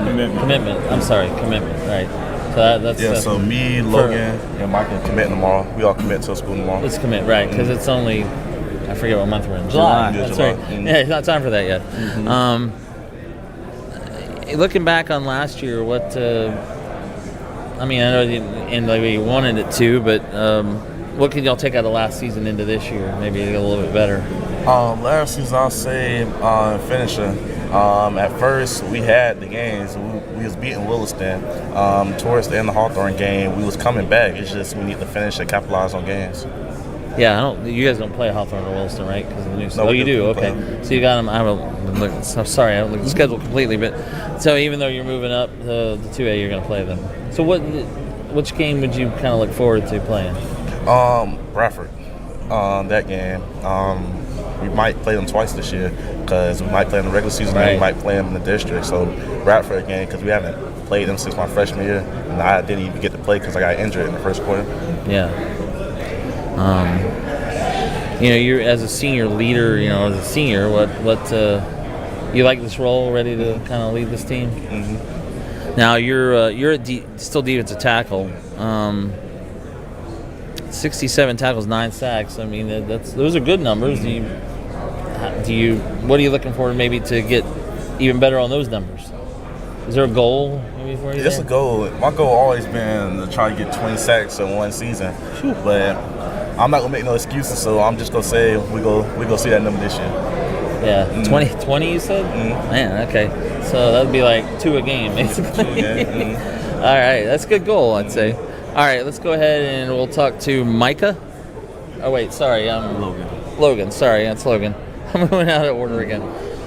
I'm sorry, commitment. Right. So that's So me, Logan, and Michael commit tomorrow. We all commit to a school tomorrow. It's commit, right? Because it's only, I forget what month we're in. July. That's July. right. Yeah, it's not time for that yet. Looking back on last year, what I mean, I know it didn't end the way you wanted it to, but what can y'all take out of last season into this year? Maybe a little bit better. Last season, I'll say finishing. At first, we had the games. We was beating Williston. Towards the end of the Hawthorne game, we was coming back. It's just we need to finish and capitalize on games. Yeah, you guys don't play Hawthorne or Williston, right? Because of the new. No, you do. Okay, play. so you got them. I'm sorry, I don't look at the schedule completely, but so even though you're moving up the 2A, you're going to play them. So which game would you kind of look forward to playing? Bradford. That game. We might play them twice this year because we might play them in the regular season and we might play them in the district. So Bradford again because we haven't played them since my freshman year, and I didn't even get to play because I got injured in the first quarter. Yeah. You're as a senior leader. As a senior, what you like this role? Ready to kind of lead this team? Mm-hmm. Now you're still defensive tackle. 67 tackles, 9 sacks. I mean, those are good numbers. What are you looking for maybe to get even better on those numbers? Is there a goal maybe for you? It's a goal. My goal always been to try to get 20 sacks in one season. But I'm not gonna make no excuses, so I'm just gonna say we go see that number this year. Yeah, 20 you said? Mm-hmm. Man, okay. So that'd be like 2 a game, basically. 2 a game. Mm-hmm. All right, that's a good goal, I'd say. All right, let's go ahead and we'll talk to Micah. Oh, wait, sorry, I'm Logan, sorry, that's Logan. I'm moving out of order again.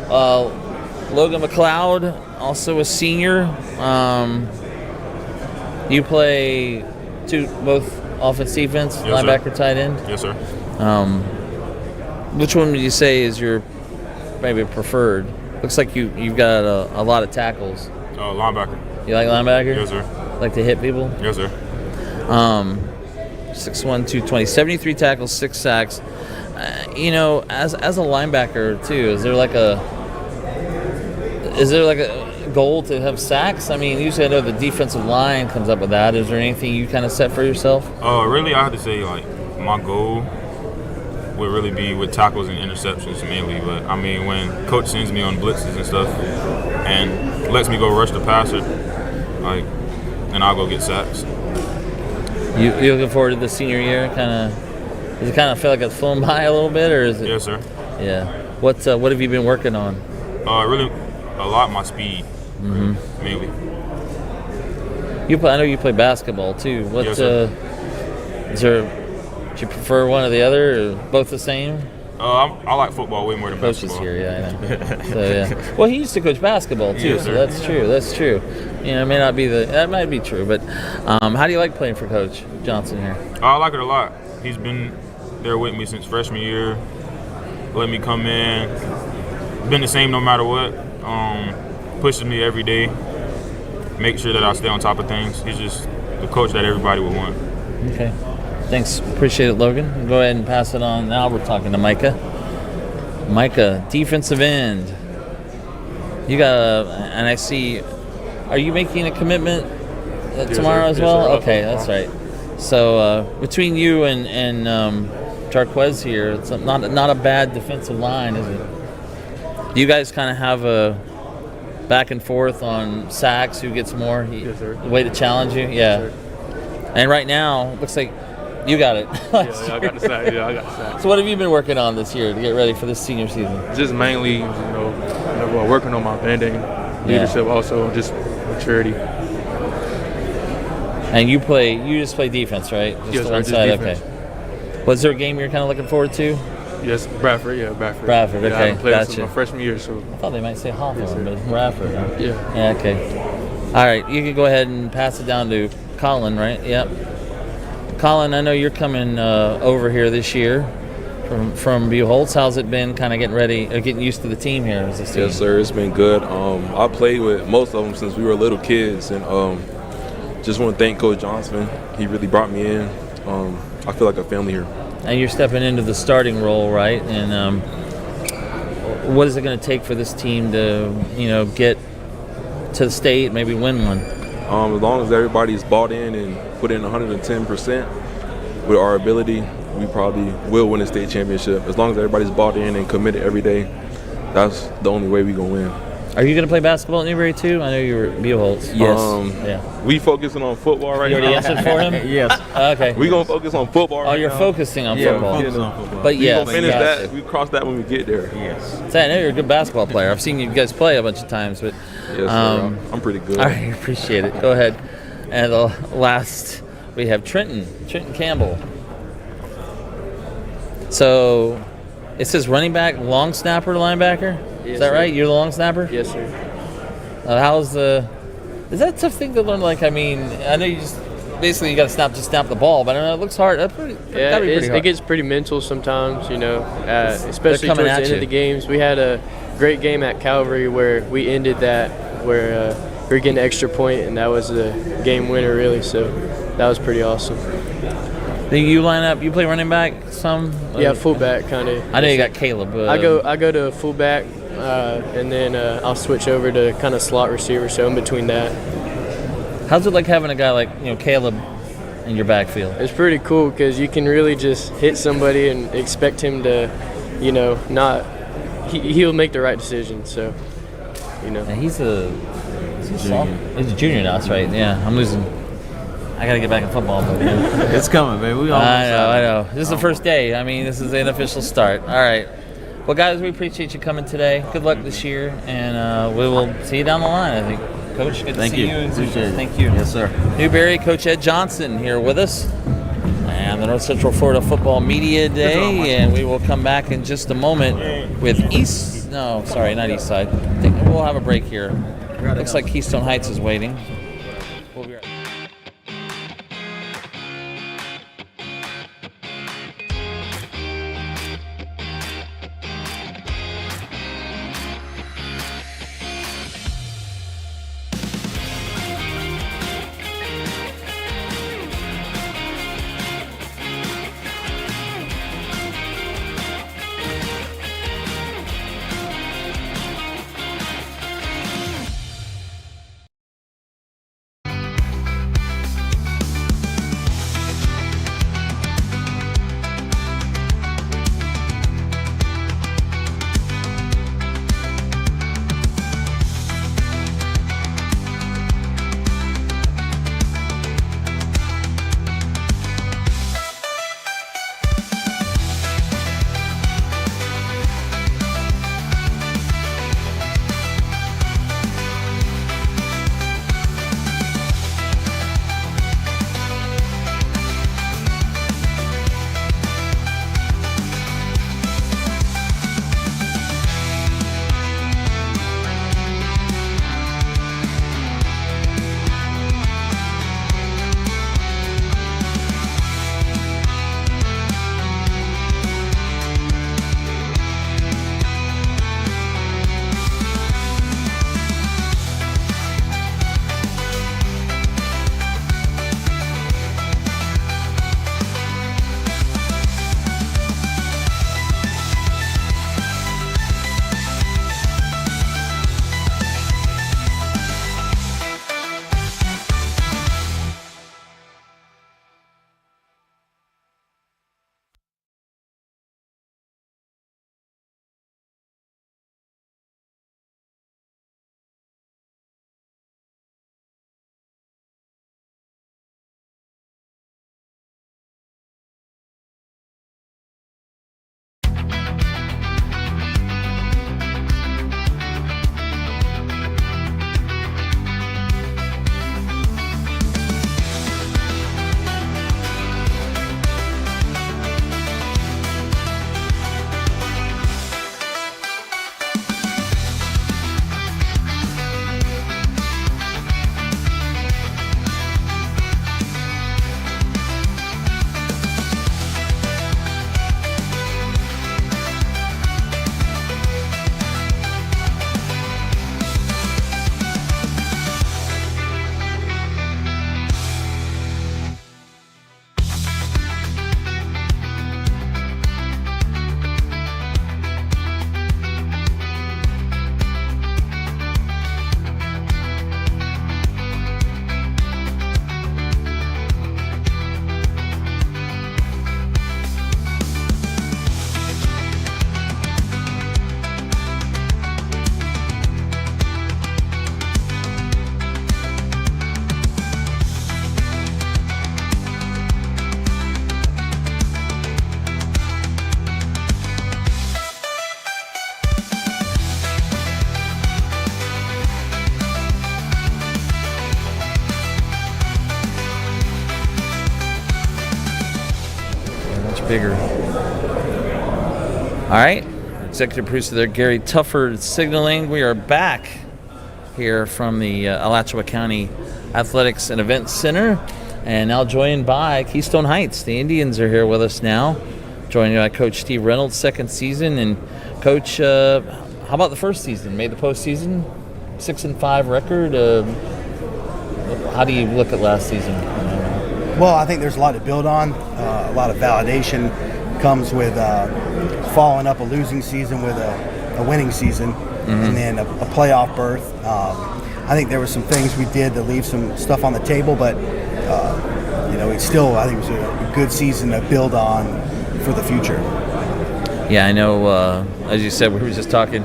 Logan McLeod, also a senior. You play both offense, defense, yes, linebacker, sir. Tight end? Yes, sir. Which one would you say is your maybe preferred? Looks like you've got a lot of tackles. Linebacker. You like linebacker? Yes, sir. Like to hit people? Yes, sir. 6'1", 220, 73 tackles, 6 sacks. As a linebacker too, is there like a goal to have sacks? I mean, usually I know the defensive line comes up with that. Is there anything you kind of set for yourself? Really, I have to say like my goal would really be with tackles and interceptions mainly. But I mean, when coach sends me on blitzes and stuff and lets me go rush the passer, and I'll go get sacks. You looking forward to the senior year? Does it kind of feel like it's flown by a little bit, or is it? Yes, sir. Yeah. What have you been working on? Really, a lot my speed, mainly. I know you play basketball too. What? Yes, sir. Do you prefer one or the other, or both the same? I like football way more than Coach basketball. is here, yeah, I know. So, yeah. Well, he used to coach basketball too, Yes, so sir. that's true. That's true. It may not be that might be true, but how do you like playing for Coach Johnson here? I like it a lot. He's been there with me since freshman year. Let me come in. Been the same no matter what. Pushes me every day. Make sure that I stay on top of things. He's just the coach that everybody would want. Okay. Thanks. Appreciate it, Logan. Go ahead and pass it on. Now we're talking to Micah. Micah, defensive end. You got and I see, are you making a commitment tomorrow as well? Okay, that's right. So between you and Jarquez here, it's not a bad defensive line, is it? You guys kind of have a back and forth on sacks, who gets more? Yes, sir. Way to challenge you? Yeah. Yes, sir. And right now, looks like you got it. I got the sack. Yeah, I got the sack. So what have you been working on this year to get ready for this senior season? Just mainly, working on my bending, leadership, also just maturity. And you just play defense, right? Just Yes, the sir, one just side. defense. Okay. Was there a game you're kind of looking forward to? Yes, Bradford. Yeah, Bradford. Bradford. Yeah, Okay, I haven't played gotcha. since my freshman year, so. I thought they might say Hawthorne, Yes, sir. but Bradford. Huh? Yeah. Yeah. Okay. All right, you can go ahead and pass it down to Colin, right? Yep. Colin, I know you're coming over here this year from Buchholz. How's it been kind of getting used to the team here as a team? Yes, sir. It's been good. I played with most of them since we were little kids, and just want to thank Coach Johnson. He really brought me in. I feel like a family here. And you're stepping into the starting role, right? And what is it going to take for this team to, get to the state, maybe win one? As long as everybody's bought in and put in 110% with our ability, we probably will win a state championship. As long as everybody's bought in and committed every day, that's the only way we're going to win. Are you going to play basketball at Newberry too? I know you were at Buchholz. Yes. We focusing on football right You now. already answered for him? Yes. Okay. We gonna focus on football. Oh, you're focusing on Yeah, football. we're focusing on football. But we yes, gonna finish gotcha. that. We cross that when we get there. Yes. So I know you're a good basketball player. I've seen you guys play a bunch of times, but Yes, sir. I'm pretty good. All right, appreciate it. Go ahead. And last, we have Trenton Campbell. So it says running back, long snapper, linebacker. Yes, Is that sir. right? You're the long snapper? Yes, sir. Is that a tough thing to learn? Like, I mean, I know you just basically you got to snap the ball, but I don't know, it looks hard. That's gotta be pretty hard. It gets pretty mental sometimes, you know, especially coming towards the at end you. of the games. We had a great game at Calvary where we ended that, where we were getting an extra point, and that was the game winner, really. So that was pretty awesome. Do you line up? You play running back some? Yeah, fullback kind of. I know you got Caleb. I go to fullback, and then I'll switch over to kind of slot receiver. So in between that. How's it like having a guy like Caleb in your backfield? It's pretty cool because you can really just hit somebody and expect him to, not. He'll make the right decision. So, Yeah, he's a junior now. That's right. Yeah, I'm losing. I got to get back in football. But, It's coming, man. We I know. This is the first day. I mean, this is the unofficial start. All right. Well, guys, we appreciate you coming today. Good luck this year, and we will see you down the line, I think. Coach, good to see you. Appreciate it. Thank you. Yes, sir. Newberry, Coach Ed Johnson here with us. And the North Central Florida Football Media Day, and we will come back in just a moment with not Eastside. I think we'll have a break here. Looks like Keystone Heights is waiting. We'll be right back. bigger. All right. Executive producer there, Gary Tufford, signaling. We are back here from the Alachua County Athletics and Events Center, and now joined by Keystone Heights. The Indians are here with us now, joined by Coach Steve Reynolds, second season. And Coach, how about the first season? Made the postseason, 6-5 record. How do you look at last season? Well, I think there's a lot to build on. A lot of validation comes with following up a losing season with a winning season, and then a playoff berth. I think there were some things we did to leave some stuff on the table, but it's still, I think it was a good season to build on for the future. Yeah, I know, as you said, we were just talking,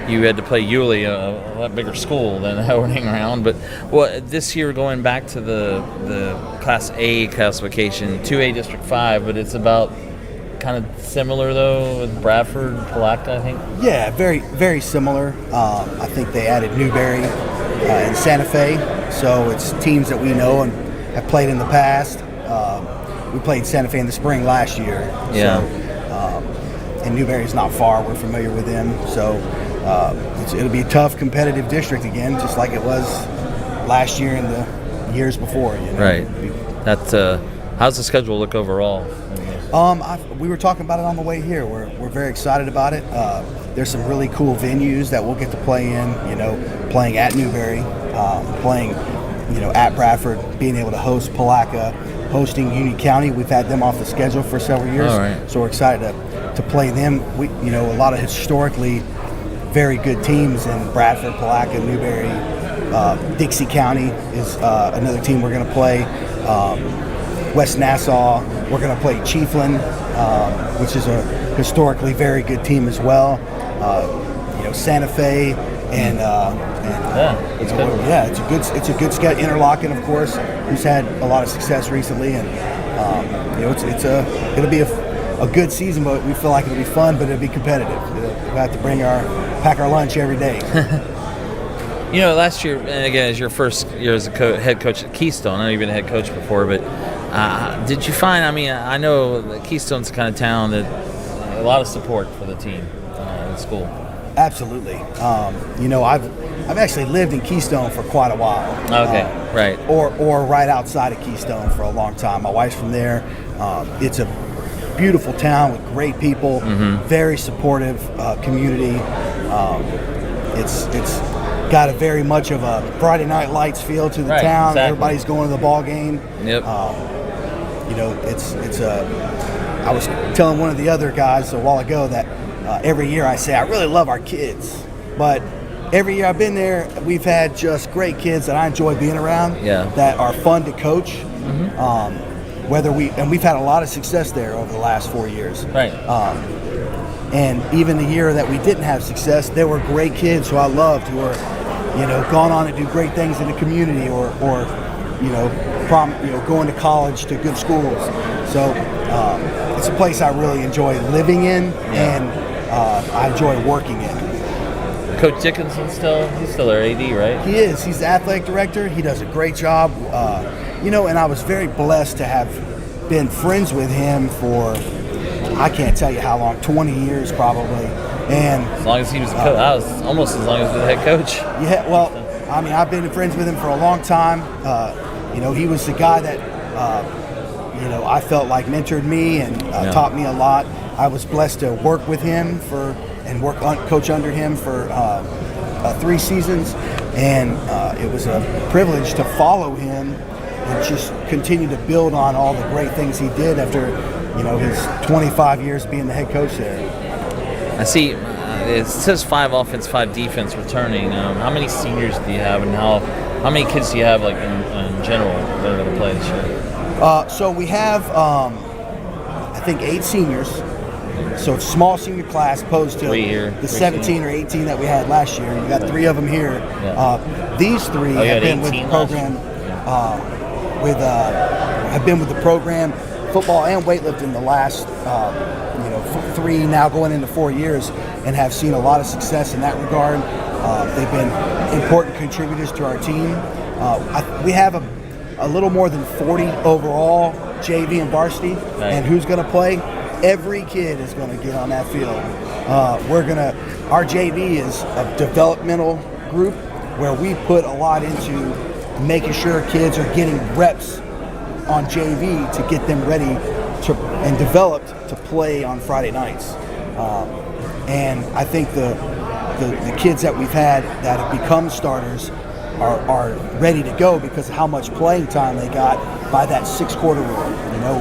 you had to play Yulee, a lot bigger school than Howarding around. But this year, going back to the Class A classification, 2A District 5, but it's about kind of similar, though, with Bradford, Palatka, I think? Yeah, very, very similar. I think they added Newberry and Santa Fe, so it's teams that we know and have played in the past. We played Santa Fe in the spring last year. Yeah. So, and Newberry's not far. We're familiar with them. So it'll be a tough, competitive district again, just like it was last year and the years before. Right. How's the schedule look overall? We were talking about it on the way here. We're very excited about it. There's some really cool venues that we'll get to play in. Playing at Newberry, playing, at Bradford, being able to host Palatka, hosting Union County. We've had them off the schedule for several years, so we're excited to play them. We, a lot of historically very good teams in Bradford, Palatka, Newberry. Dixie County is another team we're going to play. West Nassau, we're going to play Chiefland, which is a historically very good team as well. Santa Fe and it's a good schedule. Interlachen, of course, who's had a lot of success recently, and it'll be a good season, but we feel like it'll be fun, but it'll be competitive. We'll have to pack our lunch every day. Last year, and again, as your first year as a head coach at Keystone, I know you've been a head coach before, but did you find, I know that Keystone's the kind of town that a lot of support for the team in school. Absolutely. I've actually lived in Keystone for quite a while. Okay, right. Or right outside of Keystone for a long time. My wife's from there. It's a beautiful town with great people, very supportive community. It's got a very much of a Friday Night Lights feel to the town. Exactly. Everybody's going to the ball game. Yep. I was telling one of the other guys a while ago that every year I say I really love our kids, but every year I've been there, we've had just great kids that I enjoy being around. Yeah. That are fun to coach. We've had a lot of success there over the last 4 years. Right. And even the year that we didn't have success, there were great kids who I loved who are, gone on to do great things in the community or going to college to good schools. So it's a place I really enjoy living in, and I enjoy working in. Coach Dickinson's he's still our AD, right? He is. He's the athletic director. He does a great job. And I was very blessed to have been friends with him for, I can't tell you how long, 20 years probably. And as long as he was a coach, I was almost as long as the head coach. Yeah, well, I've been friends with him for a long time. He was the guy that, I felt like mentored me and taught me a lot. I was blessed to work with him coach under him for 3 seasons, and it was a privilege to follow him and just continue to build on all the great things he did after, his 25 years being the head coach there. I see. It says 5 offense, 5 defense returning. How many seniors do you have, and how many kids do you have, like in general, that are going to play this year? So we have, I think, 8 seniors. So it's a small senior class opposed to the 17 or 18 that we had last year. You got 3 of them here. Yeah. These 3 have been with the program. Have been with the program, football and weightlifting, the last 3 now going into 4 years, and have seen a lot of success in that regard. They've been important contributors to our team. We have a little more than 40 overall JV and varsity, and who's going to play. Every kid is going to get on that field. Our JV is a developmental group where we put a lot into making sure kids are getting reps on JV to get them ready and developed to play on Friday nights. And I think the kids that we've had that have become starters are ready to go because of how much playing time they got by that 6-quarter rule.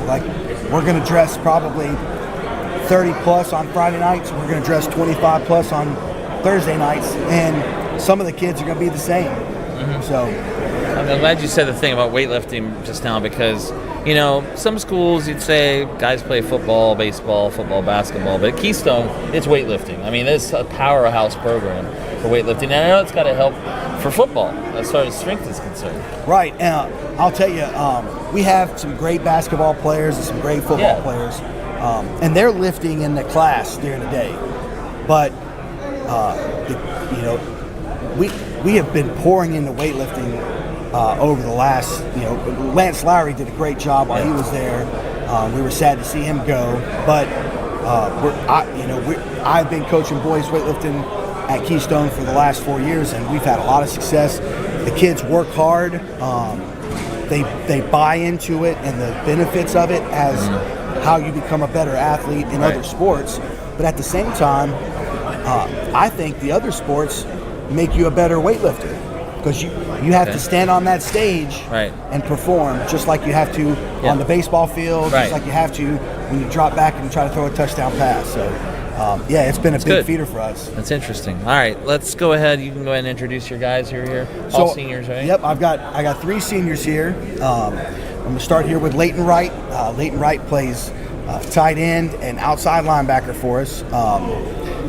Like we're going to dress probably 30 plus on Friday nights. We're going to dress 25 plus on Thursday nights, and some of the kids are going to be the same. So I'm glad you said the thing about weightlifting just now because, some schools you'd say guys play football, baseball, basketball, but at Keystone, it's weightlifting. I mean, it's a powerhouse program for weightlifting. And I know it's got to help for football as far as strength is concerned. Right. And I'll tell you, we have some great basketball players and some great football players, and they're lifting in the class during the day. But, we have been pouring into weightlifting over the last, Lance Lowry did a great job while he was there. We were sad to see him go, but I've been coaching boys weightlifting at Keystone for the last 4 years, and we've had a lot of success. The kids work hard. They buy into it and the benefits of it as how you become a better athlete in other sports. But at the same time, I think the other sports make you a better weightlifter because you have to stand on that stage and perform just like you have to on the baseball field, just like you have to when you drop back and you try to throw a touchdown pass. So, it's been a big feeder for us. That's interesting. All right, let's go ahead. You can go ahead and introduce your guys who are here. All seniors, right? Yep, I got 3 seniors here. I'm going to start here with Leighton Wright. Leighton Wright plays tight end and outside linebacker for us.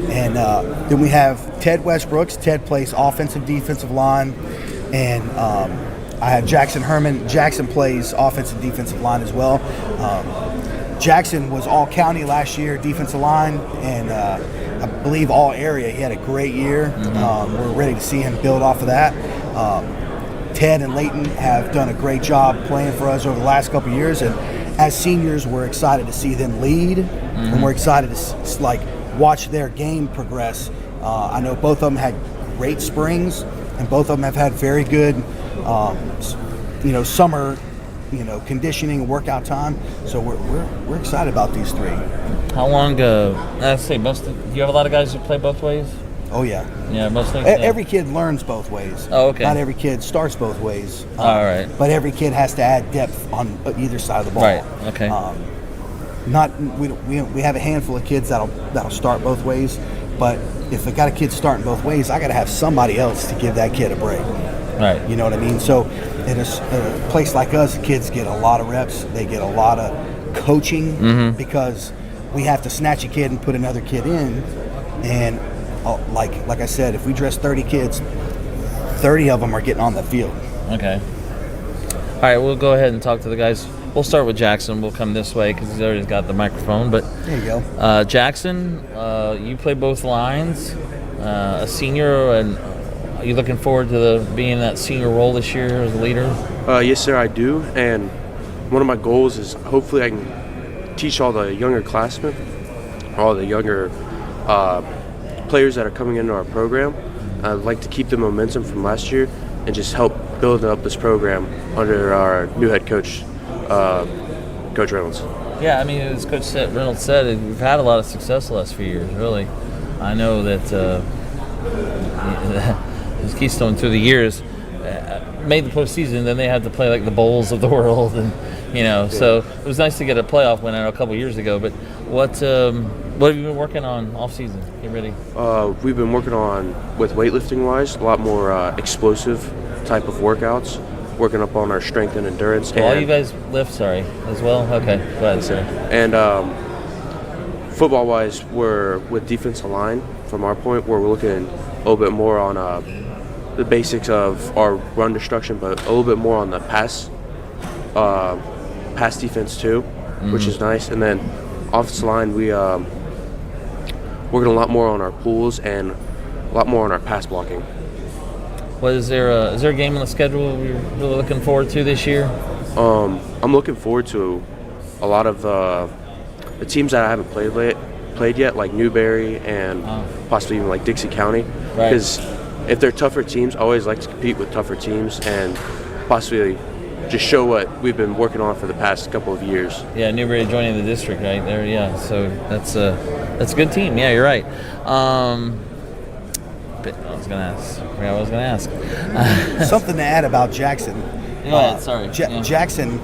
And then we have Ted Westbrooks. Ted plays offensive, defensive line. And I have Jackson Herman. Jackson plays offensive, defensive line as well. Jackson was all county last year, defensive line, and I believe all area. He had a great year. We're ready to see him build off of that. Ted and Leighton have done a great job playing for us over the last couple of years. And as seniors, we're excited to see them lead. And we're excited to watch their game progress. I know both of them had great springs, and both of them have had very good, summer, conditioning and workout time. So we're excited about these 3. How long? I'd say do you have a lot of guys who play both ways? Oh yeah. Yeah, mostly. Every kid learns both ways. Oh, okay. Not every kid starts both ways. All right. But every kid has to add depth on either side of the ball. Right. Okay. We have a handful of kids that'll start both ways, but if I got a kid starting both ways, I got to have somebody else to give that kid a break. Right. You know what I mean? So in a place like us, kids get a lot of reps. They get a lot of coaching because we have to snatch a kid and put another kid in. And like I said, if we dress 30 kids, 30 of them are getting on the field. Okay. All right, we'll go ahead and talk to the guys. We'll start with Jackson. We'll come this way because he's already got the microphone. But there you go. Jackson, you play both lines, a senior, and are you looking forward to being in that senior role this year as a leader? Yes, sir, I do. And one of my goals is hopefully I can teach all the younger classmen, all the younger players that are coming into our program. I'd like to keep the momentum from last year and just help build up this program under our new head coach, Coach Reynolds. Yeah, I mean, as Coach Reynolds said, we've had a lot of success the last few years, really. I know that Keystone through the years made the postseason, then they had to play like the bowls of the world, and so it was nice to get a playoff win a couple years ago. But what have you been working on off season? Get ready. We've been working on, with weightlifting wise, a lot more explosive type of workouts, working up on our strength and endurance. All you guys lift, as well? Okay, go ahead, sir. And football wise, we're with defensive line. From our point, where we're looking a little bit more on the basics of our run destruction, but a little bit more on the pass defense too, which is nice. And then offensive line, we working a lot more on our pulls and a lot more on our pass blocking. Is there a game on the schedule you're really looking forward to this year? I'm looking forward to a lot of the teams that I haven't played yet, like Newberry and possibly even like Dixie County. Because if they're tougher teams, I always like to compete with tougher teams and possibly just show what we've been working on for the past couple of years. Yeah, Newberry joining the district right there. Yeah, so that's a good team. Yeah, you're right. But I was gonna ask. I forgot what I was gonna ask. Something to add about Jackson. Go ahead, sorry. Jackson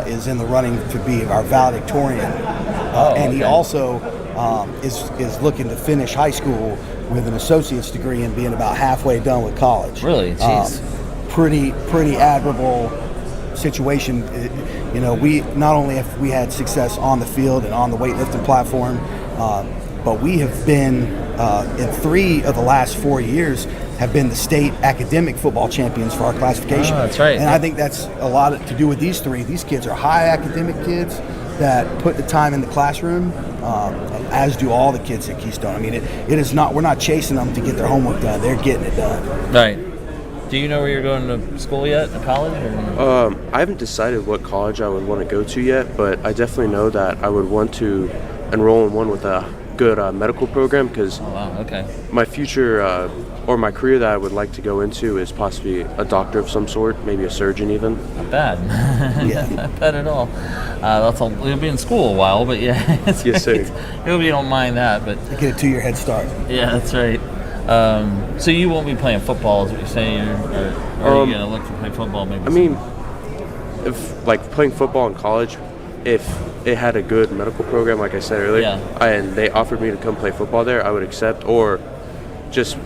is in the running to be our valedictorian, and he also is looking to finish high school with an associate's degree and being about halfway done with college. Really? Jeez. Pretty admirable situation. You know, we not only have we had success on the field and on the weightlifting platform, but we have been in 3 of the last 4 years have been the state academic football champions for our classification. Oh, that's right. And I think that's a lot to do with these 3. These kids are high academic kids that put the time in the classroom, as do all the kids at Keystone. I mean, it is not, we're not chasing them to get their homework done. They're getting it done. Right. Do you know where you're going to school yet, to college? Or? I haven't decided what college I would want to go to yet, but I definitely know that I would want to enroll in one with a good medical program because my future or my career that I would like to go into is possibly a doctor of some sort, maybe a surgeon even. Not bad. Yeah. Not bad at all. You'll be in school a while, but yeah. Yes, sir. I hope you don't mind that. But get a 2-year head start. Yeah, that's right. So you won't be playing football, is what you're saying, or are you going to look to play football maybe? I mean, if like playing football in college, if it had a good medical program, like I said earlier, and they offered me to come play football there, I would accept, or just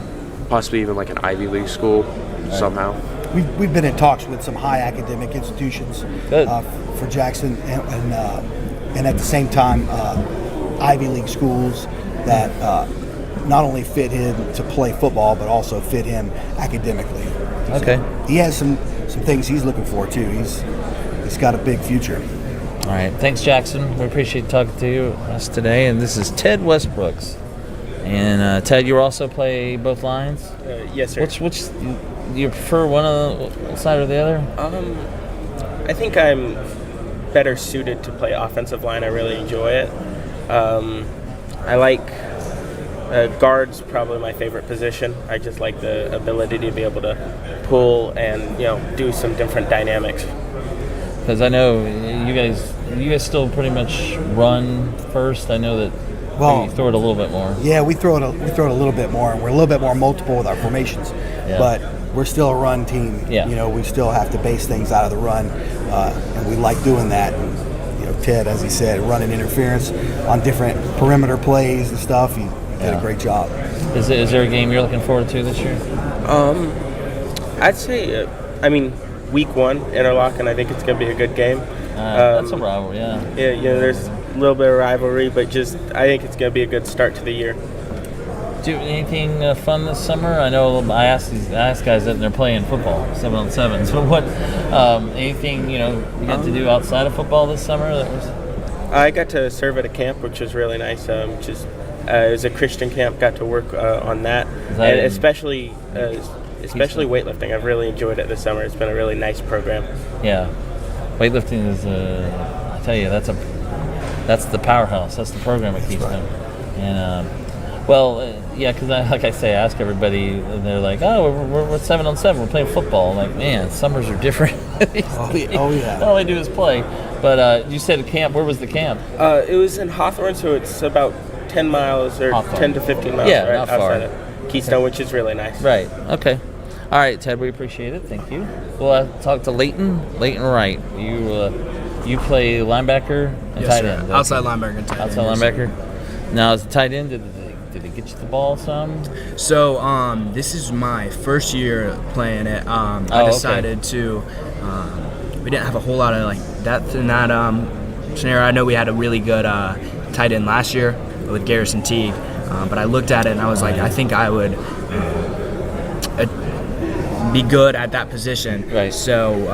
possibly even like an Ivy League school somehow. We've been in talks with some high academic institutions for Jackson, and at the same time, Ivy League schools that not only fit him to play football, but also fit him academically. Okay. So he has some things he's looking for too. He's got a big future. All right. Thanks, Jackson. We appreciate talking to us today. And this is Ted Westbrooks. And Ted, you also play both lines? Yes, sir. Which do you prefer one side or the other? I think I'm better suited to play offensive line. I really enjoy it. I like guard's probably my favorite position. I just like the ability to be able to pull and do some different dynamics. Because I know you guys still pretty much run first. I know that you throw it a little bit more. Yeah, we throw it a little bit more, and we're a little bit more multiple with our formations. Yeah. But we're still a run team. Yeah. You know, we still have to base things out of the run, and we like doing that. And, Ted, as he said, running interference on different perimeter plays and stuff. He did a great job. Is there a game you're looking forward to this year? I'd say, week 1, Interlachen. I think it's going to be a good game. That's a rivalry, yeah. Yeah, there's a little bit of rivalry, but I think it's going to be a good start to the year. Do anything fun this summer? I know I asked guys that they're playing football, 7-on-7s. But what anything you got to do outside of football this summer? I got to serve at a camp, which was really nice. It was a Christian camp. Got to work on that, and especially weightlifting. I've really enjoyed it this summer. It's been a really nice program. Yeah, weightlifting is I tell you that's the powerhouse. That's the program at Keystone, and because like I say, I ask everybody, and they're like, "Oh, we're 7-on-7. We're playing football." I'm like, man, summers are different. Oh yeah. All they do is play. But you said a camp. Where was the camp? It was in Hawthorne, so it's about 10 miles or Hawthorne. 10 to 15 miles not far. outside of Keystone, which is really nice. Right. Okay. All right, Ted. We appreciate it. Thank you. We'll talk to Leighton Wright. You play linebacker and yes, tight sir. end. Outside linebacker and tight end. Outside linebacker. Now, as a tight end, did they get you the ball some? So this is my first year playing it. I decided to. We didn't have a whole lot of depth in that scenario. I know we had a really good tight end last year with Garrison Teague, but I looked at it and I was like, I think I would be good at that position. Right. So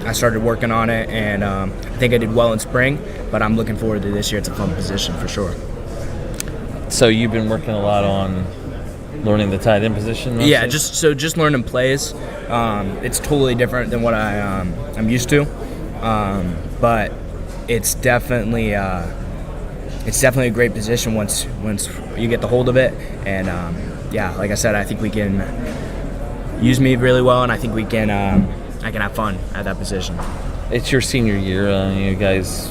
I started working on it, and I think I did well in spring. But I'm looking forward to this year. It's a fun position for sure. So you've been working a lot on learning the tight end position? Mostly? Yeah, just learning plays. It's totally different than what I'm used to, but it's definitely it's definitely a great position once you get the hold of it. And yeah, like I said, I think we can use me really well, and I think we can I can have fun at that position. It's your senior year. You guys,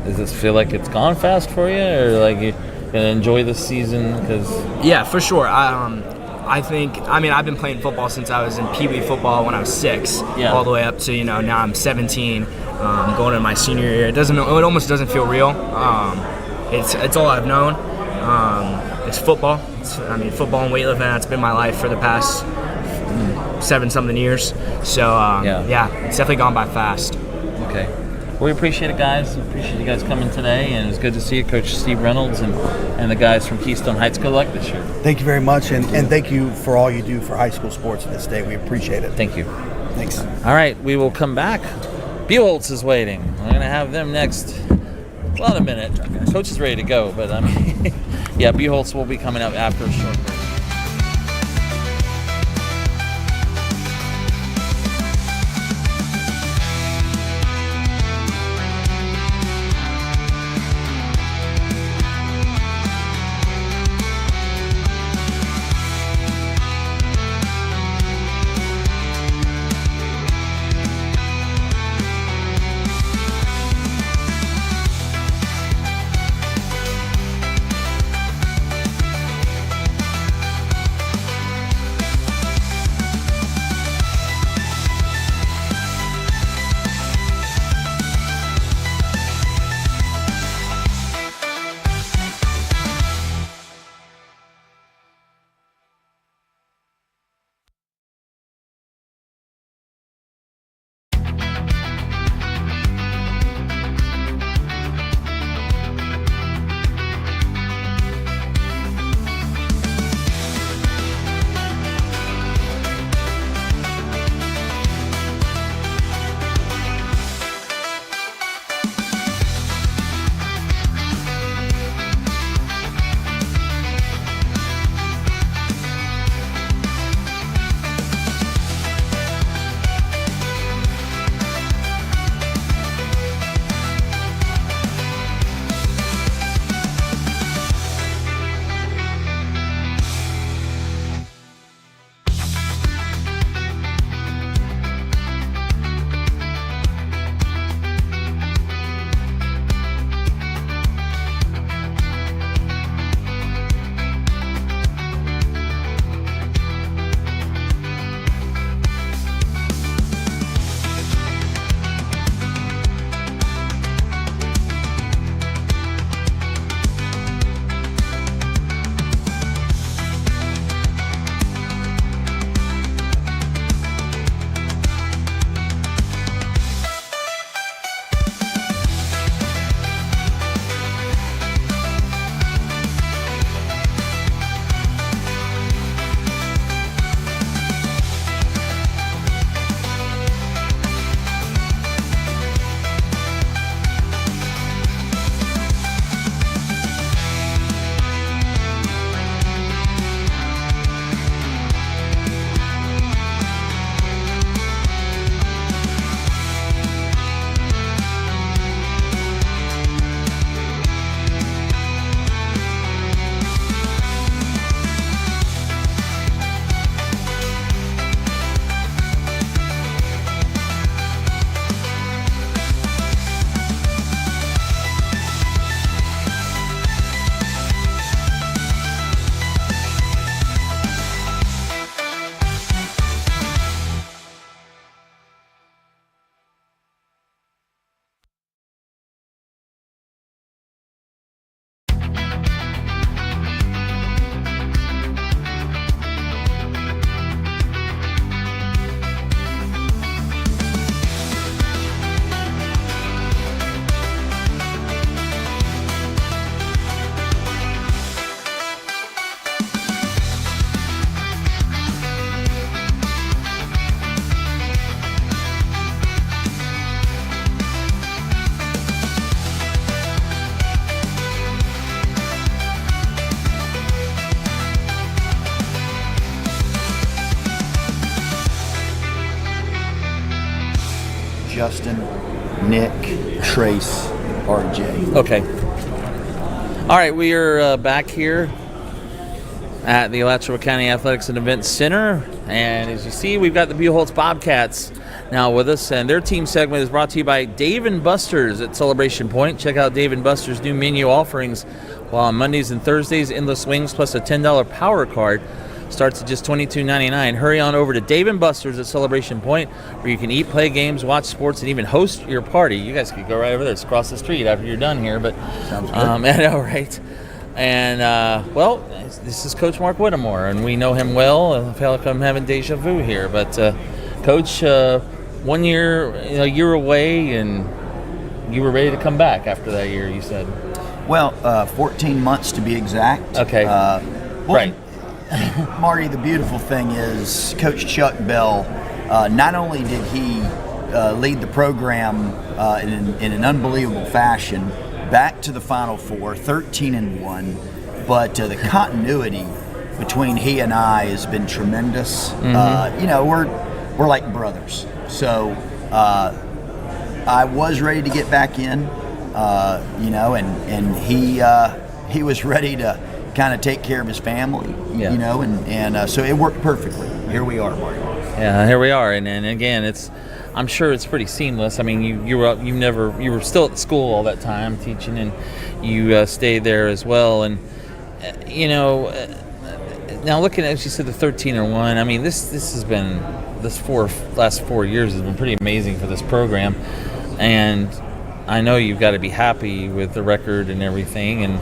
does this feel like it's gone fast for you, or like you gonna enjoy this season? Because yeah, for sure. I think, I mean, I've been playing football since I was in Pee Wee football when I was 6, all the way up to, now I'm 17, going into my senior year. It almost doesn't feel real. It's all I've known. It's football. Football and weightlifting, that's been my life for the past 7-something years. So, yeah, it's definitely gone by fast. Okay. Well, we appreciate it, guys. We appreciate you guys coming today, and it was good to see you, Coach Steve Reynolds, and the guys from Keystone Heights. Good luck this year. Thank you very much, and thank you for all you do for high school sports in this state. We appreciate it. Thank you. Thanks. All right, we will come back. Buchholz is waiting. We're going to have them next. Well, in a minute. Coach is ready to go, but yeah, Buchholz will be coming up after a short break. Justin, Nick, Trace, RJ. Okay. All right, we are back here at the Alachua County Athletics and Events Center. And as you see, we've got the Buchholz Bobcats now with us. And their team segment is brought to you by Dave & Buster's at Celebration Pointe. Check out Dave & Buster's new menu offerings. While on Mondays and Thursdays, endless wings plus a $10 power card starts at just $22.99. Hurry on over to Dave & Buster's at Celebration Pointe, where you can eat, play games, watch sports, and even host your party. You guys could go right over there. It's across the street after you're done here. But sounds good. I know, right? And, well, this is Coach Mark Whittemore, and we know him well. I feel like I'm having deja vu here. But, Coach, 1 year, a year away, and you were ready to come back after that year, you said. Well, 14 months to be exact. Okay. Right. Marty, the beautiful thing is Coach Chuck Bell, not only did he lead the program in an unbelievable fashion back to the Final Four, 13-1, but the continuity between he and I has been tremendous. Mm-hmm. We're like brothers. So I was ready to get back in, and he was ready to kind of take care of his family, so it worked perfectly. Here we are, Marty. Yeah, here we are, and again, I'm sure it's pretty seamless. I mean, you were still at school all that time teaching, and you stayed there as well, and now looking at, as you said, the 13-1. I mean, this has been last 4 years has been pretty amazing for this program, and I know you've got to be happy with the record and everything, and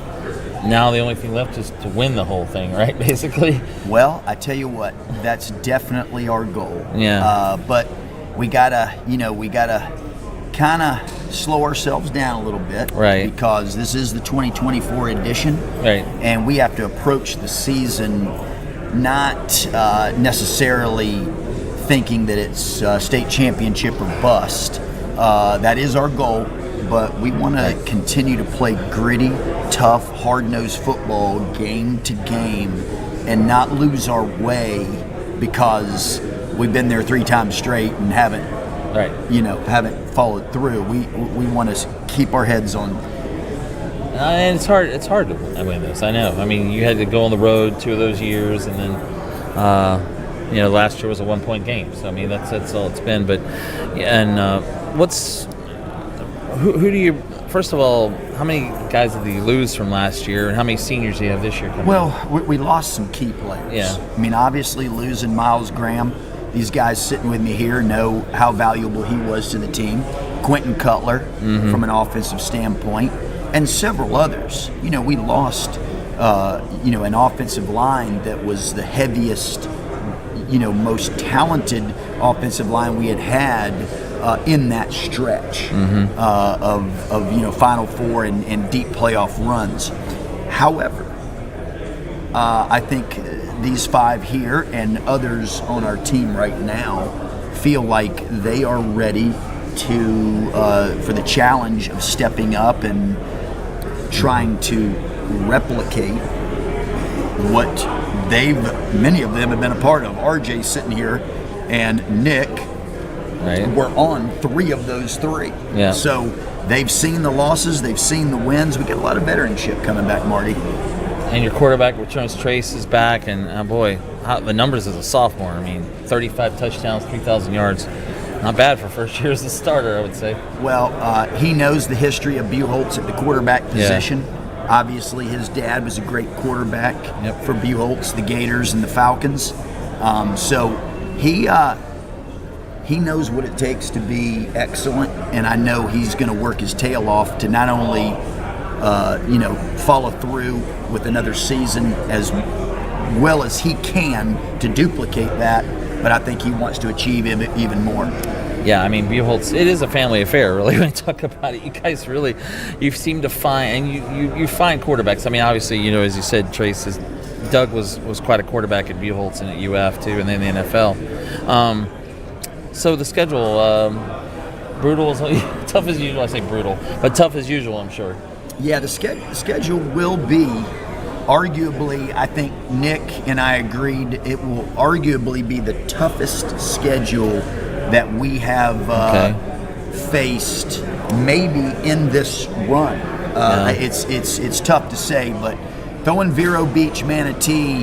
now the only thing left is to win the whole thing, right, basically? Well, I tell you what, that's definitely our goal. Yeah. But we gotta kind of slow ourselves down a little bit. Right. Because this is the 2024 edition. Right. And we have to approach the season not necessarily thinking that it's state championship or bust. That is our goal. But we want to continue to play gritty, tough, hard-nosed football game to game and not lose our way because we've been there 3 times straight and haven't followed through. We want to keep our heads on. And it's hard to win this. I know. I mean, you had to go on the road 2 of those years, and then last year was a 1-point game. So I mean, that's all it's been. But who do you, first of all, how many guys did you lose from last year, and how many seniors do you have this year coming? Well, we lost some key players. Yeah. I mean, obviously losing Miles Graham, these guys sitting with me here know how valuable he was to the team. Quentin Cutler, from an offensive standpoint, and several others. We lost, an offensive line that was the heaviest, most talented offensive line we had in that stretch of Final Four and deep playoff runs. However, I think these 5 here and others on our team right now feel like they are ready to for the challenge of stepping up and trying to replicate what many of them have been a part of. RJ sitting here and Nick were on 3 of those 3. Yeah. So they've seen the losses, they've seen the wins. We got a lot of veteranship coming back, Marty. And your quarterback returns, Trace, is back, and the numbers as a sophomore. I mean, 35 touchdowns, 3,000 yards. Not bad for first year as a starter, I would say. Well, he knows the history of Buchholz at the quarterback position. Yeah. Obviously, his dad was a great quarterback for Buchholz, the Gators, and the Falcons. So he knows what it takes to be excellent, and I know he's going to work his tail off to not only follow through with another season as well as he can to duplicate that, but I think he wants to achieve even more. Yeah, I mean, Buchholz, it is a family affair, really, when you talk about it. You guys really, you seem to find, and you find quarterbacks. I mean, obviously, as you said, Trace, Doug was quite a quarterback at Buchholz and at UF, too, and then the NFL. So the schedule, brutal, tough as usual. I say brutal, but tough as usual, I'm sure. Yeah, the schedule will be, arguably, I think Nick and I agreed, it will arguably be the toughest schedule that we have faced maybe in this run. It's tough to say, but throwing Vero Beach Manatee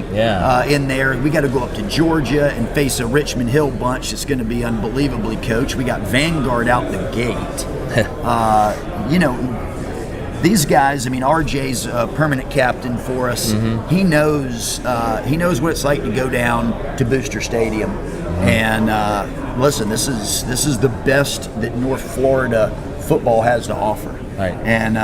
in there, we got to go up to Georgia and face a Richmond Hill bunch that's going to be unbelievably coached. We got Vanguard out the gate. These guys, I mean, RJ's a permanent captain for us. He knows what it's like to go down to Booster Stadium. And listen, this is the best that North Florida football has to offer. Right. And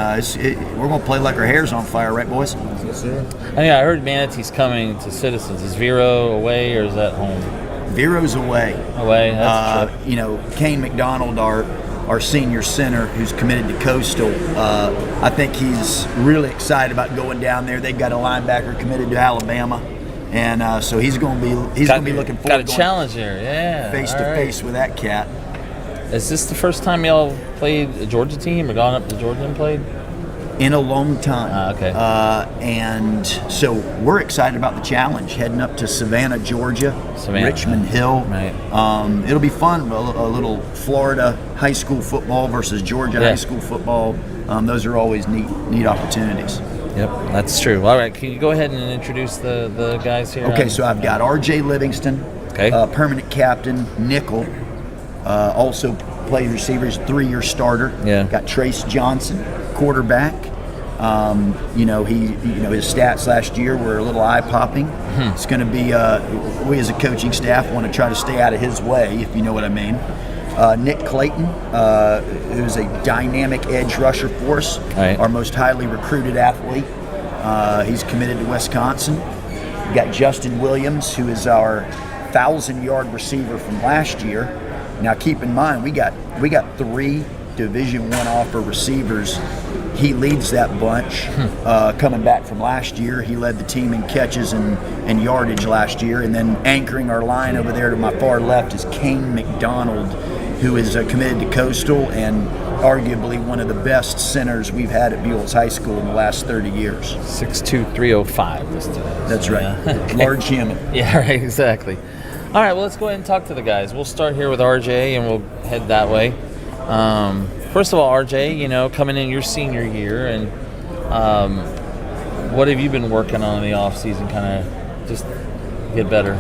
we're going to play like our hair's on fire, right, boys? Yes, sir. I heard Manatee's coming to Citizens. Is Vero away or is that home? Vero's away. Away. That's true. Kane McDonald, our senior center, who's committed to Coastal. I think he's really excited about going down there. They've got a linebacker committed to Alabama. And so he's going to be looking forward. Got a challenge there, face to face with that cat. Is this the first time y'all played a Georgia team or gone up to Georgia and played? In a long time. Okay. And so we're excited about the challenge, heading up to Savannah, Georgia, Richmond Hill. Right. It'll be fun, a little Florida high school football versus Georgia high school football. Those are always neat opportunities. Yep, that's true. All right, can you go ahead and introduce the guys here? Okay, so I've got R.J. Livingston, permanent captain, nickel, also plays receivers, 3-year starter. Yeah. Got Trace Johnson, quarterback. His stats last year were a little eye-popping. It's going to be, we as a coaching staff want to try to stay out of his way, if you know what I mean. Nick Clayton, who's a dynamic edge rusher for us, our most highly recruited athlete. He's committed to Wisconsin. We got Justin Williams, who is our 1,000-yard receiver from last year. Now, keep in mind, we got 3 Division I offer receivers. He leads that bunch. Coming back from last year, he led the team in catches and yardage last year. And then anchoring our line over there to my far left is Kane McDonald, who is committed to Coastal and arguably one of the best centers we've had at Buchholz High School in the last 30 years. 6'2", 305 this time. That's right. Large human. Yeah, right, exactly. All right, well, let's go ahead and talk to the guys. We'll start here with RJ, and we'll head that way. First of all, RJ, coming in your senior year, and what have you been working on in the off-season, kind of just get better?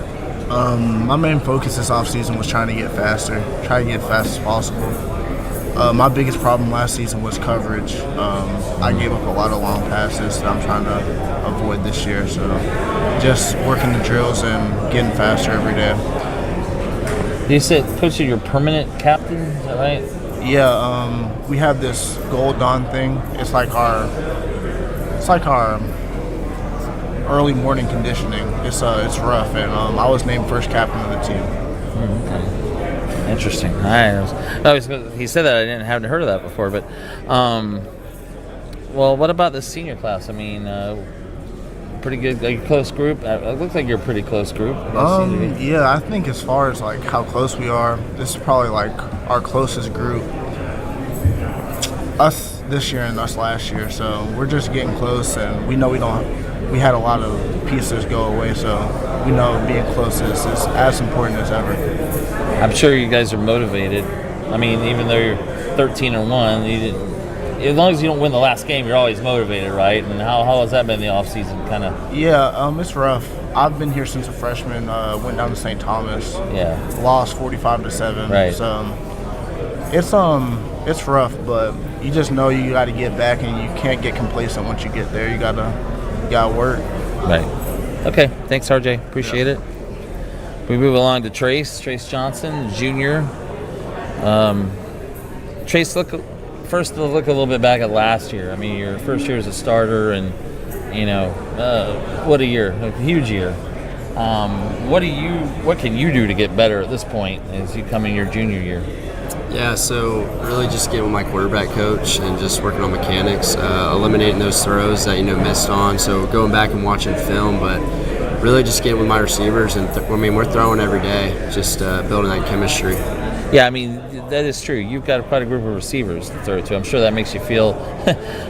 My main focus this offseason was trying to get faster, try to get as fast as possible. My biggest problem last season was coverage. I gave up a lot of long passes that I'm trying to avoid this year. So just working the drills and getting faster every day. You said, Coach, you're permanent captain, is that right? Yeah, we have this Gold Dawn thing. It's like our early morning conditioning. It's rough, and I was named first captain of the team. Okay. Interesting. He said that. I haven't heard of that before, but well, what about the senior class? I mean, pretty good, like a close group. It looks like you're a pretty close group. Yeah, I think as far as like how close we are, this is probably like our closest group. Us this year and us last year, so we're just getting close, and we know we had a lot of pieces go away, so we know being close is as important as ever. I'm sure you guys are motivated. I mean, even though you're 13-1, as long as you don't win the last game, you're always motivated, right? And how has that been in the off season, kind of? Yeah, it's rough. I've been here since a freshman. Went down to St. Thomas. Yeah. Lost 45-7. Right. So it's rough, but you just know you got to get back, and you can't get complacent once you get there. You gotta work. Right. Okay. Thanks, RJ. Appreciate it. We move along to Trace Johnson, junior. Trace, look a little bit back at last year. I mean, your first year as a starter, and what a year, a huge year. What can you do to get better at this point as you come in your junior year? Yeah, so really just getting with my quarterback coach and just working on mechanics, eliminating those throws that missed on. So going back and watching film, but really just getting with my receivers, and we're throwing every day, just building that chemistry. Yeah, I mean, that is true. You've got quite a group of receivers to throw to. I'm sure that makes you feel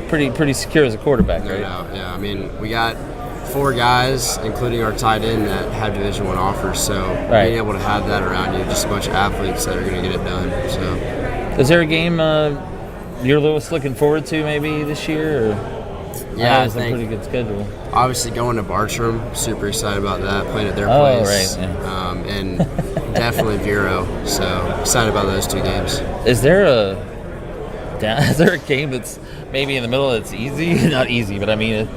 pretty secure as a quarterback, right? No doubt, yeah. I mean, we got 4 guys, including our tight end, that have Division I offers. So being able to have that around you, just a bunch of athletes that are going to get it done. So, is there a game you're Lewis looking forward to maybe this year? Or? Yeah, I it's a think pretty good schedule. Obviously, going to Bartram, super excited about that. Playing at their Oh, place, right, yeah. And definitely Vero. So excited about those 2 games. Is there a game that's maybe in the middle that's easy? Not easy, but I mean,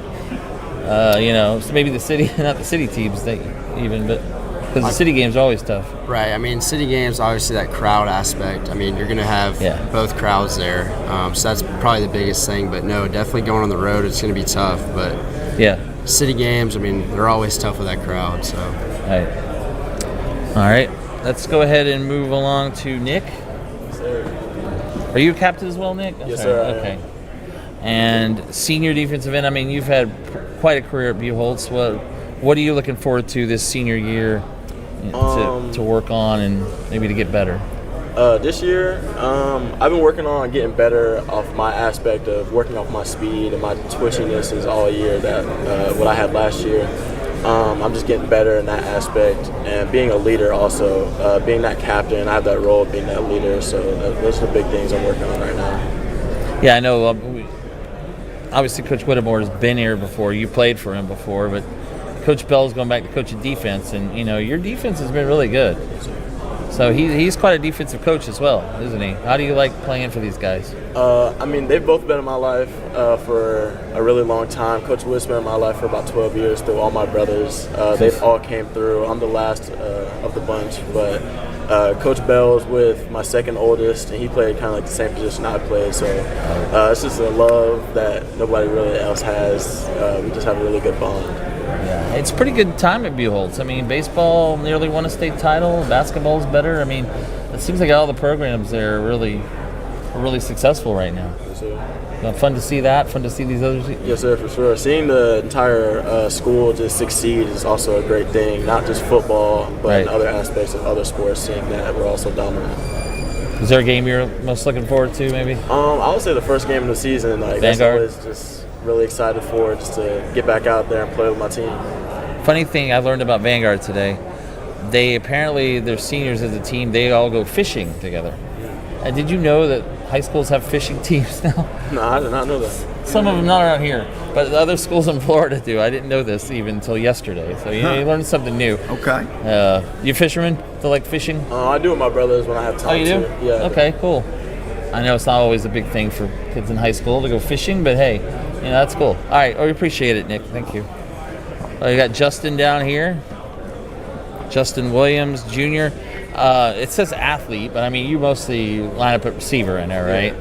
so maybe the city, not the city teams, because the city games are always tough. Right. I mean, city games, obviously that crowd aspect. I mean, you're going to have both crowds there. So that's probably the biggest thing. But no, definitely going on the road, it's going to be tough. But yeah, city games, I mean, they're always tough with that crowd. So. All right. Let's go ahead and move along to Nick. Yes, sir. Are you a captain as well, Nick? Yes, sir. Okay. And senior defensive end. I mean, you've had quite a career at Buchholz. What are you looking forward to this senior year to work on and maybe to get better? This year, I've been working on getting better off my aspect of working off my speed and my twitchiness all year. That what I had last year. I'm just getting better in that aspect and being a leader also. Being that captain, I have that role of being that leader. So those are the big things I'm working on right now. Yeah, I know. Obviously, Coach Whittemore has been here before. You played for him before, but Coach Bell's going back to coaching defense, and your defense has been really good. So he's quite a defensive coach as well, isn't he? How do you like playing for these guys? I mean, they've both been in my life for a really long time. Coach Wood's been in my life for about 12 years through all my brothers. They've all came through. I'm the last of the bunch, but Coach Bell's with my second oldest, and he played kind of like the same position I played. So it's just a love that nobody really else has. We just have a really good bond. Yeah, it's a pretty good time at Buchholz. I mean, baseball nearly won a state title. Basketball's better. I mean, it seems like all the programs there are really successful right now. Yes, sir. Fun to see that. Fun to see these others. Yes, sir, for sure. Seeing the entire school just succeed is also a great thing. Not just football, but in other aspects of other sports. Seeing that we're also dominant. Is there a game you're most looking forward to? Maybe. I would say the first game of the season. Like Vanguard. that's always just really excited for, just to get back out there and play with my team. Funny thing I learned about Vanguard today, they apparently, their seniors as a team, they all go fishing together. And did you know that high schools have fishing teams now? No, I did not know that. Some of them not around here, but the other schools in Florida do. I didn't know this even until yesterday. So you learned something new. Okay. You fishermen that like fishing? I do with my brothers when I have time. Oh, you do? To. Yeah. Okay, cool. I know it's not always a big thing for kids in high school to go fishing, but hey, that's cool. All right, we appreciate it, Nick. Thank you. You got Justin down here. Justin Williams, Jr. It says athlete, but I mean, you mostly line up at receiver in there, right?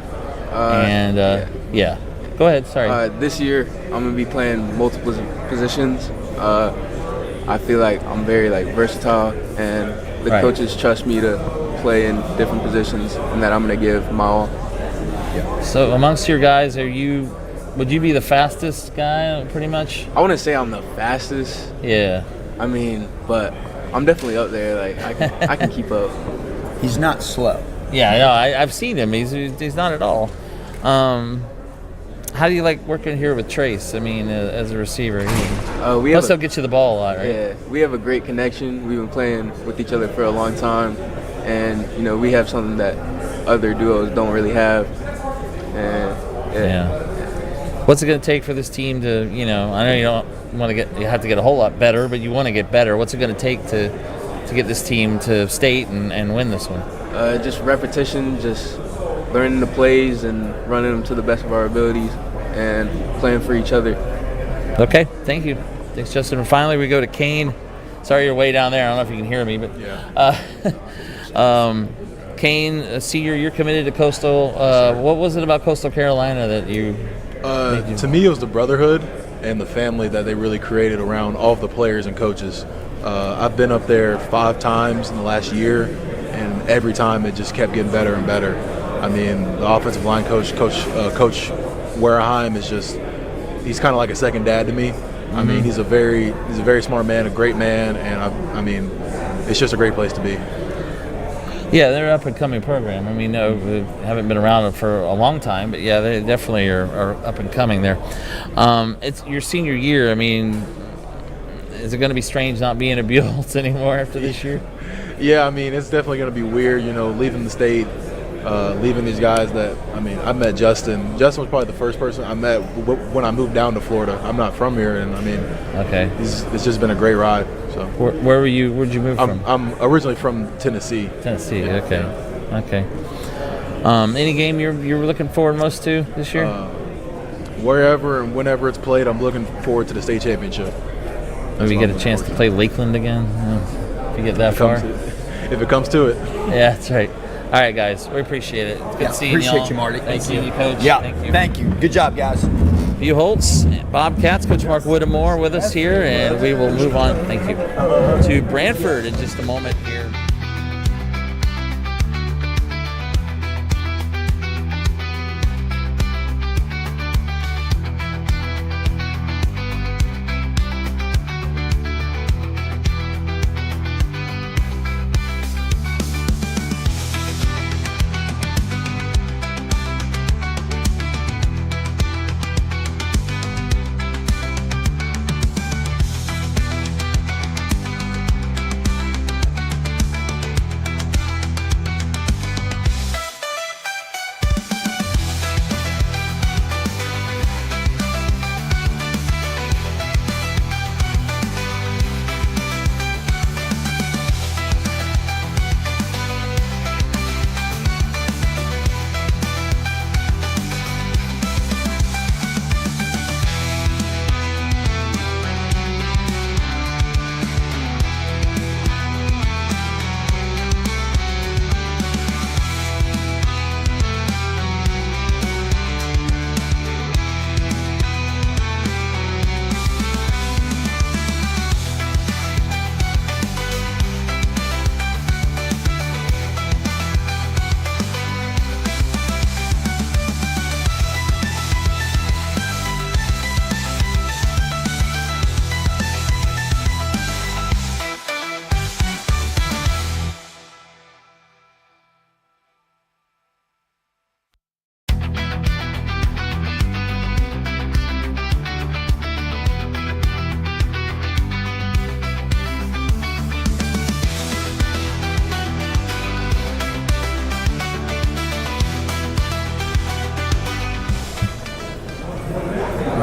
Yeah. Go ahead, sorry. This year, I'm going to be playing multiple positions. I feel like I'm very versatile, and the coaches trust me to play in different positions, and that I'm going to give my all. Yeah. So amongst your guys, would you be the fastest guy, pretty much? I wouldn't say I'm the fastest. Yeah. I mean, but I'm definitely up there. I can keep up. He's not slow. Yeah, I know. I've seen him. He's not at all. How do you like working here with Trace? I mean, as a receiver, he'll get you the ball a lot, right? Yeah, we have a great connection. We've been playing with each other for a long time, and we have something that other duos don't really have. And yeah. What's it going to take for this team to, I know you have to get a whole lot better, but you want to get better. What's it going to take to get this team to state and win this one? Just repetition, just learning the plays and running them to the best of our abilities and playing for each other. Okay, thank you. Thanks, Justin. And finally, we go to Kane. Sorry you're way down there. I don't know if you can hear me, but Kane, a senior, you're committed to Coastal. What was it about Coastal Carolina that you... To me, it was the brotherhood and the family that they really created around all of the players and coaches. I've been up there 5 times in the last year, and every time it just kept getting better and better. I mean, the offensive line coach Wareheim he's kind of like a second dad to me. Mm-hmm. I mean, he's a very smart man, a great man, and I mean, it's just a great place to be. Yeah, they're an up-and-coming program. I mean, we haven't been around for a long time, but yeah, they definitely are up-and-coming there. It's your senior year. I mean, is it going to be strange not being at Buchholz anymore after this year? Yeah, I mean, it's definitely going to be weird, leaving the state leaving these guys that, I mean, I met Justin. Justin was probably the first person I met when I moved down to Florida. I'm not from here, and I mean, it's just been a great ride. So where were you? Where'd you move from? I'm originally from Tennessee. Tennessee. Okay. Okay. Any game you were looking forward most to this year? Wherever and whenever it's played, I'm looking forward to the state championship. Maybe get a chance to play Lakeland again if you get that far. If it comes to it. Yeah, that's right. All right, guys, we appreciate it. It's good seeing appreciate y'all. you, Marty. Thank you, Coach. Yeah, thank you. Good job, guys. Buchholz Bobcats, Coach Mark Whittemore with us here, and we will move on, thank you, to Branford in just a moment here.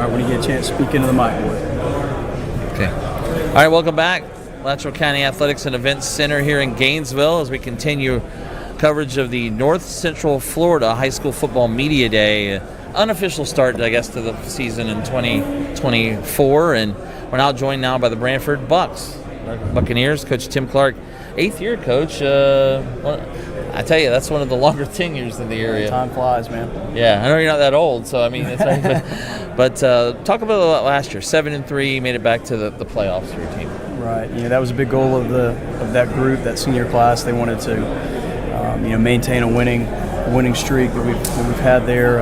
When you get a chance, speak into the mic, boy. Okay. All right, welcome back. Alachua County Athletics and Events Center here in Gainesville as we continue coverage of the North Central Florida High School Football Media Day. Unofficial start, I guess, to the season in 2024. And we're now joined now by the Branford Buccaneers, Coach Tim Clark. 8th year, Coach. I tell you, that's one of the longer tenures in the area. Time flies, man. Yeah, I know you're not that old, so I mean, it's but talk about last year. 7-3, made it back to the playoffs for your team. Right. That was a big goal of that group, that senior class. They wanted to, maintain a winning streak that we've had there.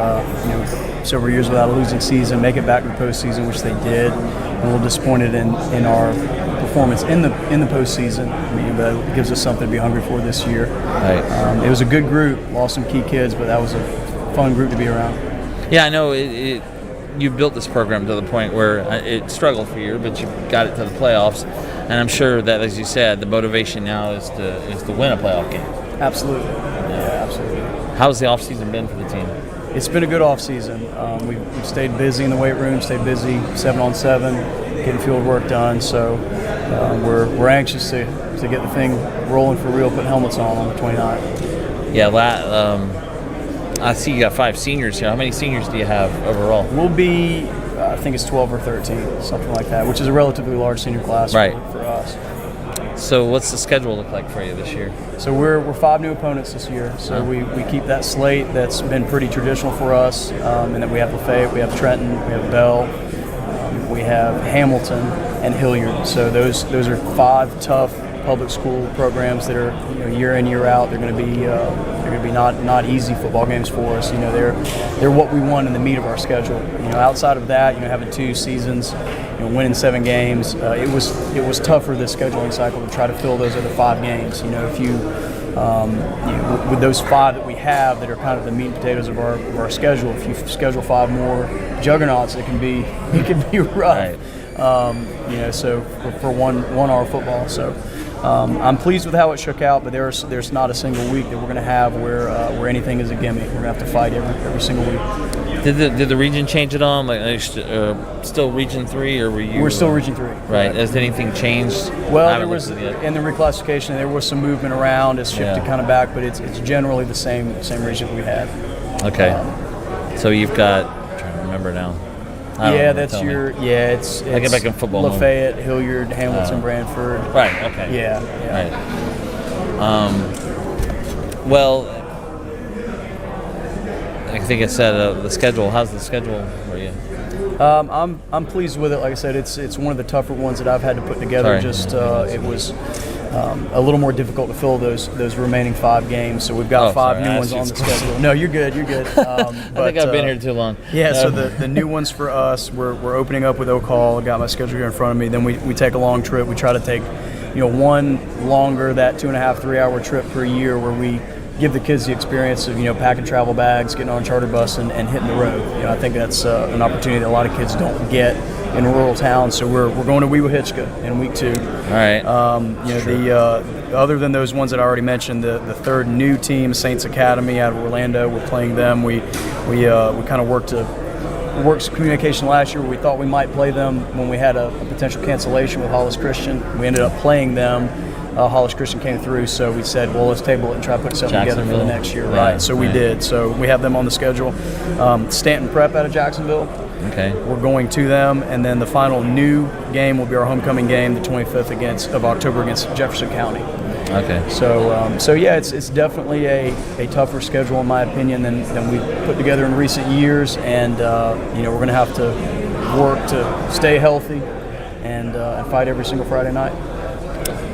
Several years without a losing season, make it back to the postseason, which they did. A little disappointed in our performance in the postseason. But it gives us something to be hungry for this year. Right. It was a good group. Lost some key kids, but that was a fun group to be around. Yeah, I know. You built this program to the point where it struggled for you, but you got it to the playoffs. And I'm sure that, as you said, the motivation now is to win a playoff game. Absolutely. Yeah, absolutely. How's the offseason been for the team? It's been a good offseason. We've stayed busy in the weight room, stayed busy 7-on-7, getting field work done. So we're anxious to get the thing rolling for real, put helmets on the 29th. Yeah, I see you got 5 seniors here. How many seniors do you have overall? We'll be, I think it's 12 or 13, something like that, which is a relatively large senior class for us. So what's the schedule look like for you this year? So we're 5 new opponents this year. So we keep that slate that's been pretty traditional for us, and then we have Lafayette, we have Trenton, we have Bell, we have Hamilton, and Hilliard. So those are 5 tough public school programs that are year in, year out. They're going to be not easy football games for us. They're what we want in the meat of our schedule. Outside of that, having 2 seasons, winning 7 games, it was tougher this scheduling cycle to try to fill those other 5 games. If you with those 5 that we have that are kind of the meat and potatoes of our schedule, if you schedule 5 more juggernauts, it can be rough. Right. So for 1 hour football. So I'm pleased with how it shook out, but there's not a single week that we're going to have where anything is a gimme. We're going to have to fight every single week. Did the region change at all? Like, still Region 3, or were you? We're still Region 3. Right. Has anything changed? Well, there was in the reclassification. There was some movement around. It's shifted kind of back, but it's generally the same region we had. Okay. So you've got. I'm trying to remember now. It's I get back in football. Lafayette, Hilliard, Hamilton, Branford. Right. Okay. Yeah. Right. Well, I think it said the schedule. How's the schedule for you? I'm pleased with it. Like I said, it's one of the tougher ones that I've had to put together. It was a little more difficult to fill those remaining 5 games. So we've got 5 new ones on the schedule. No, you're good. You're good. I think I've been here too long. Yeah. So the new ones for us, we're opening up with Oak Hall. I got my schedule here in front of me. Then we take a long trip. We try to take, one longer, that 2.5, 3 hour trip per year, where we give the kids the experience of packing travel bags, getting on a charter bus, and hitting the road. I think that's an opportunity that a lot of kids don't get in rural towns. So we're going to Weewahitchka in week 2. All right. Other than those ones that I already mentioned, the third new team, Saints Academy out of Orlando, we're playing them. We kind of worked some communication last year where we thought we might play them when we had a potential cancellation with Hollis Christian. We ended up playing them. Hollis Christian came through, so we said, well, let's table it and try to put something together for the next year. Right. So we did. So we have them on the schedule. Stanton Prep out of Jacksonville. Okay. We're going to them, and then the final new game will be our homecoming game, the 25th of October against Jefferson County. Okay. So yeah, it's definitely a tougher schedule in my opinion than we've put together in recent years, and we're going to have to work to stay healthy and fight every single Friday night.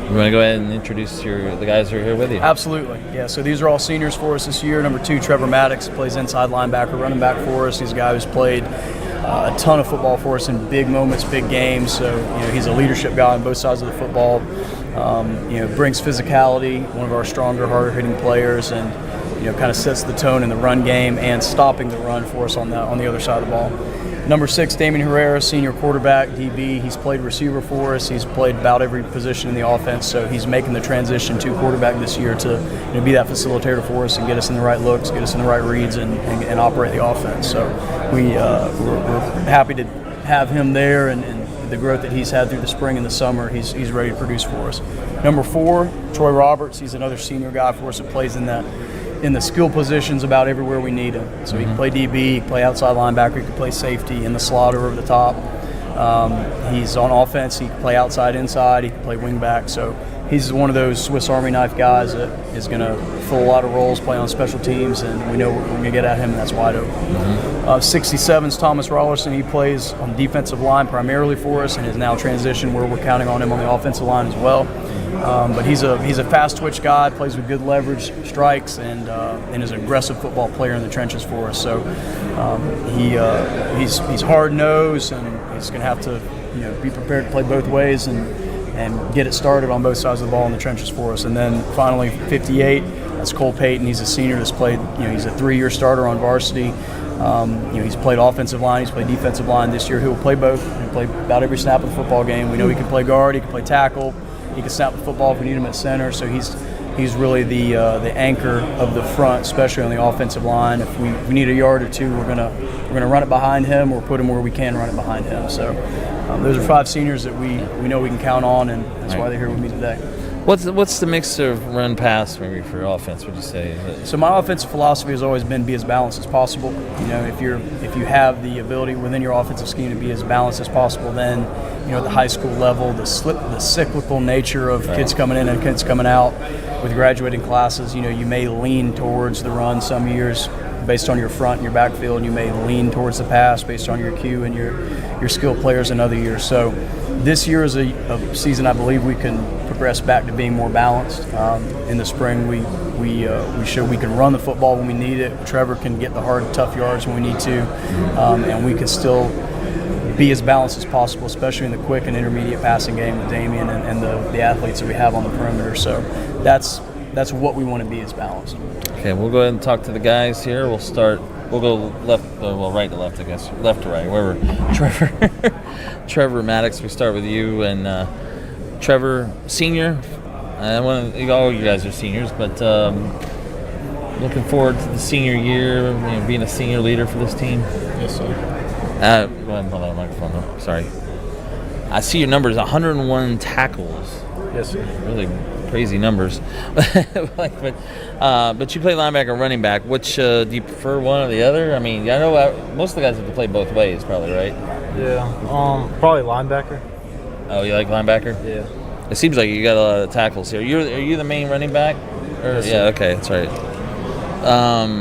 You want to go ahead and introduce the guys who are here with you? Absolutely. Yeah, so these are all seniors for us this year. Number 2, Trevor Maddox, plays inside linebacker, running back for us. He's a guy who's played a ton of football for us in big moments, big games. So, he's a leadership guy on both sides of the football. Brings physicality, one of our stronger, harder-hitting players, and, kind of sets the tone in the run game and stopping the run for us on the other side of the ball. Number 6, Damian Herrera, senior quarterback, DB. He's played receiver for us. He's played about every position in the offense, so he's making the transition to quarterback this year to be that facilitator for us and get us in the right looks, get us in the right reads, and operate the offense. So we're happy to have him there, and the growth that he's had through the spring and the summer, he's ready to produce for us. Number 4, Troy Roberts. He's another senior guy for us that plays in the skill positions about everywhere we need him. So he can play DB, he can play outside linebacker, he can play safety in the slot or over the top. He's on offense, he can play outside, inside, he can play wing back. So he's one of those Swiss Army knife guys that is going to fill a lot of roles, play on special teams, and we know we're going to get at him, and that's wide open. 67's Thomas Rollerson. He plays on the defensive line primarily for us and has now transitioned where we're counting on him on the offensive line as well. But he's a fast twitch guy, plays with good leverage, strikes, and is an aggressive football player in the trenches for us. So he's hard nosed, and he's going to have to be prepared to play both ways and get it started on both sides of the ball in the trenches for us. And then finally 58, that's Cole Payton. He's a senior that's played. He's a 3-year starter on varsity. He's played offensive line, he's played defensive line this year. He'll play both. He'll play about every snap of the football game. We know he can play guard, he can play tackle. He can snap the football if we need him at center, so he's really the anchor of the front, especially on the offensive line. If we need a yard or two, we're gonna run it behind him or put him where we can run it behind him. So those are 5 seniors that we know we can count on, and that's why they're here with me today. What's the mix of run pass maybe for offense? Would you say? So my offensive philosophy has always been be as balanced as possible. If you have the ability within your offensive scheme to be as balanced as possible, then at the high school level, the cyclical nature of kids coming in and kids coming out with graduating classes, you may lean towards the run some years based on your front and your backfield, and you may lean towards the pass based on your Q and your skill players in other years. So this year is a season I believe we can progress back to being more balanced. In the spring, we show we can run the football when we need it. Trevor can get the hard, tough yards when we need to, and we can still be as balanced as possible, especially in the quick and intermediate passing game with Damian and the athletes that we have on the perimeter. So that's what we want to be, is balanced. Okay, we'll go ahead and talk to the guys here. We'll go right to left, I guess. Left to right, wherever. Trevor Maddox, we start with you. And Trevor, senior, All you guys are seniors, but looking forward to the senior year, being a senior leader for this team. Yes, sir. Go ahead and hold on the microphone. Though. Sorry. I see your numbers: 101 tackles. Yes, sir. Really crazy numbers. But you play linebacker, running back. Which do you prefer, one or the other? I mean, I know most of the guys have to play both ways, probably, right? Yeah. Probably linebacker. Oh, you like linebacker? Yeah. It seems like you got a lot of tackles here. Are you the main running back? Yes, yeah. sir. Okay, that's right.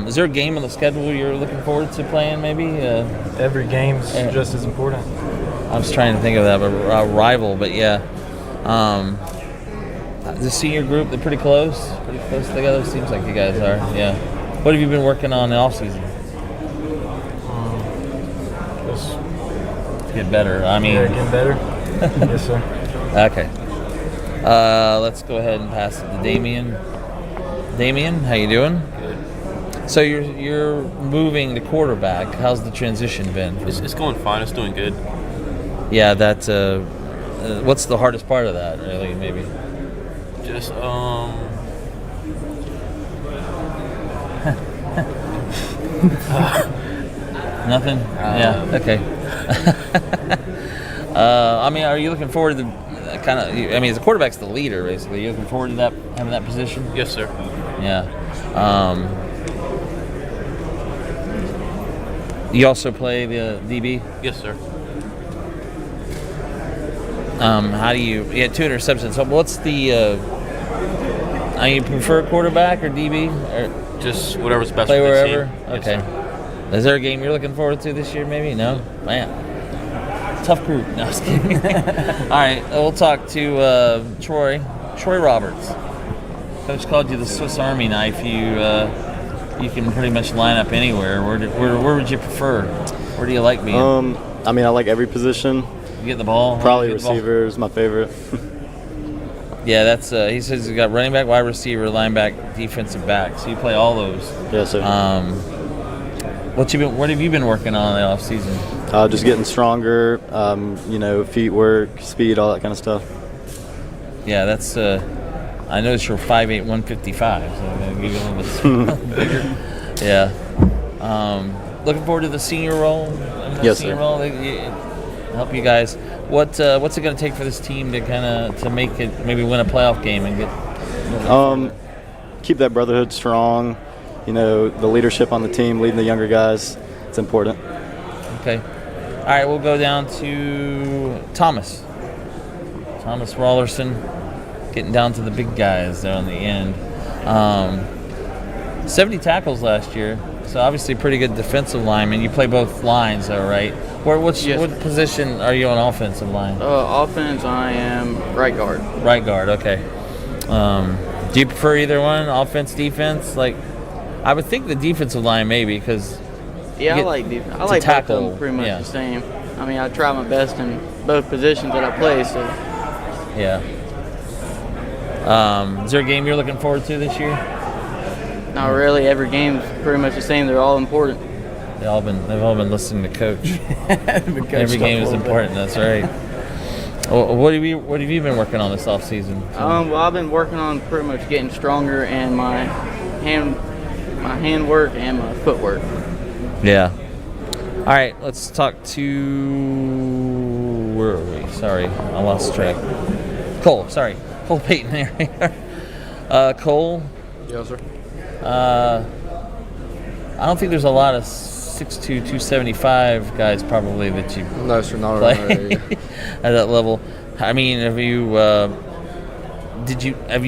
Is there a game on the schedule you're looking forward to playing? Maybe. Every game's just as important. I was trying to think of that, but a rival. But yeah. The senior group, they're pretty close together. Seems like you guys are. Yeah. What have you been working on in the off season? Just to get better. I mean, getting better. Yes, sir. Okay. Let's go ahead and pass it to Damien. Damien, how you doing? Good. So you're moving to quarterback. How's the transition been? It's going fine. It's doing good. Yeah, that's what's the hardest part of that, really, maybe? Just nothing? Yeah, okay. I mean, are you looking forward to the quarterback's the leader, basically. You looking forward to having that position? Yes, sir. Yeah. You also play the DB? Yes, sir. How do you had 2 interceptions. So what's the you prefer quarterback or DB? Or just whatever's best play for the wherever? team. Okay. Yes, Is there a game you're looking forward to this year, maybe? No? Man. Tough group. No, I was kidding. All right, we'll talk to Troy Roberts. Coach called you the Swiss Army knife. You can pretty much line up anywhere. Where would you prefer? Where do you like being? I mean, I like every position. You get the ball? Probably receiver is my favorite. Yeah, that's. He says he's got running back, wide receiver, linebacker, defensive back. So you play all those. Yes, sir. What have you been working on in the off season? Just getting stronger. Feet work, speed, all that kind of stuff. Yeah, that's. I noticed you're 5'8", 155. So I'm gonna give you a little bit bigger. Yeah. Looking forward to the senior role. Yes, senior sir. role. Help you guys. What's it going to take for this team to make it maybe win a playoff game and get? Keep that brotherhood strong. The leadership on the team, leading the younger guys. It's important. Okay. All right, we'll go down to Thomas Rollerson, getting down to the big guys there on the end. 70 tackles last year, so obviously pretty good defensive lineman. You play both lines, though, right? What position are you on offensive line? Offense, I am right guard. Right guard, okay. Do you prefer either one, offense, defense? Like, I would think the defensive line maybe, because I like defense. I like tackle, both of them pretty much the same. I mean, I try my best in both positions that I play. So yeah. Is there a game you're looking forward to this year? Not really. Every game's pretty much the same. They're all important. They've all been listening to coach. Every game is important. That's right. Well, what have you been working on this off season? Well, I've been working on pretty much getting stronger in my hand work and my footwork. Yeah. All right, let's talk to where are we? Sorry, I lost track. Cole Payton here. Cole. Yes, sir. I don't think there's a lot of 6'2", 275 guys probably that you No, sir, not play around there. at that level. I mean, have you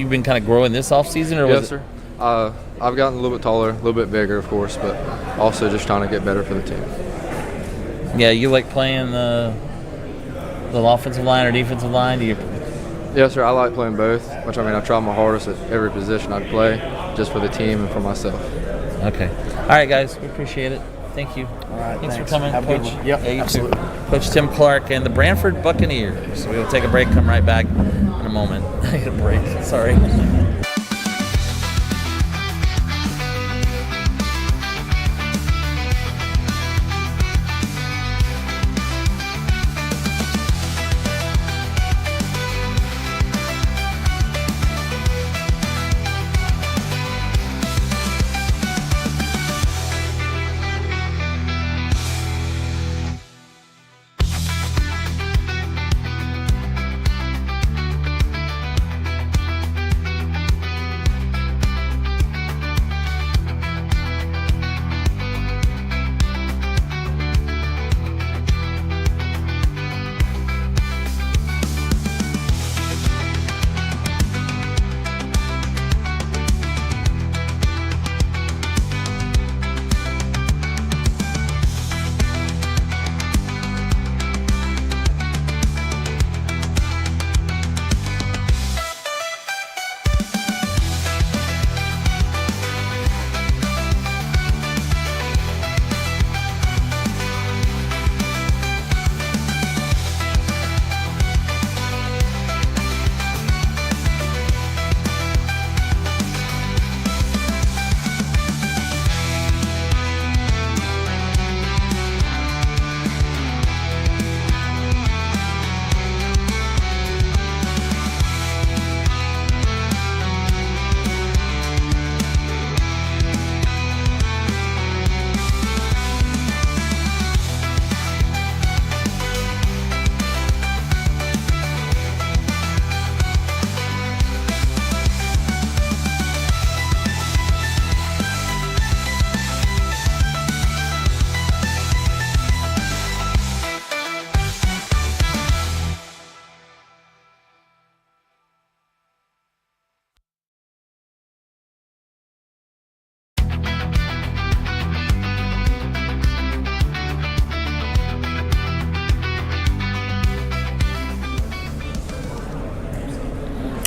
been kind of growing this off season, or Yes, sir. I've gotten a little bit taller, a little bit bigger, of course, but also just trying to get better for the team. Yeah, you like playing the offensive line or defensive line? Do you? Yes, sir. I like playing both, which I mean I try my hardest at every position I'd play, just for the team and for myself. Okay. All right, guys. We appreciate it. Thank you. All right, Thanks for thanks. coming, Have a good Coach. one. Yep, Yeah, you absolutely. too. Coach Tim Clark and the Branford Buccaneers. So we'll take a break. Come right back in a moment. I get a break. Sorry.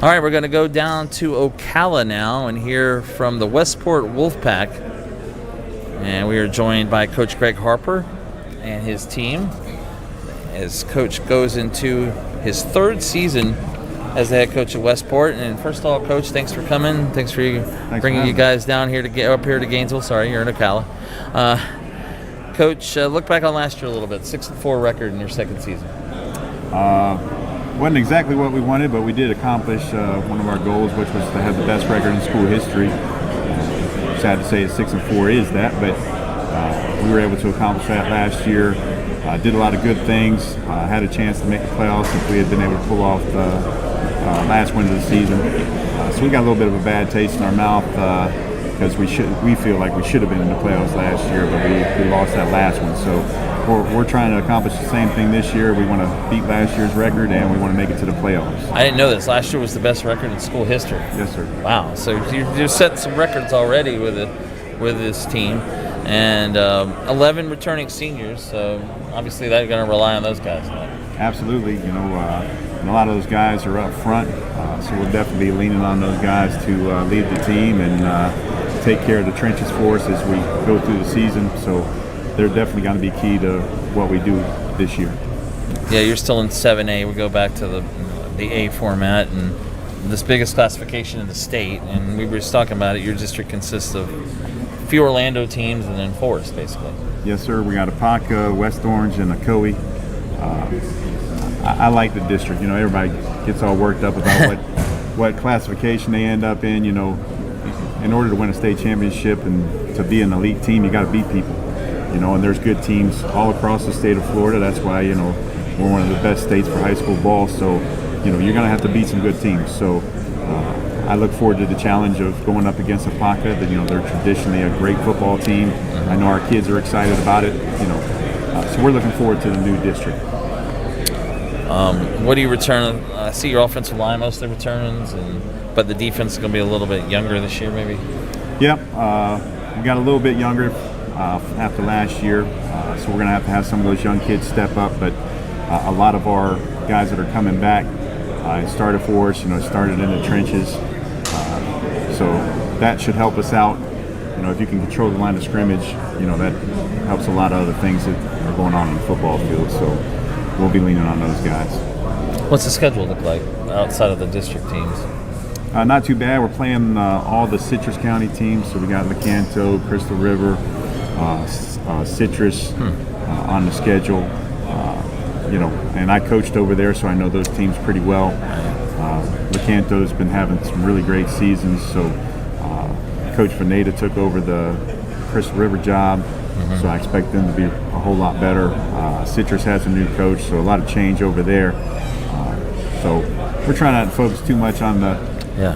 All right, we're going to go down to Ocala now and hear from the Westport Wolfpack. And we are joined by Coach Greg Harper and his team as Coach goes into his 3rd season as the head coach at Westport. And first of all, Coach, thanks for coming. Thanks for bringing you guys down here to get up here to Gainesville. Sorry, you're in Ocala. Coach, look back on last year a little bit. 6-4 record in your 2nd season. Wasn't exactly what we wanted, but we did accomplish one of our goals, which was to have the best record in school history. Sad to say 6-4 is that, but we were able to accomplish that last year. Did a lot of good things. Had a chance to make the playoffs if we had been able to pull off the last win of the season. So we got a little bit of a bad taste in our mouth because we feel like we should have been in the playoffs last year, but we lost that last one. So we're trying to accomplish the same thing this year. We want to beat last year's record, and we want to make it to the playoffs. I didn't know this. Last year was the best record in school history. Yes, sir. Wow. So you set some records already with this team. And 11 returning seniors, so obviously they're going to rely on those guys now. Absolutely. And a lot of those guys are up front, so we'll definitely be leaning on those guys to lead the team and take care of the trenches for us as we go through the season. So they're definitely going to be key to what we do this year. Yeah, you're still in 7A. We go back to the A format, and this biggest classification in the state. And we were just talking about it. Your district consists of a few Orlando teams and then Forest, basically. Yes, sir. We got Apaka, West Orange, and Ocoee. I like the district. Everybody gets all worked up about what classification they end up in. In order to win a state championship and to be an elite team, you got to beat people. And there's good teams all across the state of Florida. That's why we're one of the best states for high school ball. So you're going to have to beat some good teams. So I look forward to the challenge of going up against Apaka. They're traditionally a great football team. I know our kids are excited about it. So we're looking forward to the new district. What do you return? I see your offensive line mostly returns, but the defense is going to be a little bit younger this year, maybe. Yep, we got a little bit younger after last year, so we're going to have some of those young kids step up. But a lot of our guys that are coming back started for us. Started in the trenches, so that should help us out. If you can control the line of scrimmage, that helps a lot of other things that are going on in the football field. So we'll be leaning on those guys. What's the schedule look like outside of the district teams? Not too bad. We're playing all the Citrus County teams. So we got Lecanto, Crystal River, Citrus on the schedule. And I coached over there, so I know those teams pretty well. Lecanto's been having some really great seasons. So Coach Veneta took over the Crystal River job. So I expect them to be a whole lot better. Citrus has a new coach, so a lot of change over there. So we're trying not to focus too much on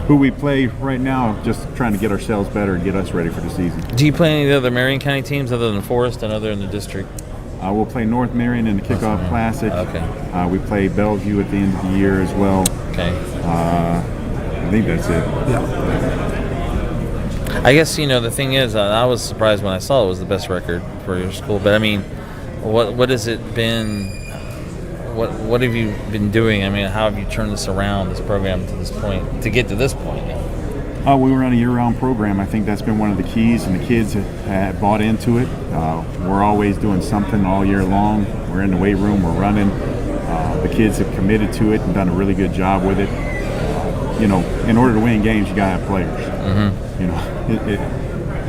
who we play right now, just trying to get ourselves better and get us ready for the season. Do you play any of the other Marion County teams other than Forest and other in the district? We'll play North Marion in the Kickoff Classic. Okay. We play Bellevue at the end of the year as well. Okay. I think that's it. Yeah. I guess, the thing is, I was surprised when I saw it was the best record for your school. But, I mean, what has it been? What have you been doing? I mean, how have you turned this around, this program, to this point, to get to this point? We run a year-round program. I think that's been one of the keys, and the kids have bought into it. We're always doing something all year long. We're in the weight room. We're running. The kids have committed to it and done a really good job with it. In order to win games, you got to have players.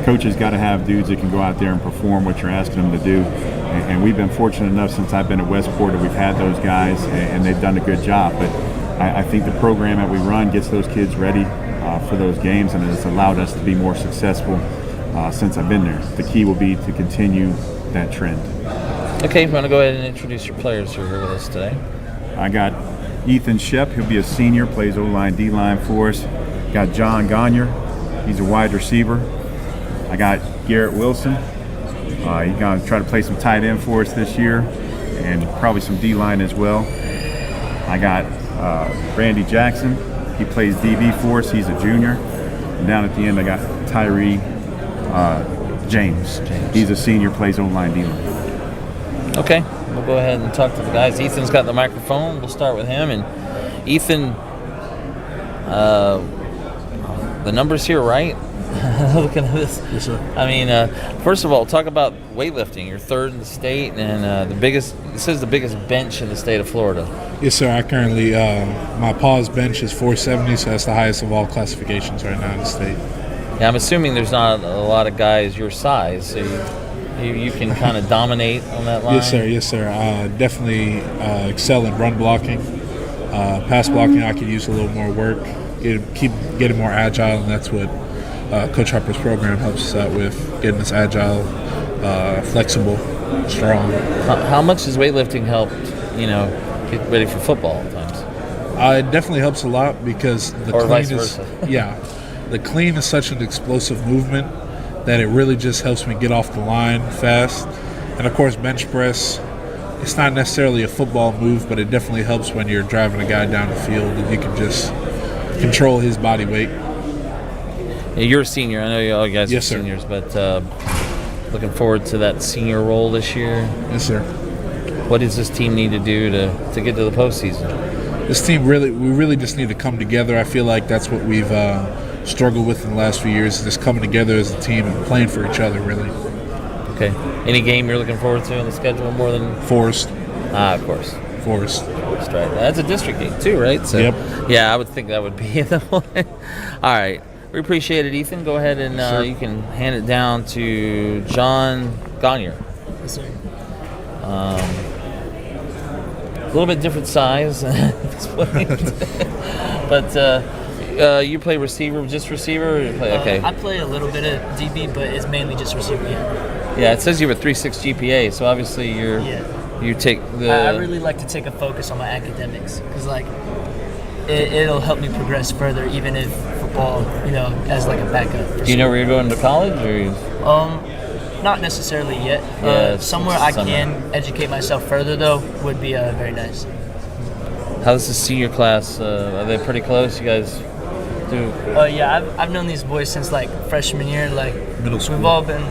Coaches got to have dudes that can go out there and perform what you're asking them to do. And we've been fortunate enough since I've been at Westport that we've had those guys, and they've done a good job. But I think the program that we run gets those kids ready for those games, and it's allowed us to be more successful since I've been there. The key will be to continue that trend. Okay, I'm going to go ahead and introduce your players who are here with us today. I got Ethan Shep. He'll be a senior, plays O-line, D-line for us. Got John Gagner. He's a wide receiver. I got Garrett Wilson. He's going to try to play some tight end for us this year, and probably some D-line as well. I got Randy Jackson. He plays DB for us. He's a junior. And down at the end, I got Tyree James. He's a senior, plays O-line, D-line. Okay, we'll go ahead and talk to the guys. Ethan's got the microphone. We'll start with him. And Ethan, The numbers here, right? Looking at this. Yes, sir. I mean, first of all, talk about weightlifting. You're third in the state, and the biggest. This is the biggest bench in the state of Florida. Yes, sir. I currently my pause bench is 470, so that's the highest of all classifications right now in the state. Yeah, I'm assuming there's not a lot of guys your size, so you can kind of dominate on that line. Yes, sir. Yes, sir. Definitely excel in run blocking. Pass blocking, I could use a little more work. Keep getting more agile, and that's what Coach Harper's program helps us out with, getting us agile, flexible, strong. How much does weightlifting help, get ready for football at times? It definitely helps a lot because the Or clean vice is versa. the clean is such an explosive movement that it really just helps me get off the line fast. And of course, bench press. It's not necessarily a football move, but it definitely helps when you're driving a guy down the field and you can just control his body weight. Yeah, you're a senior. I know you guys Yes, are sir. seniors, but looking forward to that senior role this year. Yes, sir. What does this team need to do to get to the postseason? This team we really just need to come together. I feel like that's what we've struggled with in the last few years, is just coming together as a team and playing for each other, really. Okay. Any game you're looking forward to on the schedule more than Forest? Of course. Forest, right? That's a district game too, right? So, Yep. Yeah, I would think that would be the one. All right. We appreciate it, Ethan. Go ahead and Sure. you can hand it down to John Gagnier. Yes, sir. A little bit different size at this point. But you play receiver, just receiver? Or you play, okay. I play a little bit of DB, but it's mainly just receiver. Yeah, it says you have a 3.6 GPA, so obviously you take the. I really like to take a focus on my academics because it'll help me progress further, even if football, as like a backup. Do you know where you're going to college, or? Not necessarily yet. Yeah, somewhere I summer. can educate myself further though would be very nice. How's the senior class? Are they pretty close? You guys do? Yeah, I've known these boys since freshman year. Middle school. We've all been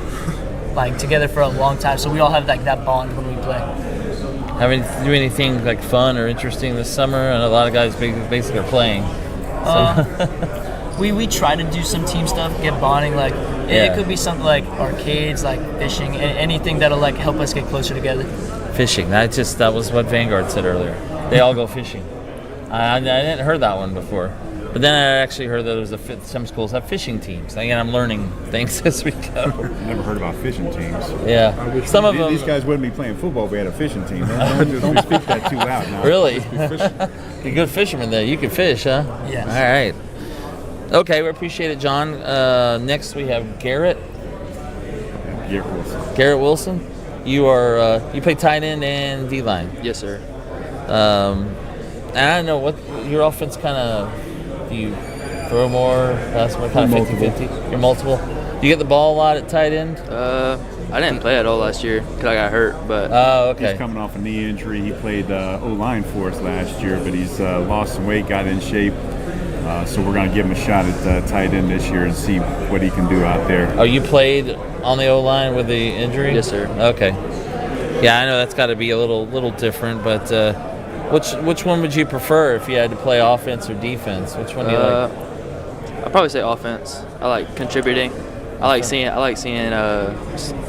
together for a long time, so we all have that bond when we play. Do anything fun or interesting this summer? And a lot of guys basically are playing. So. We try to do some team stuff, get bonding. It could be something like arcades, fishing, anything that'll help us get closer together. Fishing. That was what Vanguard said earlier. They all go fishing. I didn't heard that one before. But then I actually heard that some schools have fishing teams. Again, I'm learning things as we go. Never heard about fishing teams. Yeah. Some of them. These guys wouldn't be playing football if we had a fishing team. Don't speak that too loud now. Really? You're a good fisherman there. You can fish, huh? Yes. All right. Okay, we appreciate it, John. Next we have Garrett. Garrett Wilson. Garrett Wilson. You are you play tight end and D line. Yes, sir. And I don't know what your offense kind of. Do you throw more, pass more, kind of 50-50? You're multiple. Do you get the ball a lot at tight end? I didn't play at all last year because I got hurt. But okay. He's coming off a knee injury. He played O-line for us last year, but he's lost some weight, got in shape. So we're going to give him a shot at tight end this year and see what he can do out there. Oh, you played on the O-line with the injury? Yes, sir. Okay. Yeah, I know that's got to be a little different, but which one would you prefer if you had to play offense or defense? Which one do you like? I'd probably say offense. I like contributing. I like seeing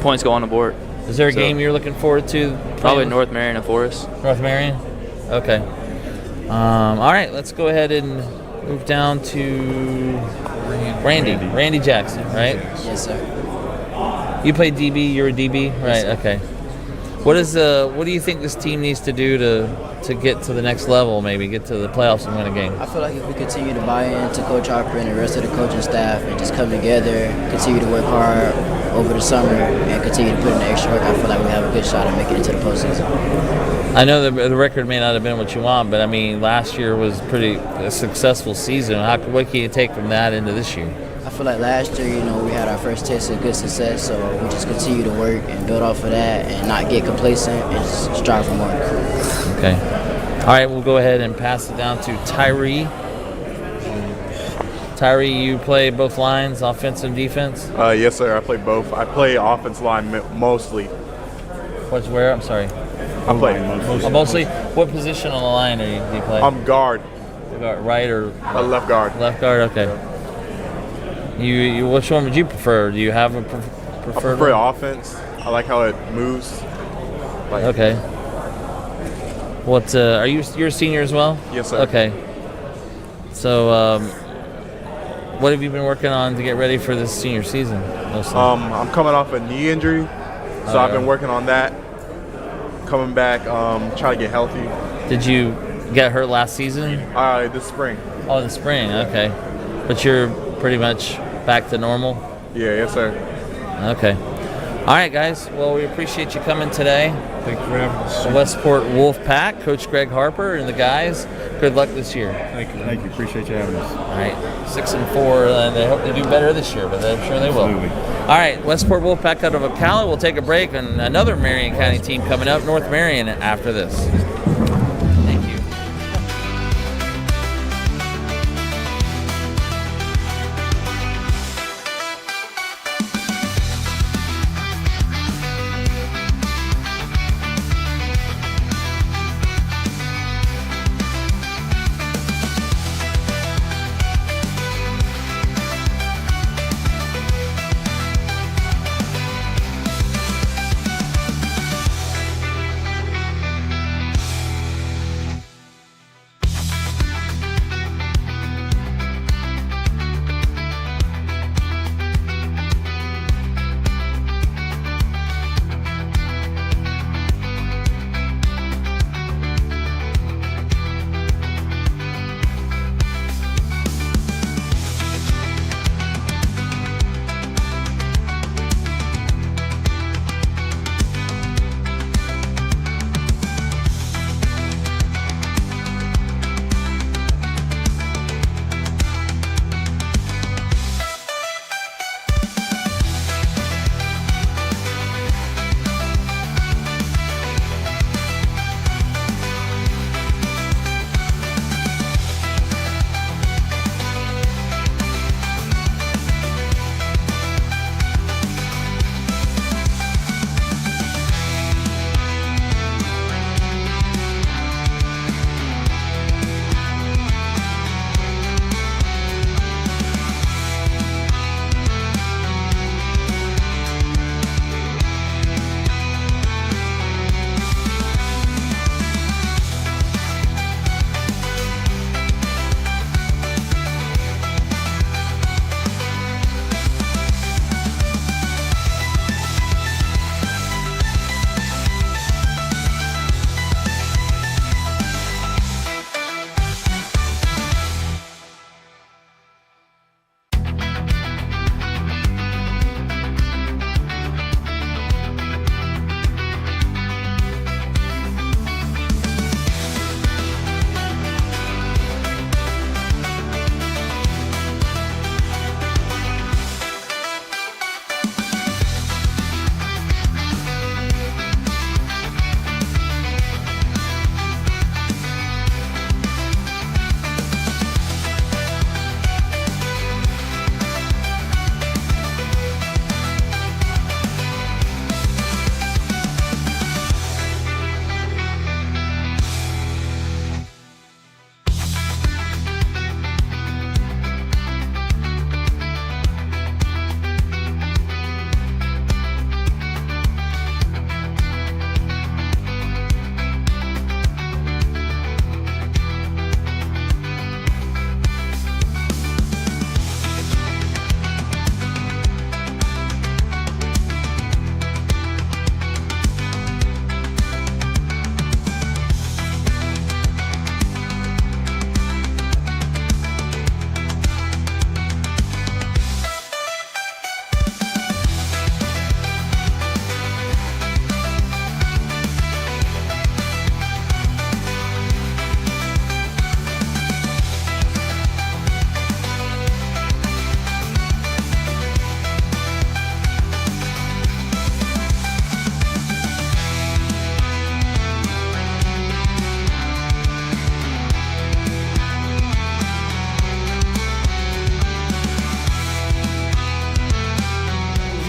points go on the board. Is there a game you're looking forward to? Probably North Marion and Forest. North Marion? Okay. All right, let's go ahead and move down to Randy Jackson, right? Yes, sir. You play DB. You're a DB, right? Yes, okay. What do you think this team needs to do to get to the next level? Maybe get to the playoffs and win a game. I feel like if we continue to buy into Coach Harper and the rest of the coaching staff and just come together, continue to work hard over the summer, and continue to put in the extra work, I feel like we have a good shot at making it to the postseason. I know the record may not have been what you want, but I mean, last year was a successful season. What can you take from that into this year? I feel like last year, we had our first taste of good success, so we just continue to work and build off of that and not get complacent and just strive for more. Okay. All right, we'll go ahead and pass it down to Tyree. Tyree, you play both lines, offense and defense? Yes, sir. I play both. I play offense line mostly. Where? I'm sorry. I play mostly. What position on the line do you play? I'm guard. right or left guard. Left guard. Okay. You which one would you prefer? Do you have a I preferred? prefer one? offense. I like how it moves. Okay. What are you? You're a senior as well? Yes, sir. Okay. So, what have you been working on to get ready for this senior season? Mostly? I'm coming off a knee injury, so I've been working on that. Coming back, trying to get healthy. Did you get hurt last season? This spring. Oh, the spring. Okay. But you're pretty much back to normal? Yeah, yes, sir. Okay. All right, guys. Well, we appreciate you coming today. Thank you for having us. The Westport Wolfpack, Coach Greg Harper and the guys. Good luck this year. Thank you. Thank you. Appreciate you having us. All right, 6-4, and they hope they do better this year, but I'm sure they will. Absolutely. All right, Westport Wolfpack out of Ocala. We'll take a break, and another Marion County team coming up, North Marion, after this. Thank you.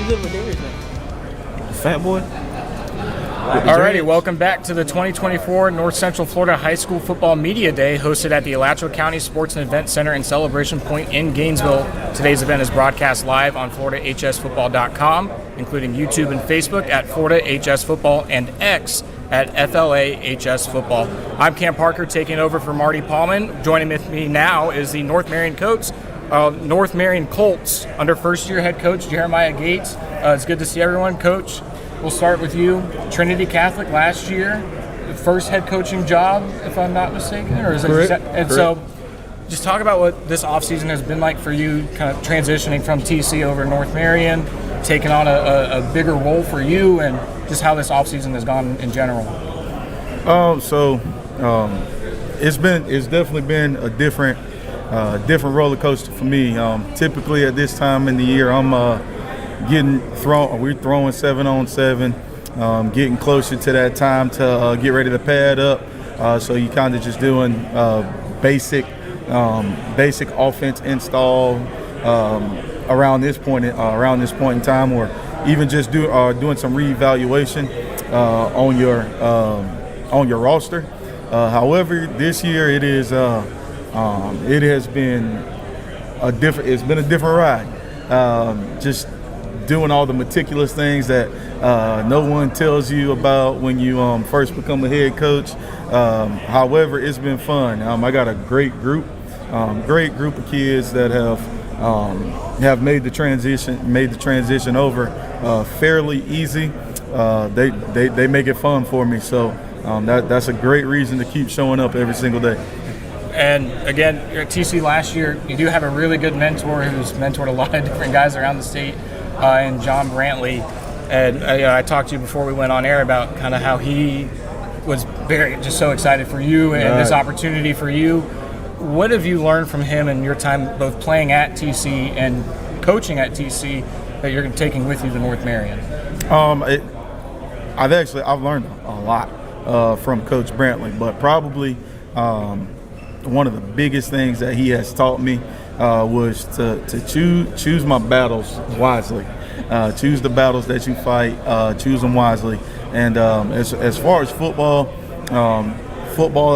live with everything. Fat boy? Alrighty, welcome back to the 2024 North Central Florida High School Football Media Day, hosted at the Alachua County Sports and Event Center and Celebration Point in Gainesville. Today's event is broadcast live on FloridaHSFootball.com, including YouTube and Facebook at FloridaHSFootball and X at FLAHSFootball. I'm Cam Parker, taking over for Marty Paulman. Joining with me now is the North Marion coach, North Marion Colts, under first-year head coach Jeremiah Gates. It's good to see everyone, Coach. We'll start with you. Trinity Catholic last year, the first head coaching job, if I'm not mistaken, or is it? Correct. And so, just talk about what this offseason has been like for you, kind of transitioning from TC over to North Marion, taking on a bigger role for you, and just how this offseason has gone in general. It's definitely been a different roller coaster for me. Typically at this time in the year, we're throwing 7-on-7, getting closer to that time to get ready to pad up. So you kind of just doing basic offense install around this point in time, or even just doing some reevaluation on your roster. However, this year it has been a different ride. Just doing all the meticulous things that no one tells you about when you first become a head coach. However, it's been fun. I got a great group of kids that have made the transition over fairly easy. They make it fun for me, so that's a great reason to keep showing up every single day. And again, you're at TC last year. You do have a really good mentor who's mentored a lot of different guys around the state, and John Brantley. And I talked to you before we went on air about kind of how he was just so excited for you and this opportunity for you. What have you learned from him in your time both playing at TC and coaching at TC that you're taking with you to North Marion? I've learned a lot from Coach Brantley, but probably one of the biggest things that he has taught me was to choose my battles wisely. Choose the battles that you fight, choose them wisely. And as far as football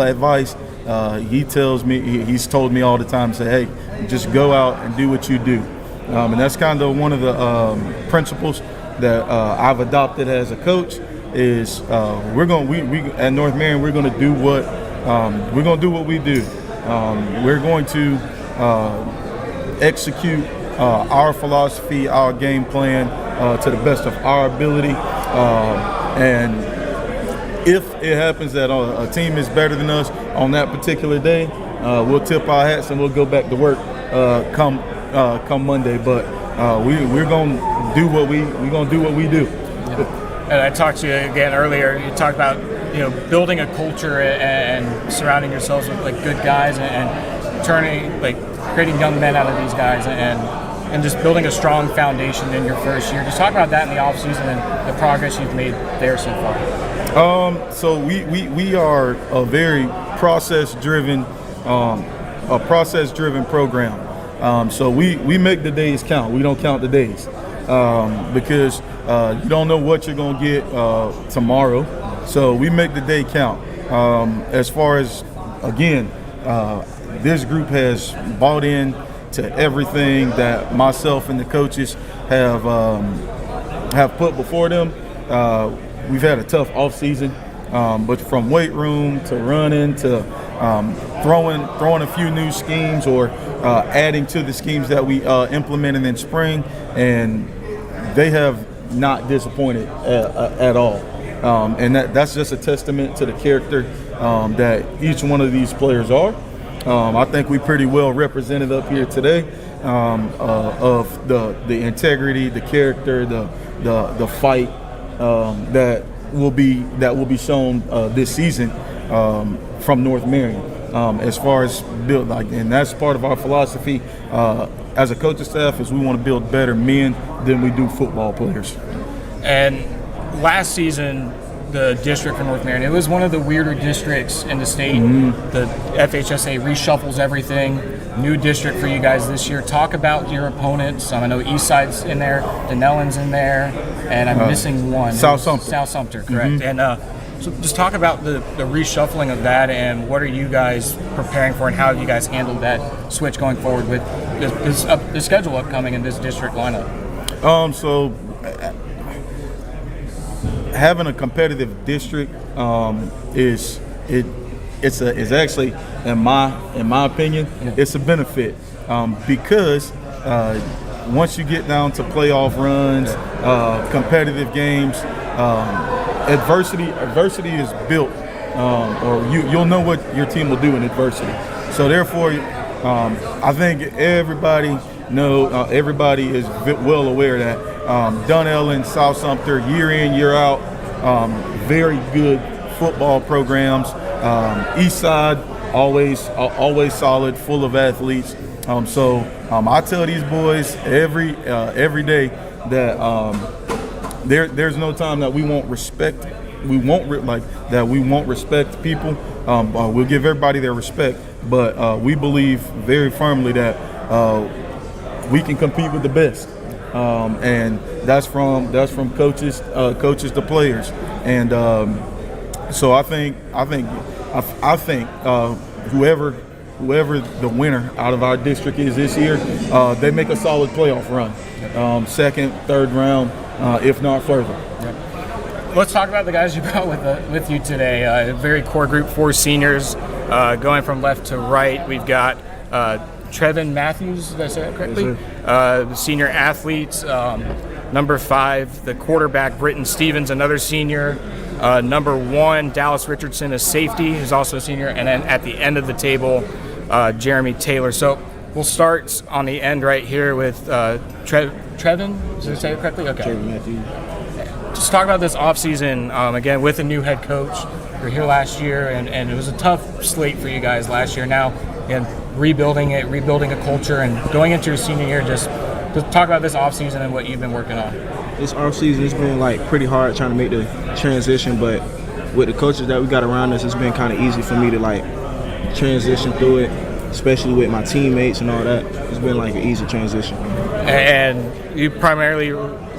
advice, he's told me all the time, say, hey, just go out and do what you do. And that's kind of one of the principles that I've adopted as a coach is we at North Marion, we're going to do what we do. We're going to execute our philosophy, our game plan to the best of our ability. And if it happens that a team is better than us on that particular day, we'll tip our hats and we'll go back to work come Monday. But we're going to do what we do. And I talked to you again earlier. You talked about building a culture and surrounding yourselves with good guys and creating young men out of these guys and just building a strong foundation in your first year. Just talk about that in the offseason and the progress you've made there so far. So we are a very process-driven program. So we make the days count. We don't count the days because you don't know what you're going to get tomorrow. So we make the day count. As far as, again, this group has bought in to everything that myself and the coaches have put before them. We've had a tough off season, but from weight room to running to throwing a few new schemes or adding to the schemes that we implemented in spring, and they have not disappointed at all. And that's just a testament to the character that each one of these players are. I think we pretty well represented up here today of the integrity, the character, the fight that will be shown this season from North Marion. As far as build, and that's part of our philosophy as a coaching staff, is we want to build better men than we do football players. And last season, the district for North Marion, it was one of the weirder districts in the state. Mm-hmm. The FHSA reshuffles everything. new district for you guys this year. Talk about your opponents. I know Eastside's in there, Dunnellon's in there, and I'm missing one. South Sumter. South Sumter, correct. And so just talk about the reshuffling of that, and what are you guys preparing for, and how have you guys handled that switch going forward with the schedule upcoming in this district lineup? So having a competitive district is actually, in my opinion, it's a benefit because once you get down to playoff runs, competitive games, adversity is built, or you'll know what your team will do in adversity. So therefore, I think everybody is well aware that Dunnellon, South Sumter, year in, year out, very good football programs. Eastside, always solid, full of athletes. So I tell these boys every day that there's no time that we won't respect. We won't respect people. We'll give everybody their respect, but we believe very firmly that we can compete with the best, and that's from coaches to players. And so I think whoever the winner out of our district is this year, they make a solid playoff run, second, third round, if not further. Let's talk about the guys you brought with you today. A very core group, 4 seniors. Going from left to right, we've got Trevin Matthews, did I say that correctly? The senior athletes. Number 5, the quarterback, Britton Stevens, another senior. Number 1, Dallas Richardson, a safety, who's also a senior. And then at the end of the table, Jeremy Taylor. So we'll start on the end right here with Trevin. Did I say it correctly? Okay. Trevin Matthews. Just talk about this offseason, again, with a new head coach. You were here last year, and it was a tough slate for you guys last year. Now, again, rebuilding a culture, and going into your senior year, just talk about this offseason and what you've been working on. This offseason, it's been pretty hard trying to make the transition, but with the coaches that we got around us, it's been kind of easy for me to transition through it, especially with my teammates and all that. It's been an easy transition. And you primarily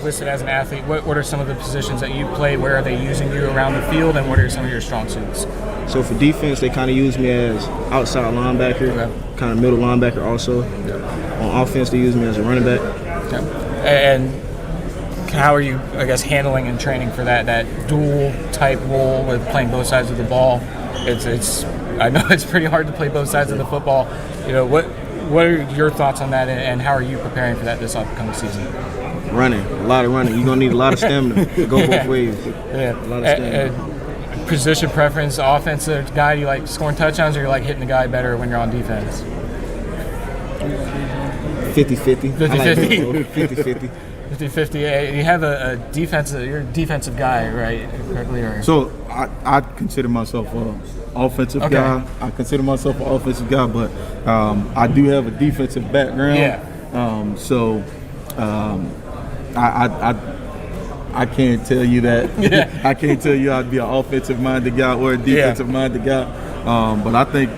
listed as an athlete. What are some of the positions that you play? Where are they using you around the field, and what are some of your strong suits? So for defense, they kind of use me as outside linebacker, kind of middle linebacker also. On offense, they use me as a running back. And how are you, handling and training for that dual type role with playing both sides of the ball? I know it's pretty hard to play both sides of the football. What are your thoughts on that, and how are you preparing for that this upcoming season? Running, a lot of running. You're going to need a lot of stamina to go both ways. A lot of stamina. Position preference, offensive guy, do you like scoring touchdowns, or you like hitting the guy better when you're on defense? 50-50. 50-50. 50-50. You have a defensive. You're a defensive guy, right? Correctly, or? So I consider myself an offensive guy. I consider myself an offensive guy, but I do have a defensive background. Yeah. I can't tell you that. I can't tell you I'd be an offensive-minded guy or a defensive-minded guy. But I think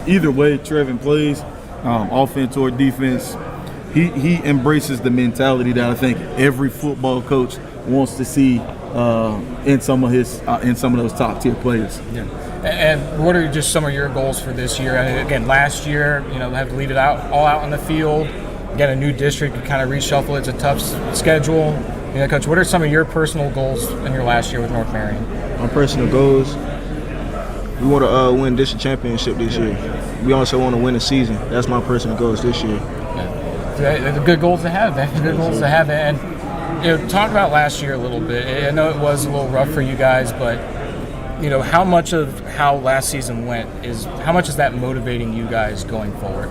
either way Trevin plays, offense or defense, he embraces the mentality that I think every football coach wants to see in some of those top-tier players. Yeah. And what are just some of your goals for this year? Again, last year, have to leave it all out on the field. Get a new district, you kind of reshuffle. It's a tough schedule. Coach, what are some of your personal goals in your last year with North Marion? My personal goals, we want to win district championship this year. We also want to win the season. That's my personal goals this year. The good goals to have, man. Good goals to have. And talk about last year a little bit. I know it was a little rough for you guys, but how much of how last season went how much is that motivating you guys going forward?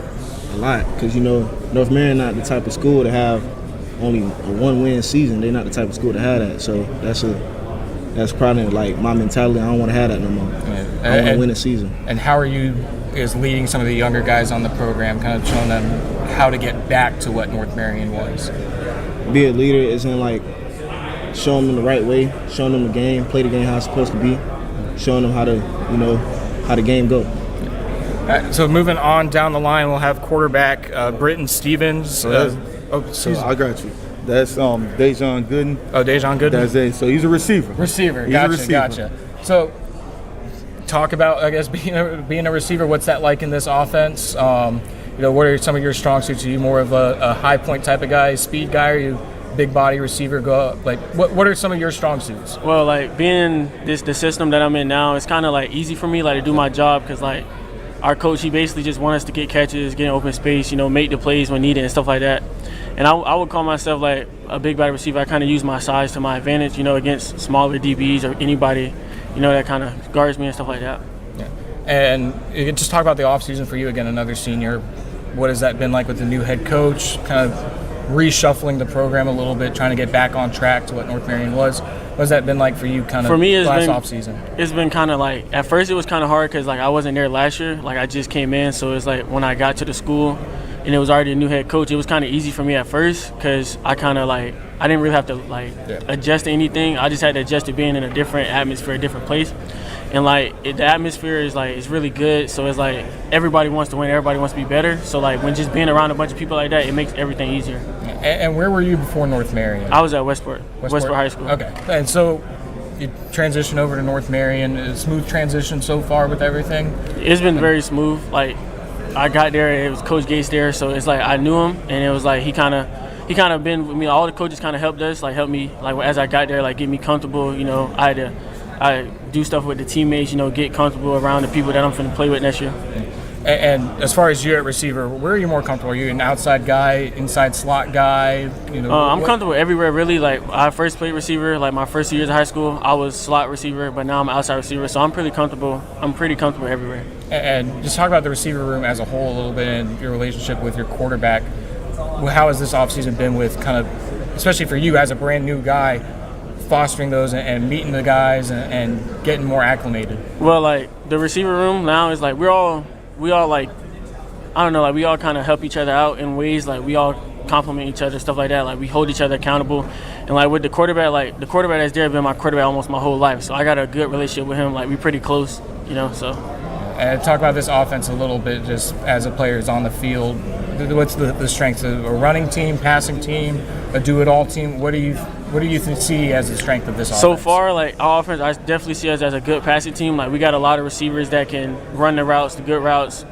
A lot, because North Marion not the type of school to have only a 1-win season. They're not the type of school to have that. So that's probably my mentality. I don't want to have that no more. I want to win a season. And how are you leading some of the younger guys on the program, kind of showing them how to get back to what North Marion was? Be a leader isn't showing them the right way, showing them the game, play the game how it's supposed to be, showing them how to how the game go. So moving on down the line, we'll have quarterback Britton Stevens. So I got you. That's Dejon Gooden. Oh, Dejon Gooden. That's it. So he's a receiver. Gotcha. So talk about, I guess, being a receiver. What's that like in this offense? What are some of your strong suits? Are you more of a high point type of guy, speed guy? Are you big body receiver? What are some of your strong suits? Well, like being the system that I'm in now, it's kind of like easy for me to do my job because like our coach, he basically just wants us to get catches, get in open space, make the plays when needed and stuff like that. And I would call myself like a big body receiver. I kind of use my size to my advantage, against smaller DBs or anybody, that kind of guards me and stuff like that. Yeah. And just talk about the offseason for you again, another senior. What has that been like with the new head coach? Kind of reshuffling the program a little bit, trying to get back on track to what North Marion was. What has that been like for you for me, last offseason? It's been kind of like, at first it was kind of hard because I wasn't there last year. I just came in, so it's like when I got to the school and it was already a new head coach, it was kind of easy for me at first because I kind of I didn't really have to adjust to anything. I just had to adjust to being in a different atmosphere, a different place. And the atmosphere is it's really good. So it's everybody wants to win, everybody wants to be better. So when just being around a bunch of people like that, it makes everything easier. And where were you before North Marion? I was at Westport High School. Okay. And so you transitioned over to North Marion. A smooth transition so far with everything? It's been very smooth. I got there, it was Coach Gates there, so it's I knew him, and it was he kind of been with me. All the coaches kind of helped us, helped me as I got there, get me comfortable. I do stuff with the teammates, get comfortable around the people that I'm finna play with next year. And as far as you at receiver, where are you more comfortable? Are you an outside guy, inside slot guy? I'm comfortable everywhere, really. I first played receiver, my first 2 years of high school, I was slot receiver, but now I'm outside receiver, so I'm pretty comfortable everywhere. And just talk about the receiver room as a whole a little bit and your relationship with your quarterback. How has this offseason been with especially for you as a brand new guy, fostering those and meeting the guys and getting more acclimated? Well, the receiver room now is we all I don't know, we all kind of help each other out in ways, we all compliment each other, stuff like that. We hold each other accountable. And with the quarterback, the quarterback that's there been my quarterback almost my whole life. So I got a good relationship with him. We pretty close, so. And talk about this offense a little bit, just as a player is on the field. What's the strengths of a running team, passing team, a do-it-all team? What do you see as the strength of this offense? So far, our offense, I definitely see us as a good passing team. We got a lot of receivers that can run the routes, the good routes,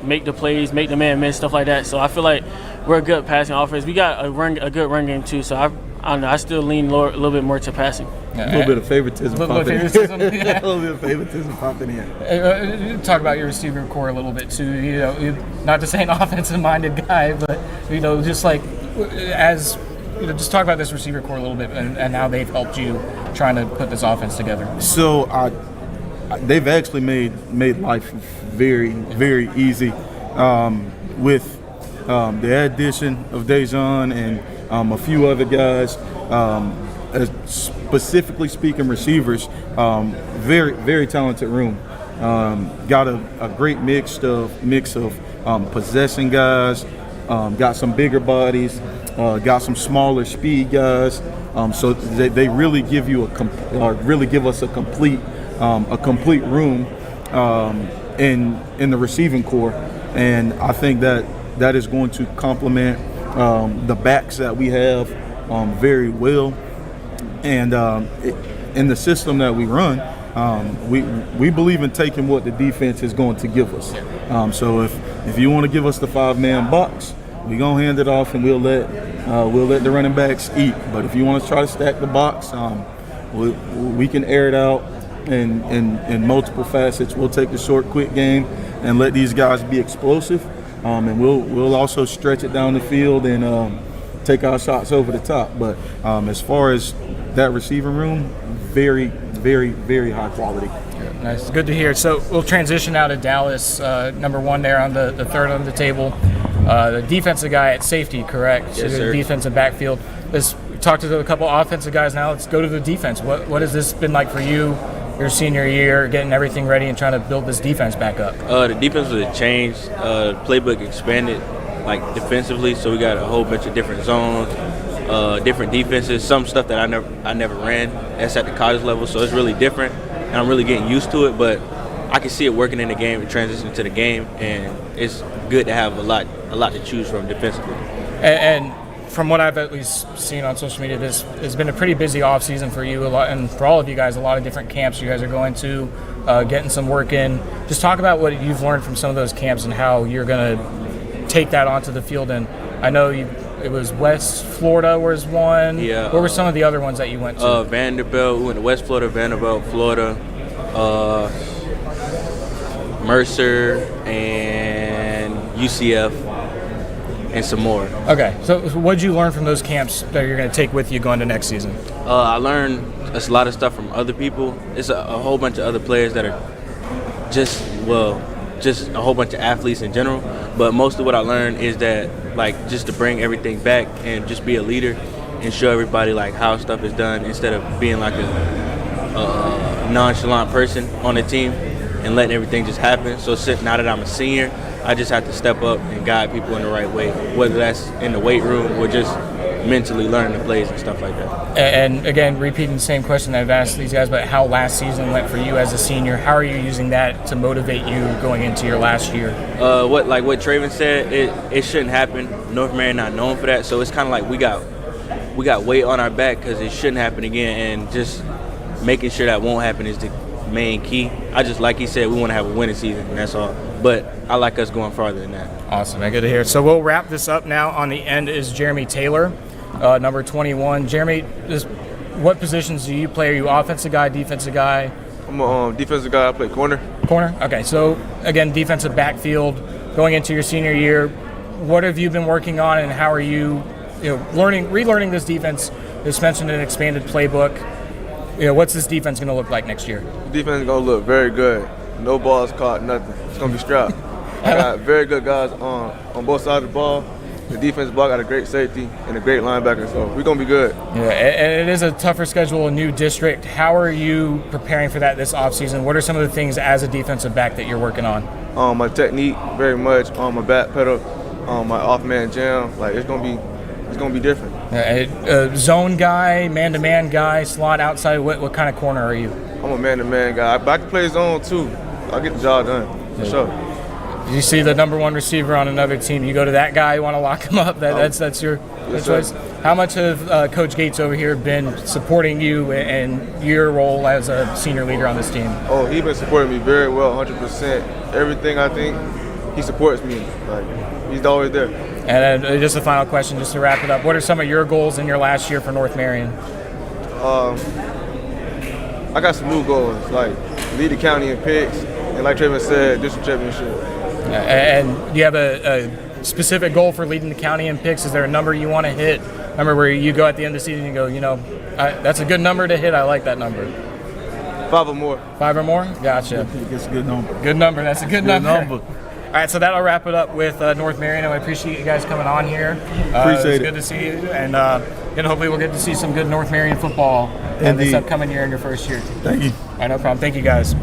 make the plays, make the man miss, stuff like that. So I feel like we're a good passing offense. We got a good run game too. So I don't know. I still lean a little bit more to passing. A little bit of favoritism popping in. A little bit of favoritism popping in. Talk about your receiver core a little bit too. Not to say an offensive-minded guy, but just just talk about this receiver core a little bit and how they've helped you trying to put this offense together. So they've actually made life very, very easy with the addition of Dejon and a few other guys. Specifically speaking, receivers, very, very talented room. Got a great mix of possession guys. Got some bigger bodies. Got some smaller speed guys. So they really give you give us a complete room in the receiving core, and I think that is going to complement the backs that we have very well. And in the system that we run, we believe in taking what the defense is going to give us. So if you want to give us the 5-man box, we're gonna hand it off and we'll let the running backs eat. But if you want to try to stack the box, we can air it out in multiple facets. We'll take the short, quick game and let these guys be explosive, and we'll also stretch it down the field and take our shots over the top. But as far as that receiving room, very, very, very high quality. Nice, good to hear. So we'll transition now to Dallas, number one there on the third on the table. The defensive guy at safety, correct? Yes, sir. Defensive backfield. Let's talk to a couple offensive guys now. Let's go to the defense. What has this been like for you, your senior year, getting everything ready and trying to build this defense back up? The defense was changed. The playbook expanded, defensively, so we got a whole bunch of different zones, different defenses, some stuff that I never ran. That's at the college level, so it's really different, and I'm really getting used to it. But I can see it working in the game and transitioning to the game, and it's good to have a lot to choose from defensively. And from what I've at least seen on social media, this has been a pretty busy off season for you, and for all of you guys. A lot of different camps you guys are going to, getting some work in. Just talk about what you've learned from some of those camps and how you're going to take that onto the field. And I know it was West Florida was one. Yeah. What were some of the other ones that you went to? Vanderbilt. We went to West Florida, Vanderbilt, Florida, Mercer, and UCF, and some more. Okay. So what did you learn from those camps that you're going to take with you going to next season? I learned a lot of stuff from other people. It's a whole bunch of other players that are just a whole bunch of athletes in general. But most of what I learned is that, like, just to bring everything back and just be a leader and show everybody, like, how stuff is done instead of being like a nonchalant person on the team and letting everything just happen. So now that I'm a senior, I just have to step up and guide people in the right way, whether that's in the weight room or just mentally learning the plays and stuff like that. And again, repeating the same question that I've asked these guys, but how last season went for you as a senior. How are you using that to motivate you going into your last year? What Traven said, it shouldn't happen. North Marion not known for that, so it's kind of like we got weight on our back because it shouldn't happen again, and just making sure that won't happen is the main key. Like he said, we want to have a winning season, and that's all. But I like us going farther than that. Awesome, man. Good to hear. So we'll wrap this up now. On the end is Jeremy Taylor, number 21. Jeremy, what positions do you play? Are you offensive guy, defensive guy? I'm a defensive guy. I play corner. Corner? Okay. So, again, defensive backfield. Going into your senior year, what have you been working on, and how are you relearning this defense? It's mentioned an expanded playbook. What's this defense going to look like next year? The defense is going to look very good. No balls caught, nothing. It's going to be strapped. I got very good guys on both sides of the ball. The defense block got a great safety and a great linebacker, so we're going to be good. Yeah, and it is a tougher schedule, a new district. How are you preparing for that this offseason? What are some of the things as a defensive back that you're working on? My technique, very much. My back pedal, my off-man jam. Like, it's going to be different. Zone guy, man-to-man guy, slot outside. What kind of corner are you? I'm a man-to-man guy, but I can play zone too. I'll get the job done, for sure. You see the number one receiver on another team, you go to that guy, you want to lock him up. That's your choice. How much have Coach Gates over here been supporting you and your role as a senior leader on this team? Oh, he's been supporting me very well, 100%. Everything I think, he supports me. Like, he's always there. And just a final question, just to wrap it up. What are some of your goals in your last year for North Marion? I got some new goals, like lead the county in picks, and like Traven said, district championship. And do you have a specific goal for leading the county in picks? Is there a number you want to hit? Number where you go at the end of the season and you go, that's a good number to hit. I like that number. 5 or more. 5 or more? Gotcha. That's a good number. Good number. That's a good number. All right, so that'll wrap it up with North Marion. I appreciate you guys coming on here. Appreciate it. It's good to see you, and hopefully we'll get to see some good North Marion football this upcoming year in your first year. Thank you. All right, no problem. Thank you, guys.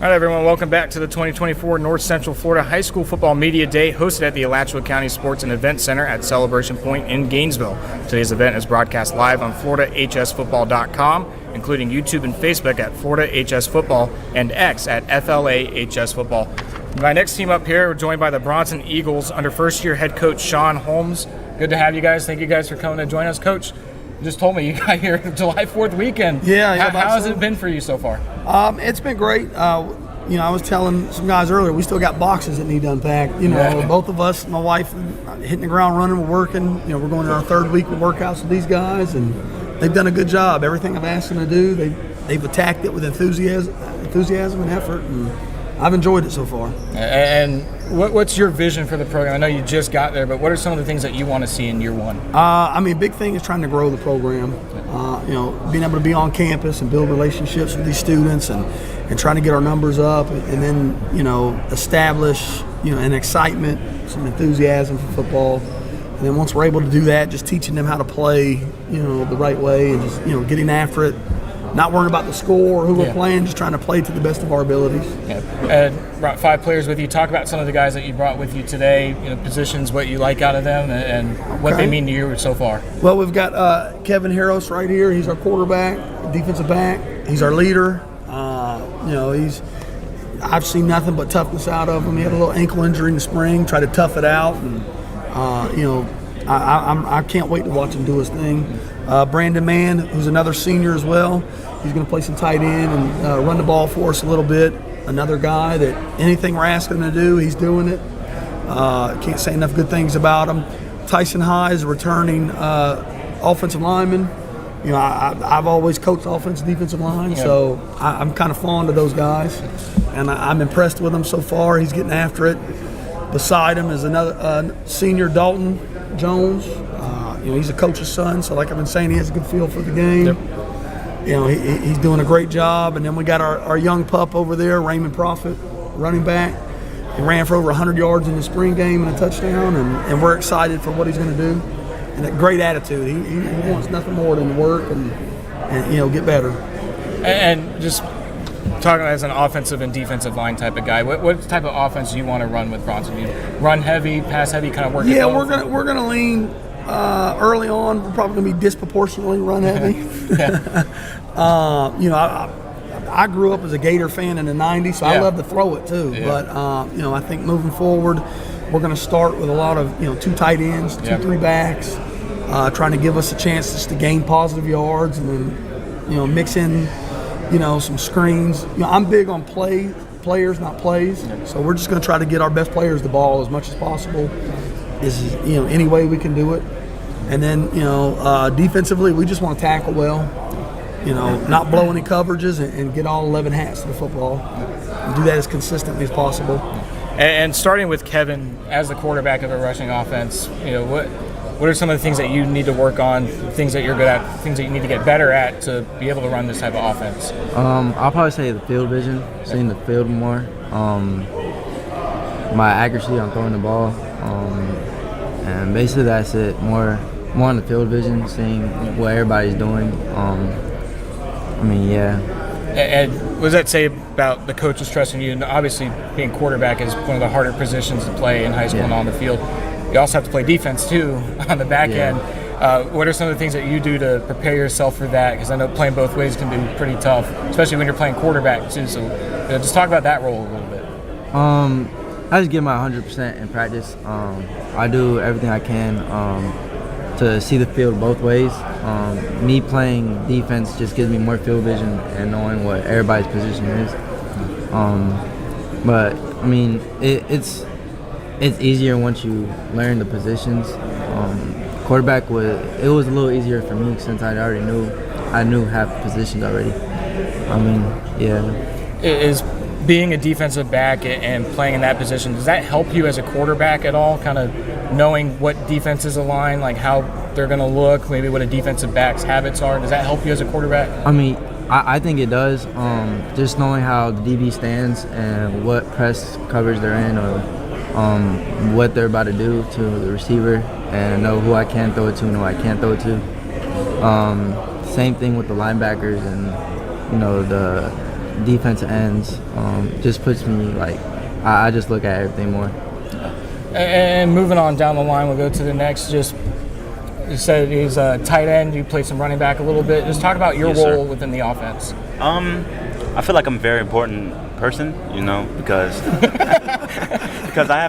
All right, everyone, welcome back to the 2024 North Central Florida High School Football Media Day, hosted at the Alachua County Sports and Event Center at Celebration Pointe in Gainesville. Today's event is broadcast live on FloridaHSFootball.com, including YouTube and Facebook at Florida HS Football and X at FLAHS Football. My next team up here, we're joined by the Bronson Eagles under first-year head coach Sean Holmes. Good to have you guys. Thank you guys for coming to join us. Coach, you just told me you got here July 4th weekend. Yeah. How has it been for you so far? It's been great. I was telling some guys earlier, we still got boxes that need to unpack. Both of us, my wife, hitting the ground running, we're working. We're going to our third week of workouts with these guys, and they've done a good job. Everything I've asked them to do, they've attacked it with enthusiasm and effort, and I've enjoyed it so far. And what's your vision for the program? I know you just got there, but what are some of the things that you want to see in year one? A big thing is trying to grow the program. Being able to be on campus and build relationships with these students and trying to get our numbers up, and then, establish, an excitement, some enthusiasm for football. And then once we're able to do that, just teaching them how to play, the right way, and just, getting after it. Not worrying about the score or who we're playing, just trying to play to the best of our abilities. And brought 5 players with you. Talk about some of the guys that you brought with you today, positions, what you like out of them, and what they mean to you so far. Well, we've got Kevin Harris right here. He's our quarterback, defensive back. He's our leader. I've seen nothing but toughness out of him. He had a little ankle injury in the spring, tried to tough it out, and I can't wait to watch him do his thing. Brandon Mann, who's another senior as well. He's going to play some tight end and run the ball for us a little bit. Another guy that anything we're asking him to do, he's doing it. Can't say enough good things about him. Tyson High is a returning offensive lineman. I've always coached offensive, defensive line, so I'm kind of fond of those guys, and I'm impressed with him so far. He's getting after it. Beside him is another senior, Dalton Jones. He's a coach's son, so like I've been saying, he has a good feel for the game. He's doing a great job. And then we got our young pup over there, Raymond Prophet, running back. He ran for over 100 yards in the spring game and a touchdown, and we're excited for what he's going to do. And a great attitude. He wants nothing more than to work and get better. And just talking as an offensive and defensive line type of guy, what type of offense do you want to run with Bronson? You run heavy, pass heavy, kind of work. Yeah, we're gonna lean early on. We're probably gonna be disproportionately run heavy. I grew up as a Gator fan in the '90s, so I love to throw it too. Yeah. But I think moving forward, we're gonna start with a lot of 2 tight ends, 2-3 backs, trying to give us a chance just to gain positive yards, and then mix in some screens. I'm big on players, not plays. So we're just going to try to get our best players the ball as much as possible. Any way we can do it. And then defensively, we just want to tackle well. Not blow any coverages and get all 11 hats to the football. And do that as consistently as possible. And starting with Kevin as the quarterback of a rushing offense, what are some of the things that you need to work on, things that you're good at, things that you need to get better at to be able to run this type of offense? I'll probably say the field vision, seeing the field more, my accuracy on throwing the ball, and basically that's it. More on the field vision, seeing what everybody's doing. And what does that say about the coaches trusting you? And obviously, being quarterback is one of the harder positions to play in high school and on the field. You also have to play defense too on the back end. What are some of the things that you do to prepare yourself for that? Because I know playing both ways can be pretty tough, especially when you're playing quarterback too. So just talk about that role a little bit. I just give my 100% in practice. I do everything I can to see the field both ways. Me playing defense just gives me more field vision and knowing what everybody's position is. It's easier once you learn the positions. Quarterback was a little easier for me since I knew half the positions already. Is being a defensive back and playing in that position, does that help you as a quarterback at all? Kind of knowing what defenses align, like how they're going to look, maybe what a defensive back's habits are. Does that help you as a quarterback? I think it does. Just knowing how the DB stands and what press coverage they're in, or what they're about to do to the receiver, and know who I can throw it to and who I can't throw it to. Same thing with the linebackers and the defensive ends just puts me like I just look at everything more. And moving on down the line, we'll go to the next. Just you said he's a tight end. You played some running back a little bit. Just talk about your role within the offense. I feel like I'm a very important person, because because I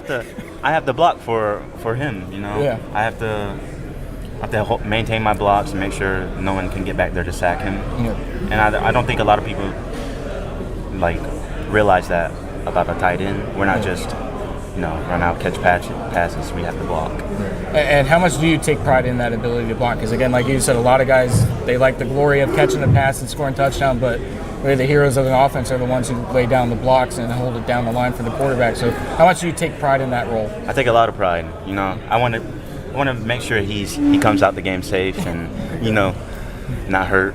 have to block for him, Yeah. I have to maintain my blocks and make sure no one can get back there to sack him. Yeah. And I don't think a lot of people realize that about a tight end. We're not just run out, catch passes. We have to block. And how much do you take pride in that ability to block? Because again, like you said, a lot of guys, they like the glory of catching the pass and scoring touchdown, but really the heroes of an offense are the ones who lay down the blocks and hold it down the line for the quarterback. So how much do you take pride in that role? I take a lot of pride. I want to make sure he comes out the game safe and not hurt.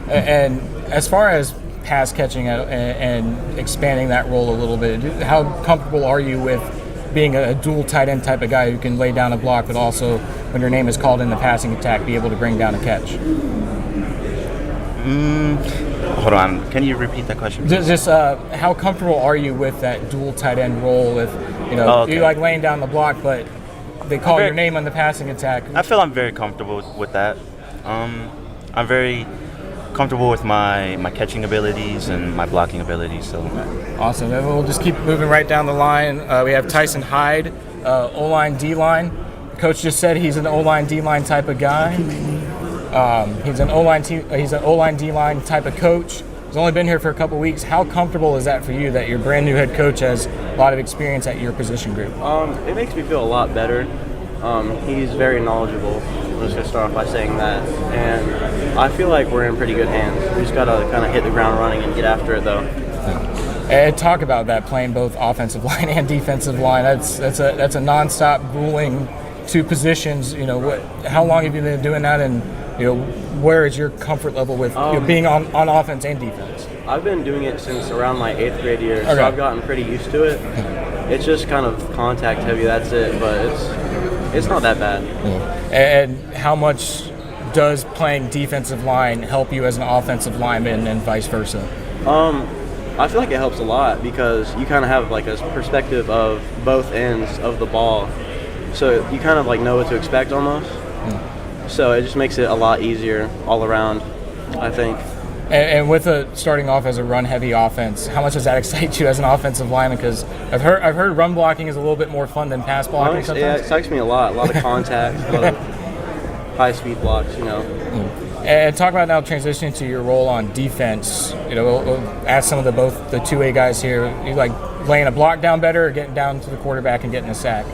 And as far as pass catching and expanding that role a little bit, how comfortable are you with being a dual tight end type of guy who can lay down a block, but also when your name is called in the passing attack, be able to bring down a catch? Hold on. Can you repeat that question? Just how comfortable are you with that dual tight end role? With you like laying down the block, but they call your name on the passing attack. I feel I'm very comfortable with that. I'm very comfortable with my catching abilities and my blocking abilities. So awesome. And we'll just keep moving right down the line. We have Tyson Hyde, O-line, D-line. Coach just said he's an O-line, D-line type of guy. He's an O-line D-line type of coach. He's only been here for a couple weeks. How comfortable is that for you that your brand new head coach has a lot of experience at your position group? It makes me feel a lot better. He's very knowledgeable. I'm just going to start off by saying that. And I feel like we're in pretty good hands. We just got to kind of hit the ground running and get after it, though. And talk about that, playing both offensive line and defensive line. That's a nonstop dueling two positions. How long have you been doing that? And where is your comfort level with being on offense and defense? I've been doing it since around my 8th grade year, so I've gotten pretty used to it. It's just kind of contact heavy, that's it, but it's not that bad. And how much does playing defensive line help you as an offensive lineman and vice versa? I feel like it helps a lot because you kind of have like a perspective of both ends of the ball, so you kind of know what to expect almost. So it just makes it a lot easier all around, I think. And with starting off as a run-heavy offense, how much does that excite you as an offensive lineman? Because I've heard run blocking is a little bit more fun than pass blocking sometimes. Yeah, it excites me a lot of contact, a lot of high-speed blocks, And talk about now transitioning to your role on defense. We'll ask some of both the two-way guys here. You like laying a block down better or getting down to the quarterback and getting a sack?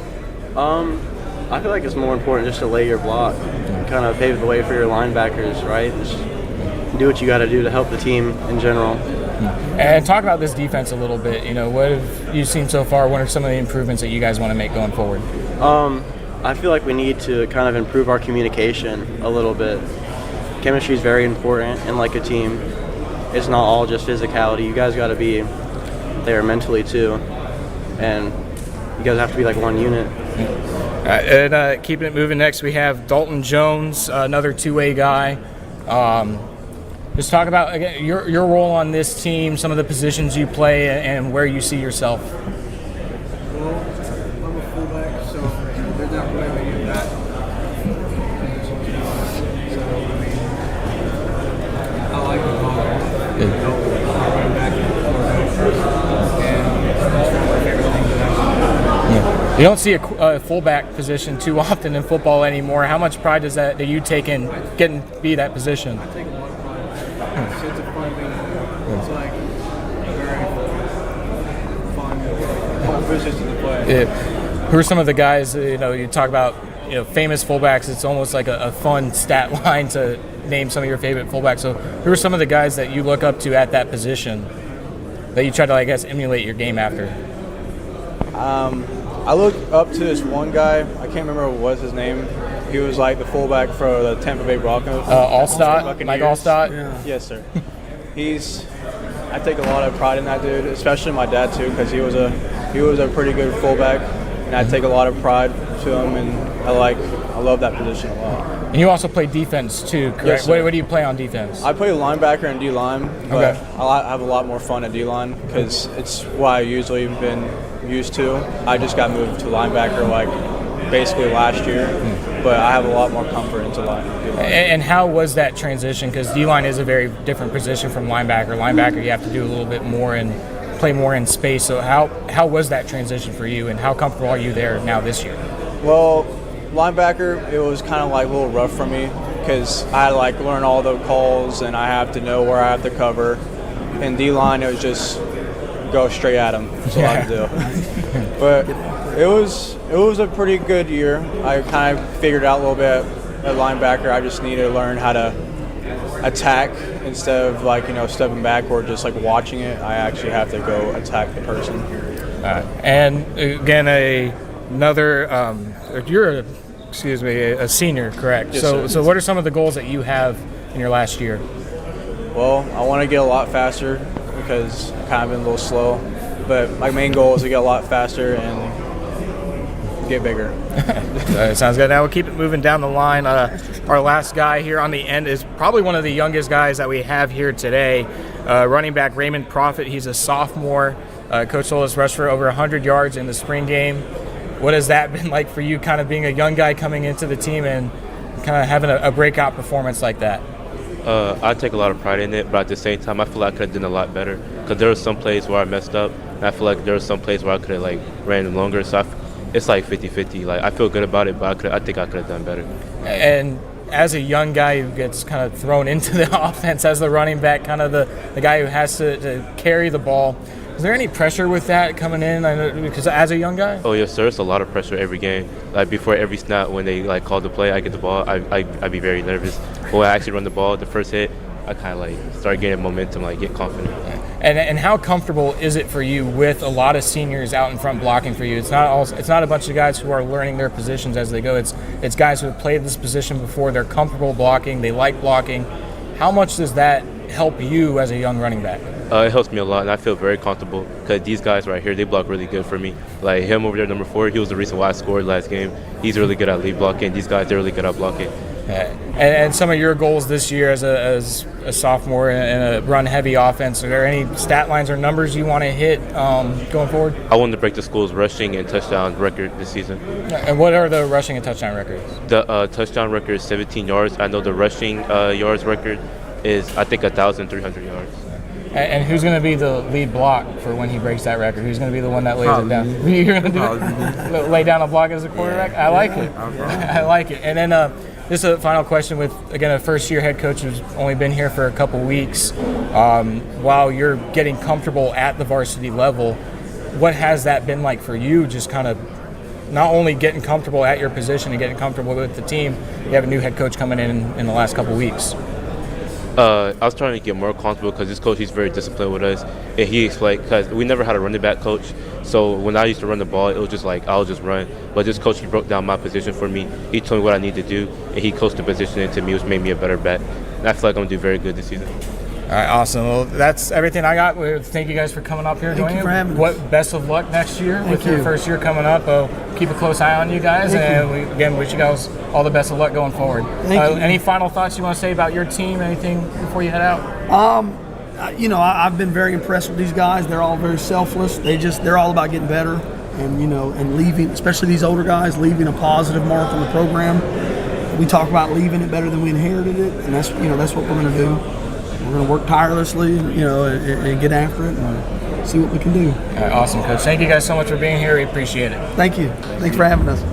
I feel like it's more important just to lay your block, kind of pave the way for your linebackers, right? Just do what you got to do to help the team in general. And talk about this defense a little bit. What have you seen so far? What are some of the improvements that you guys want to make going forward? I feel like we need to kind of improve our communication a little bit. Chemistry is very important in a team. It's not all just physicality. You guys got to be there mentally too, and you guys have to be like one unit. And keeping it moving, next we have Dalton Jones, another two-way guy. Just talk about again, your role on this team, some of the positions you play, and where you see yourself. Well, I'm a fullback, so they're not really in that. So, I like the ball. Running back and that's one of my favorite things that You don't see a fullback position too often in football anymore. How much pride does that you take in getting to be that position? I take a lot of pride. It's a fun thing. It's like a very fun position to play. Who are some of the guys, you talk about, famous fullbacks, it's almost like a fun stat line to name some of your favorite fullbacks. So who are some of the guys that you look up to at that position that you try to, emulate your game after? I look up to this one guy. I can't remember what was his name. He was like the fullback for the Tampa Bay Broncos. Allstott? Mike Allstott? Yeah. Yes, sir. I take a lot of pride in that dude, especially my dad too, because he was a pretty good fullback, and I take a lot of pride to him, and I love that position a lot. And you also play defense too, correct? Yes, sir. What do you play on defense? I play linebacker and D-line, but Okay. I have a lot more fun at D-line because it's what I usually been used to. I just got moved to linebacker like basically last year, but I have a lot more comfort into D-line. And how was that transition? Because D-line is a very different position from linebacker. Linebacker, you have to do a little bit more and play more in space. So how was that transition for you, and how comfortable are you there now this year? Well, linebacker, it was kind of like a little rough for me because I had to like learn all the calls and I have to know where I have to cover. In D-line, it was just go straight at them. That's all I had to do. But it was a pretty good year. I kind of figured out a little bit at linebacker. I just needed to learn how to attack instead of like, stepping back or just like watching it. I actually have to go attack the person. And again, you're a senior, correct? Yes, so sir. what are some of the goals that you have in your last year? Well, I want to get a lot faster because I've kind of been a little slow. But my main goal is to get a lot faster and get bigger. Sounds good. Now we'll keep it moving down the line. Our last guy here on the end is probably one of the youngest guys that we have here today. Running back Raymond Profit. He's a sophomore. Coach told us rushed for over 100 yards in the spring game. What has that been like for you, kind of being a young guy coming into the team and kind of having a breakout performance like that? I take a lot of pride in it, but at the same time, I feel like I could have done a lot better because there were some plays where I messed up, and I feel like there were some plays where I could have like ran longer. So it's like 50-50. Like I feel good about it, but I think I could have done better. And as a young guy who gets kind of thrown into the offense as the running back, kind of the guy who has to carry the ball, is there any pressure with that coming in? I know, because as a young guy? Oh yes, sir. It's a lot of pressure every game. Like before every snap, when they like call the play, I get the ball. I'd be very nervous. But when I actually run the ball, the first hit, I kind of like start getting momentum, like get confident. And how comfortable is it for you with a lot of seniors out in front blocking for you? It's not a bunch of guys who are learning their positions as they go. It's guys who have played this position before. They're comfortable blocking. They like blocking. How much does that help you as a young running back? It helps me a lot, and I feel very comfortable because these guys right here, they block really good for me. Like him over there, number 4, he was the reason why I scored last game. He's really good at lead blocking. These guys, they're really good at blocking. And some of your goals this year as a sophomore in a run-heavy offense, are there any stat lines or numbers you want to hit going forward? I wanted to break the school's rushing and touchdown record this season. And what are the rushing and touchdown records? The touchdown record is 17 yards. I know the rushing yards record is, I think, 1,300 yards. And who's going to be the lead block for when he breaks that record? Who's going to be the one that lays it down? You're going to lay down a block as a quarterback? Yeah. I like it. I like it. And then this is a final question with, again, a first-year head coach who's only been here for a couple weeks. While you're getting comfortable at the varsity level, what has that been like for you, just kind of not only getting comfortable at your position and getting comfortable with the team, you have a new head coach coming in the last couple weeks? I was trying to get more comfortable because this coach, he's very disciplined with us. And he explained, because we never had a running back coach. So when I used to run the ball, it was just like, I'll just run. But this coach, he broke down my position for me. He told me what I need to do, and he coached the position into me, which made me a better back. And I feel like I'm going to do very good this season. All right, awesome. Well, that's everything I got. Thank you guys for coming up here. Thank you for having us. Best of luck next year with your you. first year coming up. Keep a close eye on you guys, and we again wish you guys all the best of luck going forward. Thank you. Any final thoughts you want to say about your team? Anything before you head out? I've been very impressed with these guys. They're all very selfless. They're all about getting better, and leaving, especially these older guys, leaving a positive mark on the program. We talk about leaving it better than we inherited it, and that's what we're going to do. We're going to work tirelessly, and get after it and see what we can do. All right, awesome, Coach. Thank you guys so much for being here. We appreciate it. Thank you. Thanks for having us.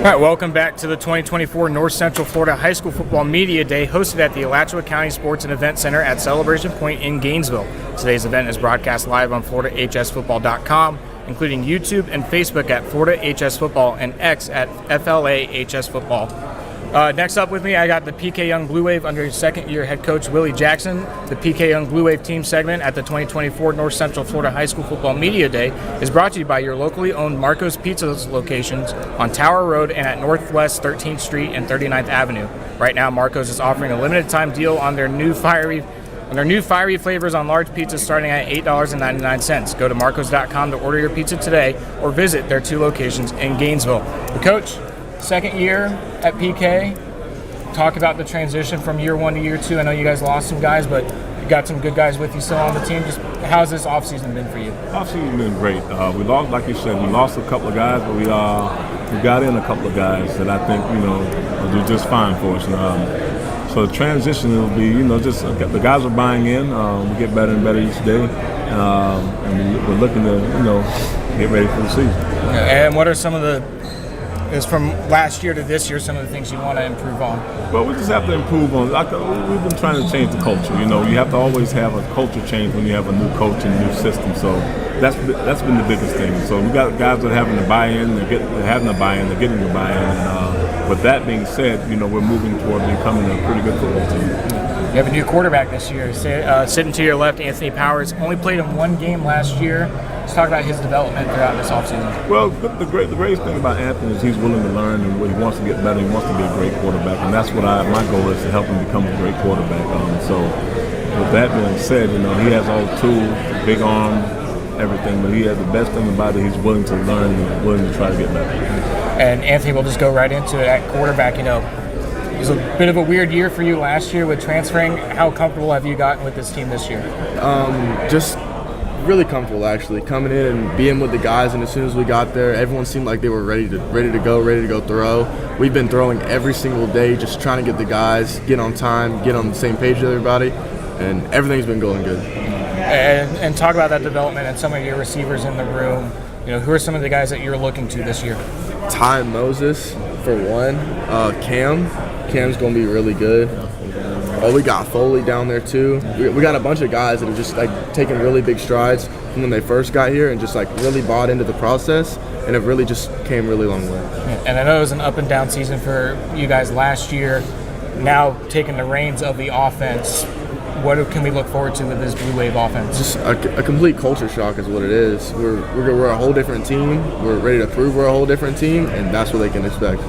All right, welcome back to the 2024 North Central Florida High School Football Media Day, hosted at the Alachua County Sports and Event Center at Celebration Pointe in Gainesville. Today's event is broadcast live on FloridaHSFootball.com, including YouTube and Facebook at Florida HS Football and X at FLAHS Football. Next up with me, I got the PK Yonge Blue Wave under second-year head coach Willie Jackson. The PK Yonge Blue Wave team segment at the 2024 North Central Florida High School Football Media Day is brought to you by your locally owned Marco's Pizza's locations on Tower Road and at Northwest 13th Street and 39th Avenue. Right now, Marco's is offering a limited-time deal on their new fiery flavors on large pizzas starting at $8.99. Go to marcos.com to order your pizza today or visit their 2 locations in Gainesville. The coach, second year at PK, talk about the transition from year 1 to year 2. I know you guys lost some guys, but you got some good guys with you still on the team. Just how's this offseason been for you? Offseason's been great. We lost, like you said, we lost a couple of guys, but we got in a couple of guys that I think, will do just fine for us. So the transition will be, just the guys are buying in. We get better and better each day, and we're looking to, get ready for the season. And what are some of the, from last year to this year, some of the things you want to improve on? Well, we just have to improve on. We've been trying to change the culture. You have to always have a culture change when you have a new coach and a new system. So that's been the biggest thing. So we got guys that are having to buy in. They're having to buy in. They're getting to buy in. And with that being said, we're moving toward becoming a pretty good football team. You have a new quarterback this year. Sitting to your left, Anthony Powers, only played in 1 game last year. Let's talk about his development throughout this offseason. Well, the greatest thing about Anthony is he's willing to learn and he wants to get better. He wants to be a great quarterback, and that's what my goal is, to help him become a great quarterback. So with that being said, he has all the tools, big arm, everything, but he has the best thing about it. He's willing to learn and willing to try to get better. And Anthony, we'll just go right into it at quarterback. It was a bit of a weird year for you last year with transferring. How comfortable have you gotten with this team this year? Just really comfortable, actually, coming in and being with the guys. And as soon as we got there, everyone seemed like they were ready to go throw. We've been throwing every single day, just trying to get the guys, get on time, get on the same page with everybody, and everything's been going good. And talk about that development and some of your receivers in the room. Who are some of the guys that you're looking to this year? Ty Moses, for one. Cam's going to be really good. We got Foley down there too. We got a bunch of guys that have just taken really big strides from when they first got here and just really bought into the process and have really just came a really long way. And I know it was an up and down season for you guys last year. Now taking the reins of the offense, what can we look forward to with this Blue Wave offense? Just a complete culture shock is what it is. We're a whole different team. We're ready to prove we're a whole different team, and that's what they can expect.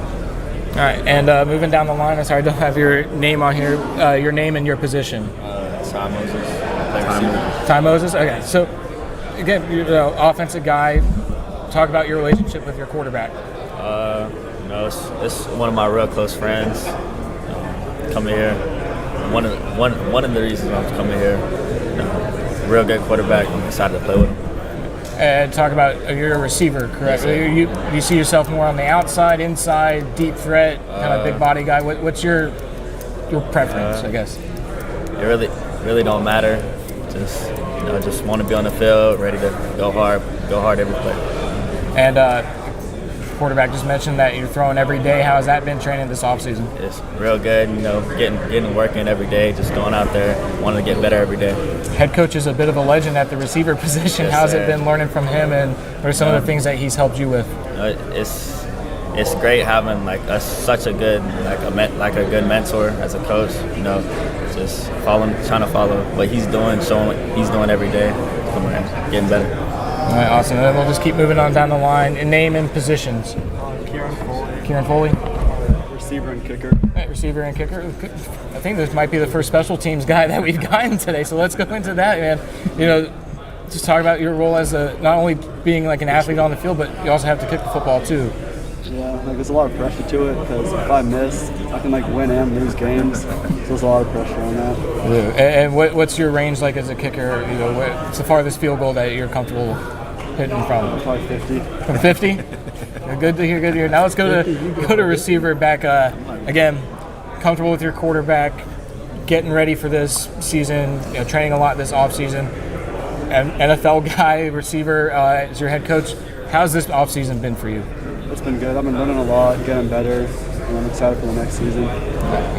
All right, and moving down the line, I'm sorry I don't have your name on here. Your name and your position. Ty Moses. Ty Moses? Okay, so again, you're the offensive guy. Talk about your relationship with your quarterback. It's one of my real close friends. Coming here, one of the reasons I'm coming here. Real good quarterback. I'm excited to play with him. And talk about you're a receiver, correct? Yes, you see yourself more on the outside, inside, deep threat, kind of big body guy. What's your preference, I guess? It really don't matter. Just want to be on the field, ready to go hard every play. And quarterback just mentioned that you're throwing every day. How has that been training this offseason? It's real good. Getting work in every day, just going out there, wanting to get better every day. Head coach is a bit of a legend at the receiver position. Yes, How's sir. it been learning from him, and what are some of the things that he's helped you with? It's great having such a good a good mentor as a coach. Just trying to follow what he's doing, showing what he's doing every day, getting better. All right, awesome. And then we'll just keep moving on down the line. And name and positions. Kieran Foley. Receiver and kicker. Right, receiver and kicker. I think this might be the first special teams guy that we've gotten today. So let's go into that, man. Just talk about your role as not only being an athlete on the field, but you also have to kick the football too. Yeah, there's a lot of pressure to it because if I miss, I can win and lose games. So there's a lot of pressure on that. Yeah. And what's your range like as a kicker? What's the farthest field goal that you're comfortable hitting from? Probably 50. From 50? Good to hear. Now let's go to receiver back. Again, comfortable with your quarterback, getting ready for this season, training a lot this offseason. And NFL guy, receiver, as your head coach. How's this offseason been for you? It's been good. I've been learning a lot, getting better, and I'm excited for the next season.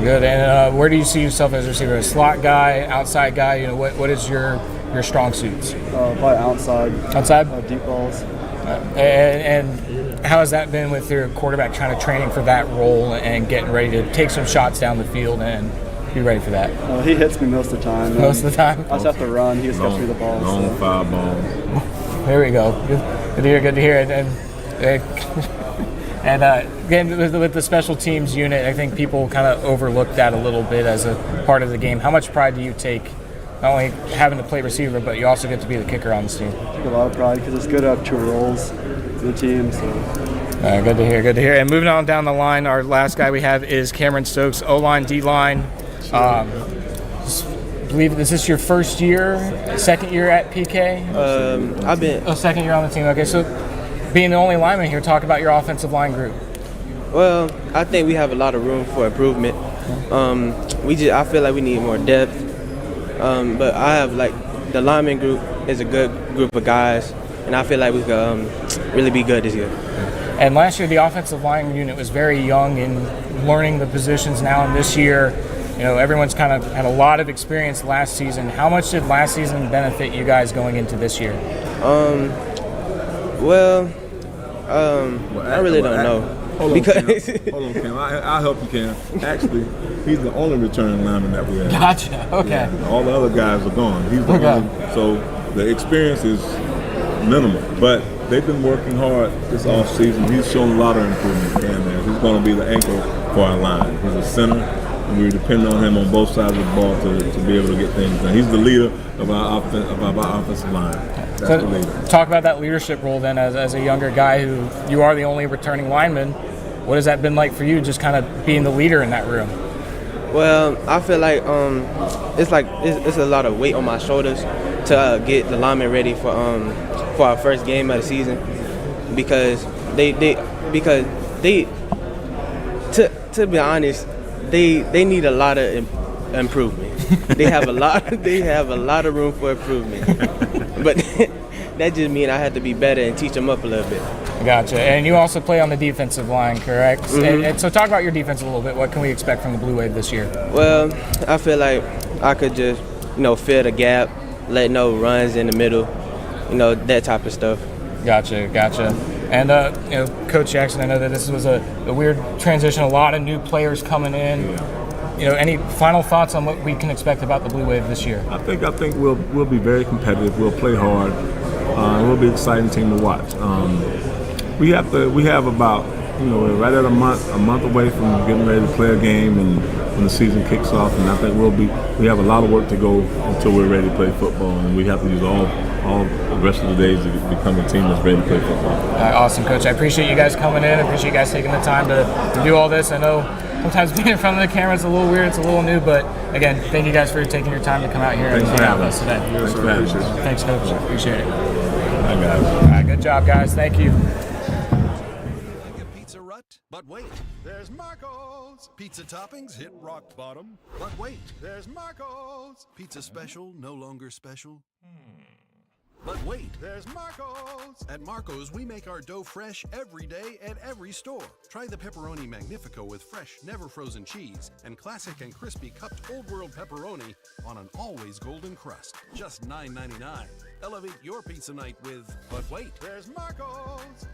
Good. And where do you see yourself as a receiver? A slot guy, outside guy? You know, what is your strong suits? Probably outside. Outside? Deep balls. And how has that been with your quarterback trying to training for that role and getting ready to take some shots down the field and be ready for that? He hits me most of the time. Most of the time? I just have to run. He just gets me the ball. Long foul ball. There we go. Good to hear. Good to hear. And again, with the special teams unit, I think people kind of overlook that a little bit as a part of the game. How much pride do you take, not only having to play receiver, but you also get to be the kicker on this team? I take a lot of pride because it's good to have 2 roles for the team. So. Good to hear. Good to hear. And moving on down the line, our last guy we have is Cameron Stokes, O-line, D-line. I believe this is your first year, second year at PK? I've been second year on the team. Okay, so being the only lineman here, talk about your offensive line group. Well, I think we have a lot of room for improvement. I feel like we need more depth. But I have the lineman group is a good group of guys, and I feel like we could really be good this year. And last year, the offensive line unit was very young in learning the positions now, and this year, you know, everyone's kind of had a lot of experience last season. How much did last season benefit you guys going into this year? I really don't know. Hold on, Cam. I'll help you, Cam. Actually, he's the only returning lineman that we have. Gotcha. Okay. Yeah, all the other guys are gone. He's the only. So the experience is minimal, but they've been working hard this off season. He's shown a lot of improvement. Cam has. He's going to be the anchor for our line. He's a center, and we depend on him on both sides of the ball to be able to get things done. He's the leader of our offensive line. That's the leader. Talk about that leadership role then as a younger guy who you are the only returning lineman. What has that been like for you, just kind of being the leader in that room? Well, I feel like it's a lot of weight on my shoulders to get the linemen ready for our first game of the season because to be honest, they need a lot of improvement. They have a lot of room for improvement. But that just means I have to be better and teach them up a little bit. Gotcha. And you also play on the defensive line, correct? Mm-hmm. And so talk about your defense a little bit. What can we expect from the Blue Wave this year? Well, I feel like I could just, fill the gap, let no runs in the middle, that type of stuff. Gotcha. And, Coach Jackson, I know that this was a weird transition, a lot of new players coming in. Yeah. Any final thoughts on what we can expect about the Blue Wave this year? I think we'll be very competitive. We'll play hard. We'll be an exciting team to watch. We have about we're right at a month away from getting ready to play a game and when the season kicks off, and I think we have a lot of work to go until we're ready to play football, and we have to use all the rest of the days to become a team that's ready to play football. Awesome, Coach. I appreciate you guys coming in. I appreciate you guys taking the time to do all this. I know sometimes being in front of the camera is a little weird, it's a little new, but again, thank you guys for taking your time to come out here and hang out with us today. Thanks, Coach. Appreciate it. Bye, guys. All right, good job, guys. Thank you. Pizza rut, but wait, there's Marco's. Pizza toppings hit rock bottom, but wait, there's Marco's. Pizza special, no longer special. But wait, there's Marco's. At Marco's, we make our dough fresh every day at every store. Try the Pepperoni Magnifico with fresh, never frozen cheese and classic and crispy cupped Old World pepperoni on an always golden crust. Just $9.99. Elevate your pizza night with, but wait, there's Marco's.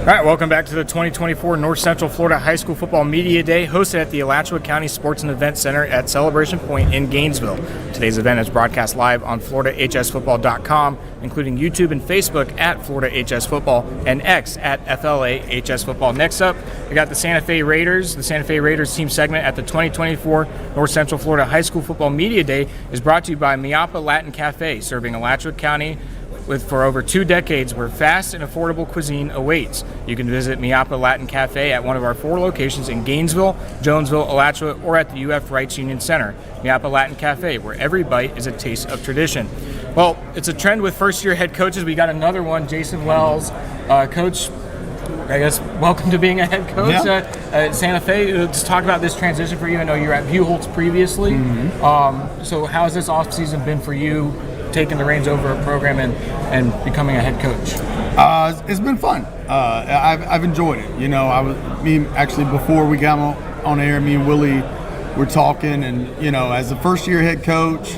All right, welcome back to the 2024 North Central Florida High School Football Media Day, hosted at the Alachua County Sports and Event Center at Celebration Pointe in Gainesville. Today's event is broadcast live on FloridaHSFootball.com, including YouTube and Facebook at Florida HS Football and X at FLA HS Football. Next up, we got the Santa Fe Raiders. The Santa Fe Raiders team segment at the 2024 North Central Florida High School Football Media Day is brought to you by Miapa Latin Cafe, serving Alachua County for over 2 decades, where fast and affordable cuisine awaits. You can visit Miapa Latin Cafe at one of our 4 locations in Gainesville, Jonesville, Alachua, or at the UF Rights Union Center. Miapa Latin Cafe, where every bite is a taste of tradition. Well, it's a trend with first-year head coaches. We got another one, Jason Wells. Coach, I guess, welcome to being a head coach at Santa Fe. Let's talk about this transition for you. I know you were at Buchholz previously. So how has this offseason been for you, taking the reins over a program and becoming a head coach? It's been fun. I've enjoyed it. You know, before we got on air, me and Willie were talking, and you know, as a first-year head coach,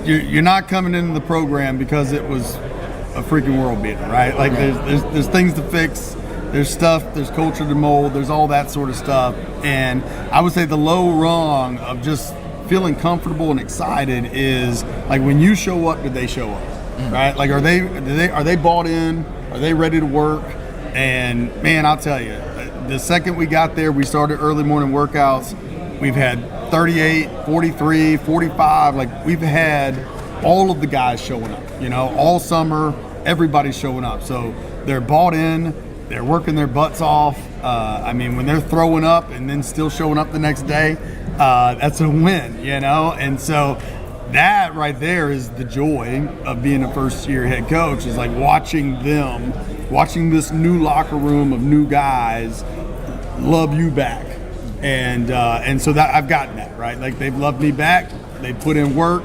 you're not coming into the program because it was a freaking world beater, right? Like there's things to fix, there's stuff, there's culture to mold, there's all that sort of stuff, and I would say the low rung of just feeling comfortable and excited is like when you show up, did they show up? Right? Like are they bought in? Are they ready to work? And man, I'll tell you, the second we got there, we started early morning workouts. We've had 38, 43, 45. Like we've had all of the guys showing up. You know, all summer, everybody's showing up. So they're bought in. They're working their butts off. I mean, when they're throwing up and then still showing up the next day, that's a win, you know? And so that right there is the joy of being a first-year head coach, is like watching this new locker room of new guys love you back. And so that I've gotten that, right? Like they've loved me back. They put in work,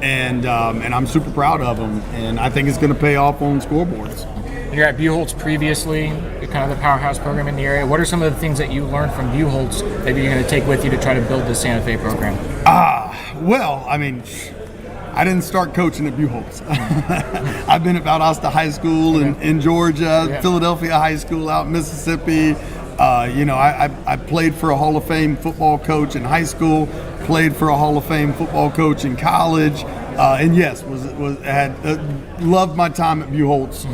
and I'm super proud of them. And I think it's going to pay off on scoreboards. You're at Buchholz previously, kind of the powerhouse program in the area. What are some of the things that you learned from Buchholz that you're going to take with you to try to build the Santa Fe program? Well, I mean, I didn't start coaching at Buchholz. I've been at Valdosta High School in Georgia, Philadelphia High School out in Mississippi. You know, I played for a Hall of Fame football coach in high school, played for a Hall of Fame football coach in college. And yes, loved my time at Buchholz.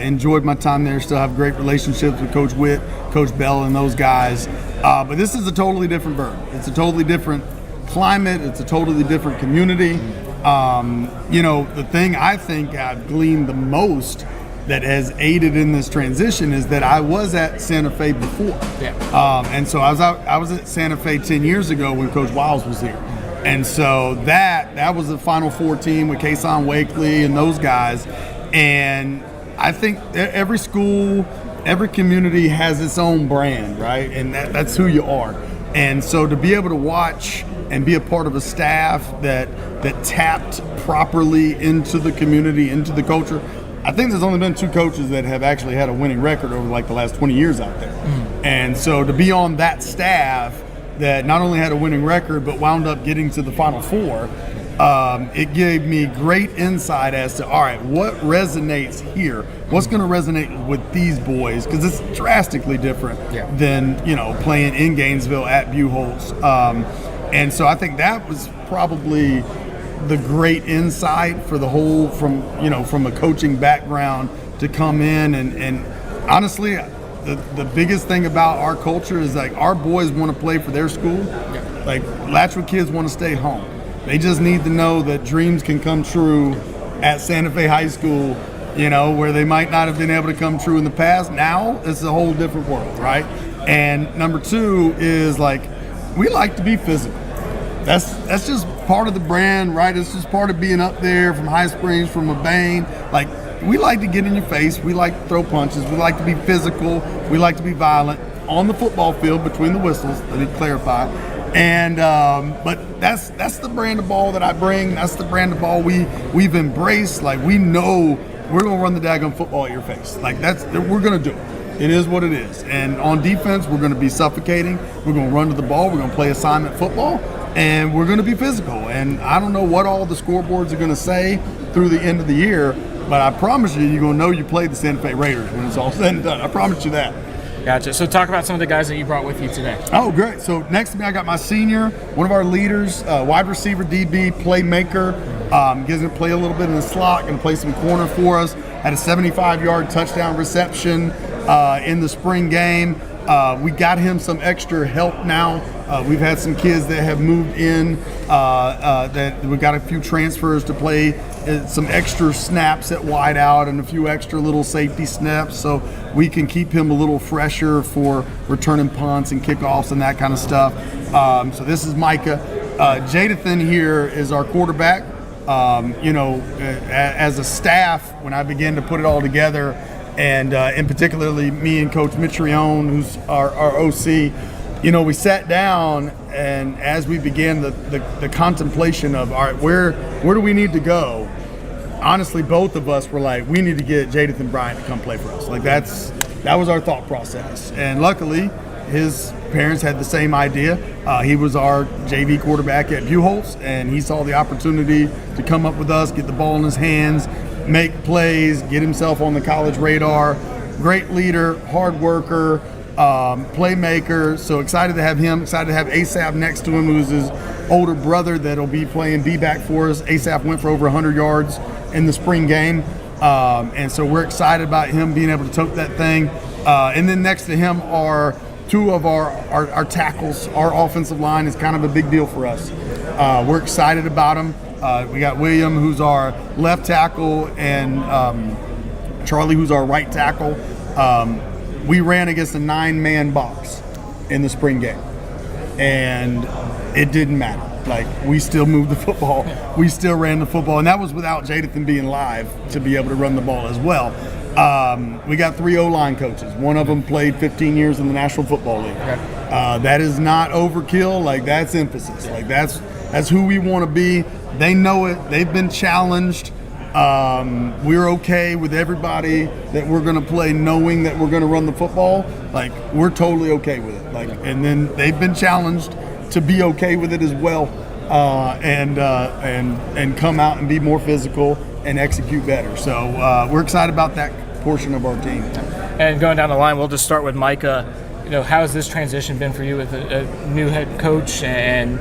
Enjoyed my time there. Still have great relationships with Coach Witt, Coach Bell, and those guys. But this is a totally different bird. It's a totally different climate. It's a totally different community. You know, the thing I think I've gleaned the most that has aided in this transition is that I was at Santa Fe before. And so I was at Santa Fe 10 years ago when Coach Wiles was here. And so that was the Final Four team with Kason Wakely and those guys. And I think every school, every community has its own brand, right? And that's who you are. And so to be able to watch and be a part of a staff that tapped properly into the community, into the culture, I think there's only been 2 coaches that have actually had a winning record over like the last 20 years out there. And so to be on that staff that not only had a winning record but wound up getting to the Final Four, it gave me great insight as to, all right, what resonates here? What's going to resonate with these boys? Because it's drastically different than, you know, playing in Gainesville at Buchholz. And so I think that was probably the great insight for the whole, from a coaching background to come in. And honestly, the biggest thing about our culture is like our boys want to play for their school. Like Alachua kids want to stay home. They just need to know that dreams can come true at Santa Fe High School, you know, where they might not have been able to come true in the past. Now it's a whole different world, right? And number 2 is like, we like to be physical. That's just part of the brand, right? It's just part of being up there from High Springs, from Urbane. Like, we like to get in your face. We like to throw punches. We like to be physical. We like to be violent on the football field between the whistles. Let me clarify. And but that's the brand of ball that I bring. That's the brand of ball we've embraced. Like, we know we're gonna run the daggone football at your face. Like, we're gonna do it. It is what it is. And on defense, we're gonna be suffocating. We're gonna run to the ball. We're gonna play assignment football, and we're gonna be physical. And I don't know what all the scoreboards are gonna say through the end of the year, but I promise you're going to know you played the Santa Fe Raiders when it's all said and done. I promise you that. Gotcha. So talk about some of the guys that you brought with you today. Oh, great. So next to me, I got my senior, one of our leaders, wide receiver, DB, playmaker. Gets to play a little bit in the slot, going to play some corner for us. Had a 75-yard touchdown reception in the spring game. We got him some extra help now. We've had some kids that have moved in that we got a few transfers to play some extra snaps at wide out and a few extra little safety snaps so we can keep him a little fresher for returning punts and kickoffs and that kind of stuff. So this is Micah. Jadothan here is our quarterback. As a staff, when I began to put it all together, and in particularly me and Coach Mitrione, who's our OC, we sat down, and as we began the contemplation of, all right, where do we need to go? Honestly, both of us were like, we need to get Jadothan Bryant to come play for us. Like that was our thought process. And luckily, his parents had the same idea. He was our JV quarterback at Buchholz, and he saw the opportunity to come up with us, get the ball in his hands, make plays, get himself on the college radar. Great leader, hard worker, playmaker. So excited to have him. Excited to have Asaph next to him, who's his older brother that'll be playing D-back for us. Asaph went for over 100 yards in the spring game. And so we're excited about him being able to tote that thing. And then next to him are two of our tackles. Our offensive line is kind of a big deal for us. We're excited about them. We got William, who's our left tackle, and Charlie, who's our right tackle. We ran against a 9-man box in the spring game, and it didn't matter. Like, we still moved the football. We still ran the football, and that was without Jadothan being live to be able to run the ball as well. We got 3 O-line coaches. One of them played 15 years in the National Football League. That is not overkill. Like, that's emphasis. Like, that's who we want to be. They know it. They've been challenged. We're okay with everybody that we're going to play knowing that we're going to run the football. Like, we're totally okay with it. Like, and then they've been challenged to be okay with it as well, and come out and be more physical and execute better. So we're excited about that portion of our team. And going down the line, we'll just start with Micah. How has this transition been for you with a new head coach and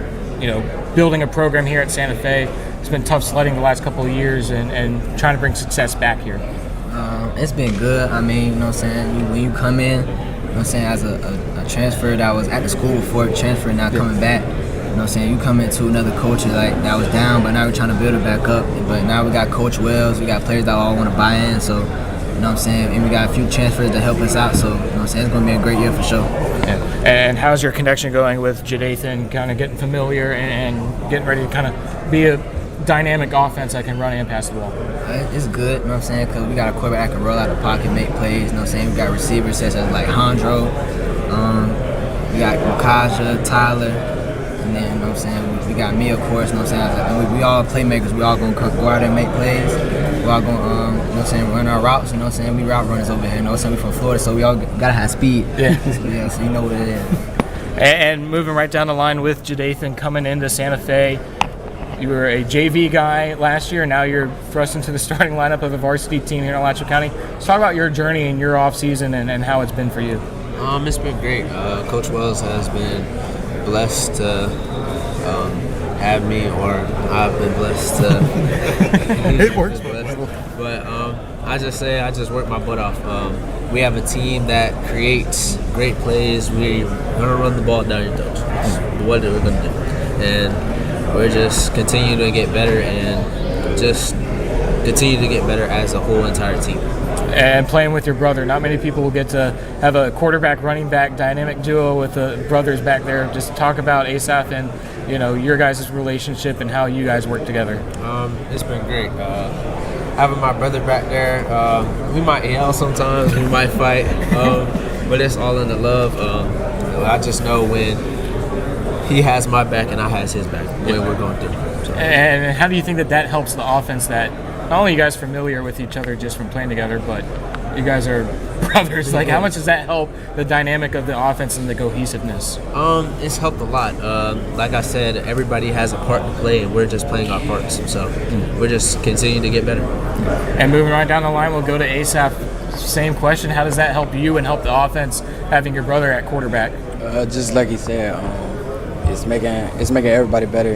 building a program here at Santa Fe? It's been tough sledding the last couple of years and trying to bring success back here. It's been good. I mean, when you come in, as a transfer that was at the school before transferring, now coming back, you come into another culture like that was down, but now we're trying to build it back up. But now we got Coach Wells, we got players that all want to buy in, so and we got a few transfers to help us out, so it's going to be a great year for sure. Yeah. And how's your connection going with Jadothan, kind of getting familiar and getting ready to kind of be a dynamic offense that can run and pass the ball? It's good, because we got a quarterback that can roll out the pocket, make plays, we got receivers such as like Hondro, we got Okaja, Tyler, and then, we got me, of course, we all playmakers. We all going to go out there and make plays. We all going to, run our routes, we route runners over here, we from Florida, so we all got to have speed. Yeah. So you know what it is. And moving right down the line with Jadothan coming into Santa Fe, you were a JV guy last year, and now you're thrust into the starting lineup of a varsity team here in Alachua County. Let's talk about your journey and your off-season and how it's been for you. It's been great. Coach Wells has been blessed to have me, or I've been blessed to. It works. But I just work my butt off. We have a team that creates great plays. We're gonna run the ball down your throats. What we're gonna do, and we're just continuing to get better and just continue to get better as a whole entire team. And playing with your brother, not many people will get to have a quarterback running back dynamic duo with the brothers back there. Just talk about Asaph and your guys' relationship and how you guys work together. It's been great. Having my brother back there, we might yell sometimes, we might fight, but it's all in the love. I just know when he has my back and I has his back, the way we're going through. So. And how do you think that helps the offense, that not only you guys familiar with each other just from playing together, but you guys are brothers. Like, how much does that help the dynamic of the offense and the cohesiveness? It's helped a lot. Like I said, everybody has a part to play, and we're just playing our parts. So we're just continuing to get better. And moving right down the line, we'll go to Asaph. Same question. How does that help you and help the offense having your brother at quarterback? Just like he said, it's making everybody better.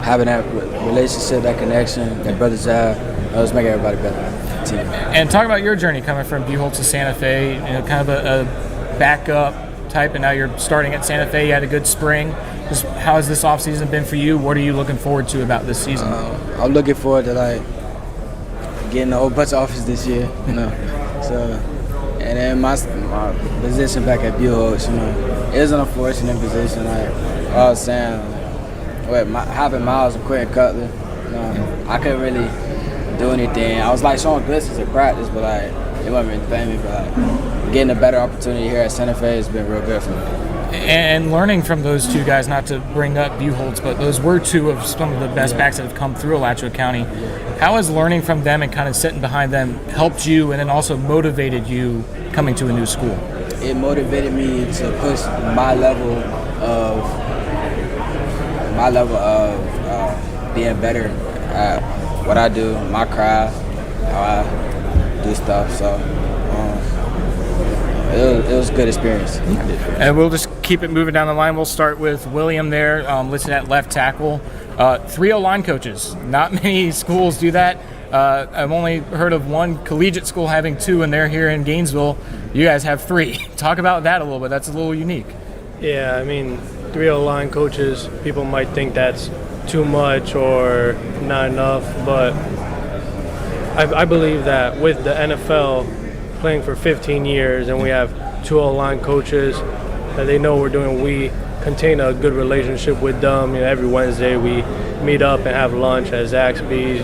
Having that relationship, that connection, that brothers have, it's making everybody better. Team. And talk about your journey coming from Buchholz to Santa Fe. Kind of a backup type, and now you're starting at Santa Fe. You had a good spring. Just how has this offseason been for you? What are you looking forward to about this season? I'm looking forward to getting a whole bunch of offers this year. So. And then my position back at Buchholz, it was an unfortunate position. Like I was saying, having Miles and Quentin Cutler, I couldn't really do anything. I was showing glimpses at practice, but it wasn't really paying me. But getting a better opportunity here at Santa Fe has been real good for me. And learning from those two guys, not to bring up Buchholz, but those were two of some of the best backs that have come through Alachua County. How has learning from them and kind of sitting behind them helped you and then also motivated you coming to a new school? It motivated me to push my level of being better at what I do, my craft, how I do stuff. So it was a good experience. And we'll just keep it moving down the line. We'll start with William there, listed at left tackle. 3 O-line coaches. Not many schools do that. I've only heard of one collegiate school having 2, and they're here in Gainesville. You guys have 3. Talk about that a little bit. That's a little unique. Yeah, I mean, 3 O-line coaches, people might think that's too much or not enough, but I believe that with the NFL playing for 15 years and we have 2 O-line coaches that they know we're doing, we contain a good relationship with them. Every Wednesday we meet up and have lunch at Zaxby's,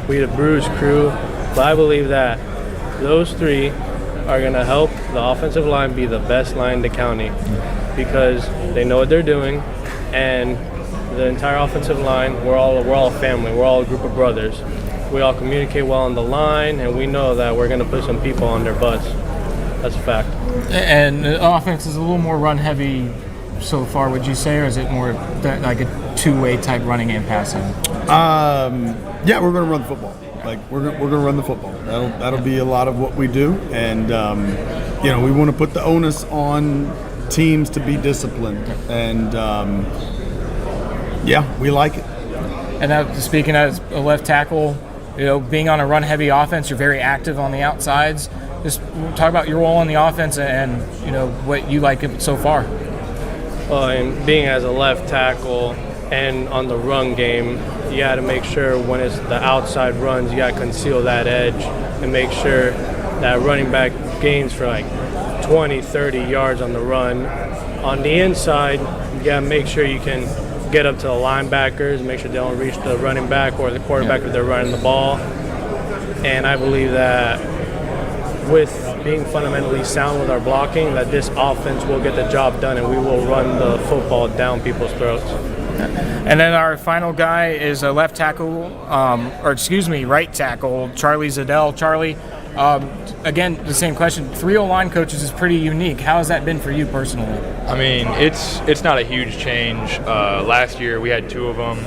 we the Bruce crew. But I believe that those 3 are going to help the offensive line be the best line in the county because they know what they're doing, and the entire offensive line, we're all a family. We're all a group of brothers. We all communicate well on the line, and we know that we're going to put some people on their butts. That's a fact. And the offense is a little more run-heavy so far, would you say, or is it more like a two-way type running and passing? Yeah, we're going to run the football. We're going to run the football. That'll be a lot of what we do, and we want to put the onus on teams to be disciplined, and we like it. And now, speaking as a left tackle, being on a run-heavy offense, you're very active on the outsides. Just talk about your role on the offense and what you like so far. Well, and being as a left tackle and on the run game, you got to make sure when it's the outside runs, you got to conceal that edge and make sure that running back gains for 20, 30 yards on the run. On the inside, you got to make sure you can get up to the linebackers, make sure they don't reach the running back or the quarterback if they're running the ball. And I believe that with being fundamentally sound with our blocking, that this offense will get the job done and we will run the football down people's throats. And then our final guy is a left tackle, right tackle, Charlie Zadell. Charlie, again, the same question. 3 O-line coaches is pretty unique. How has that been for you personally? I mean, it's not a huge change. Last year we had 2 of them.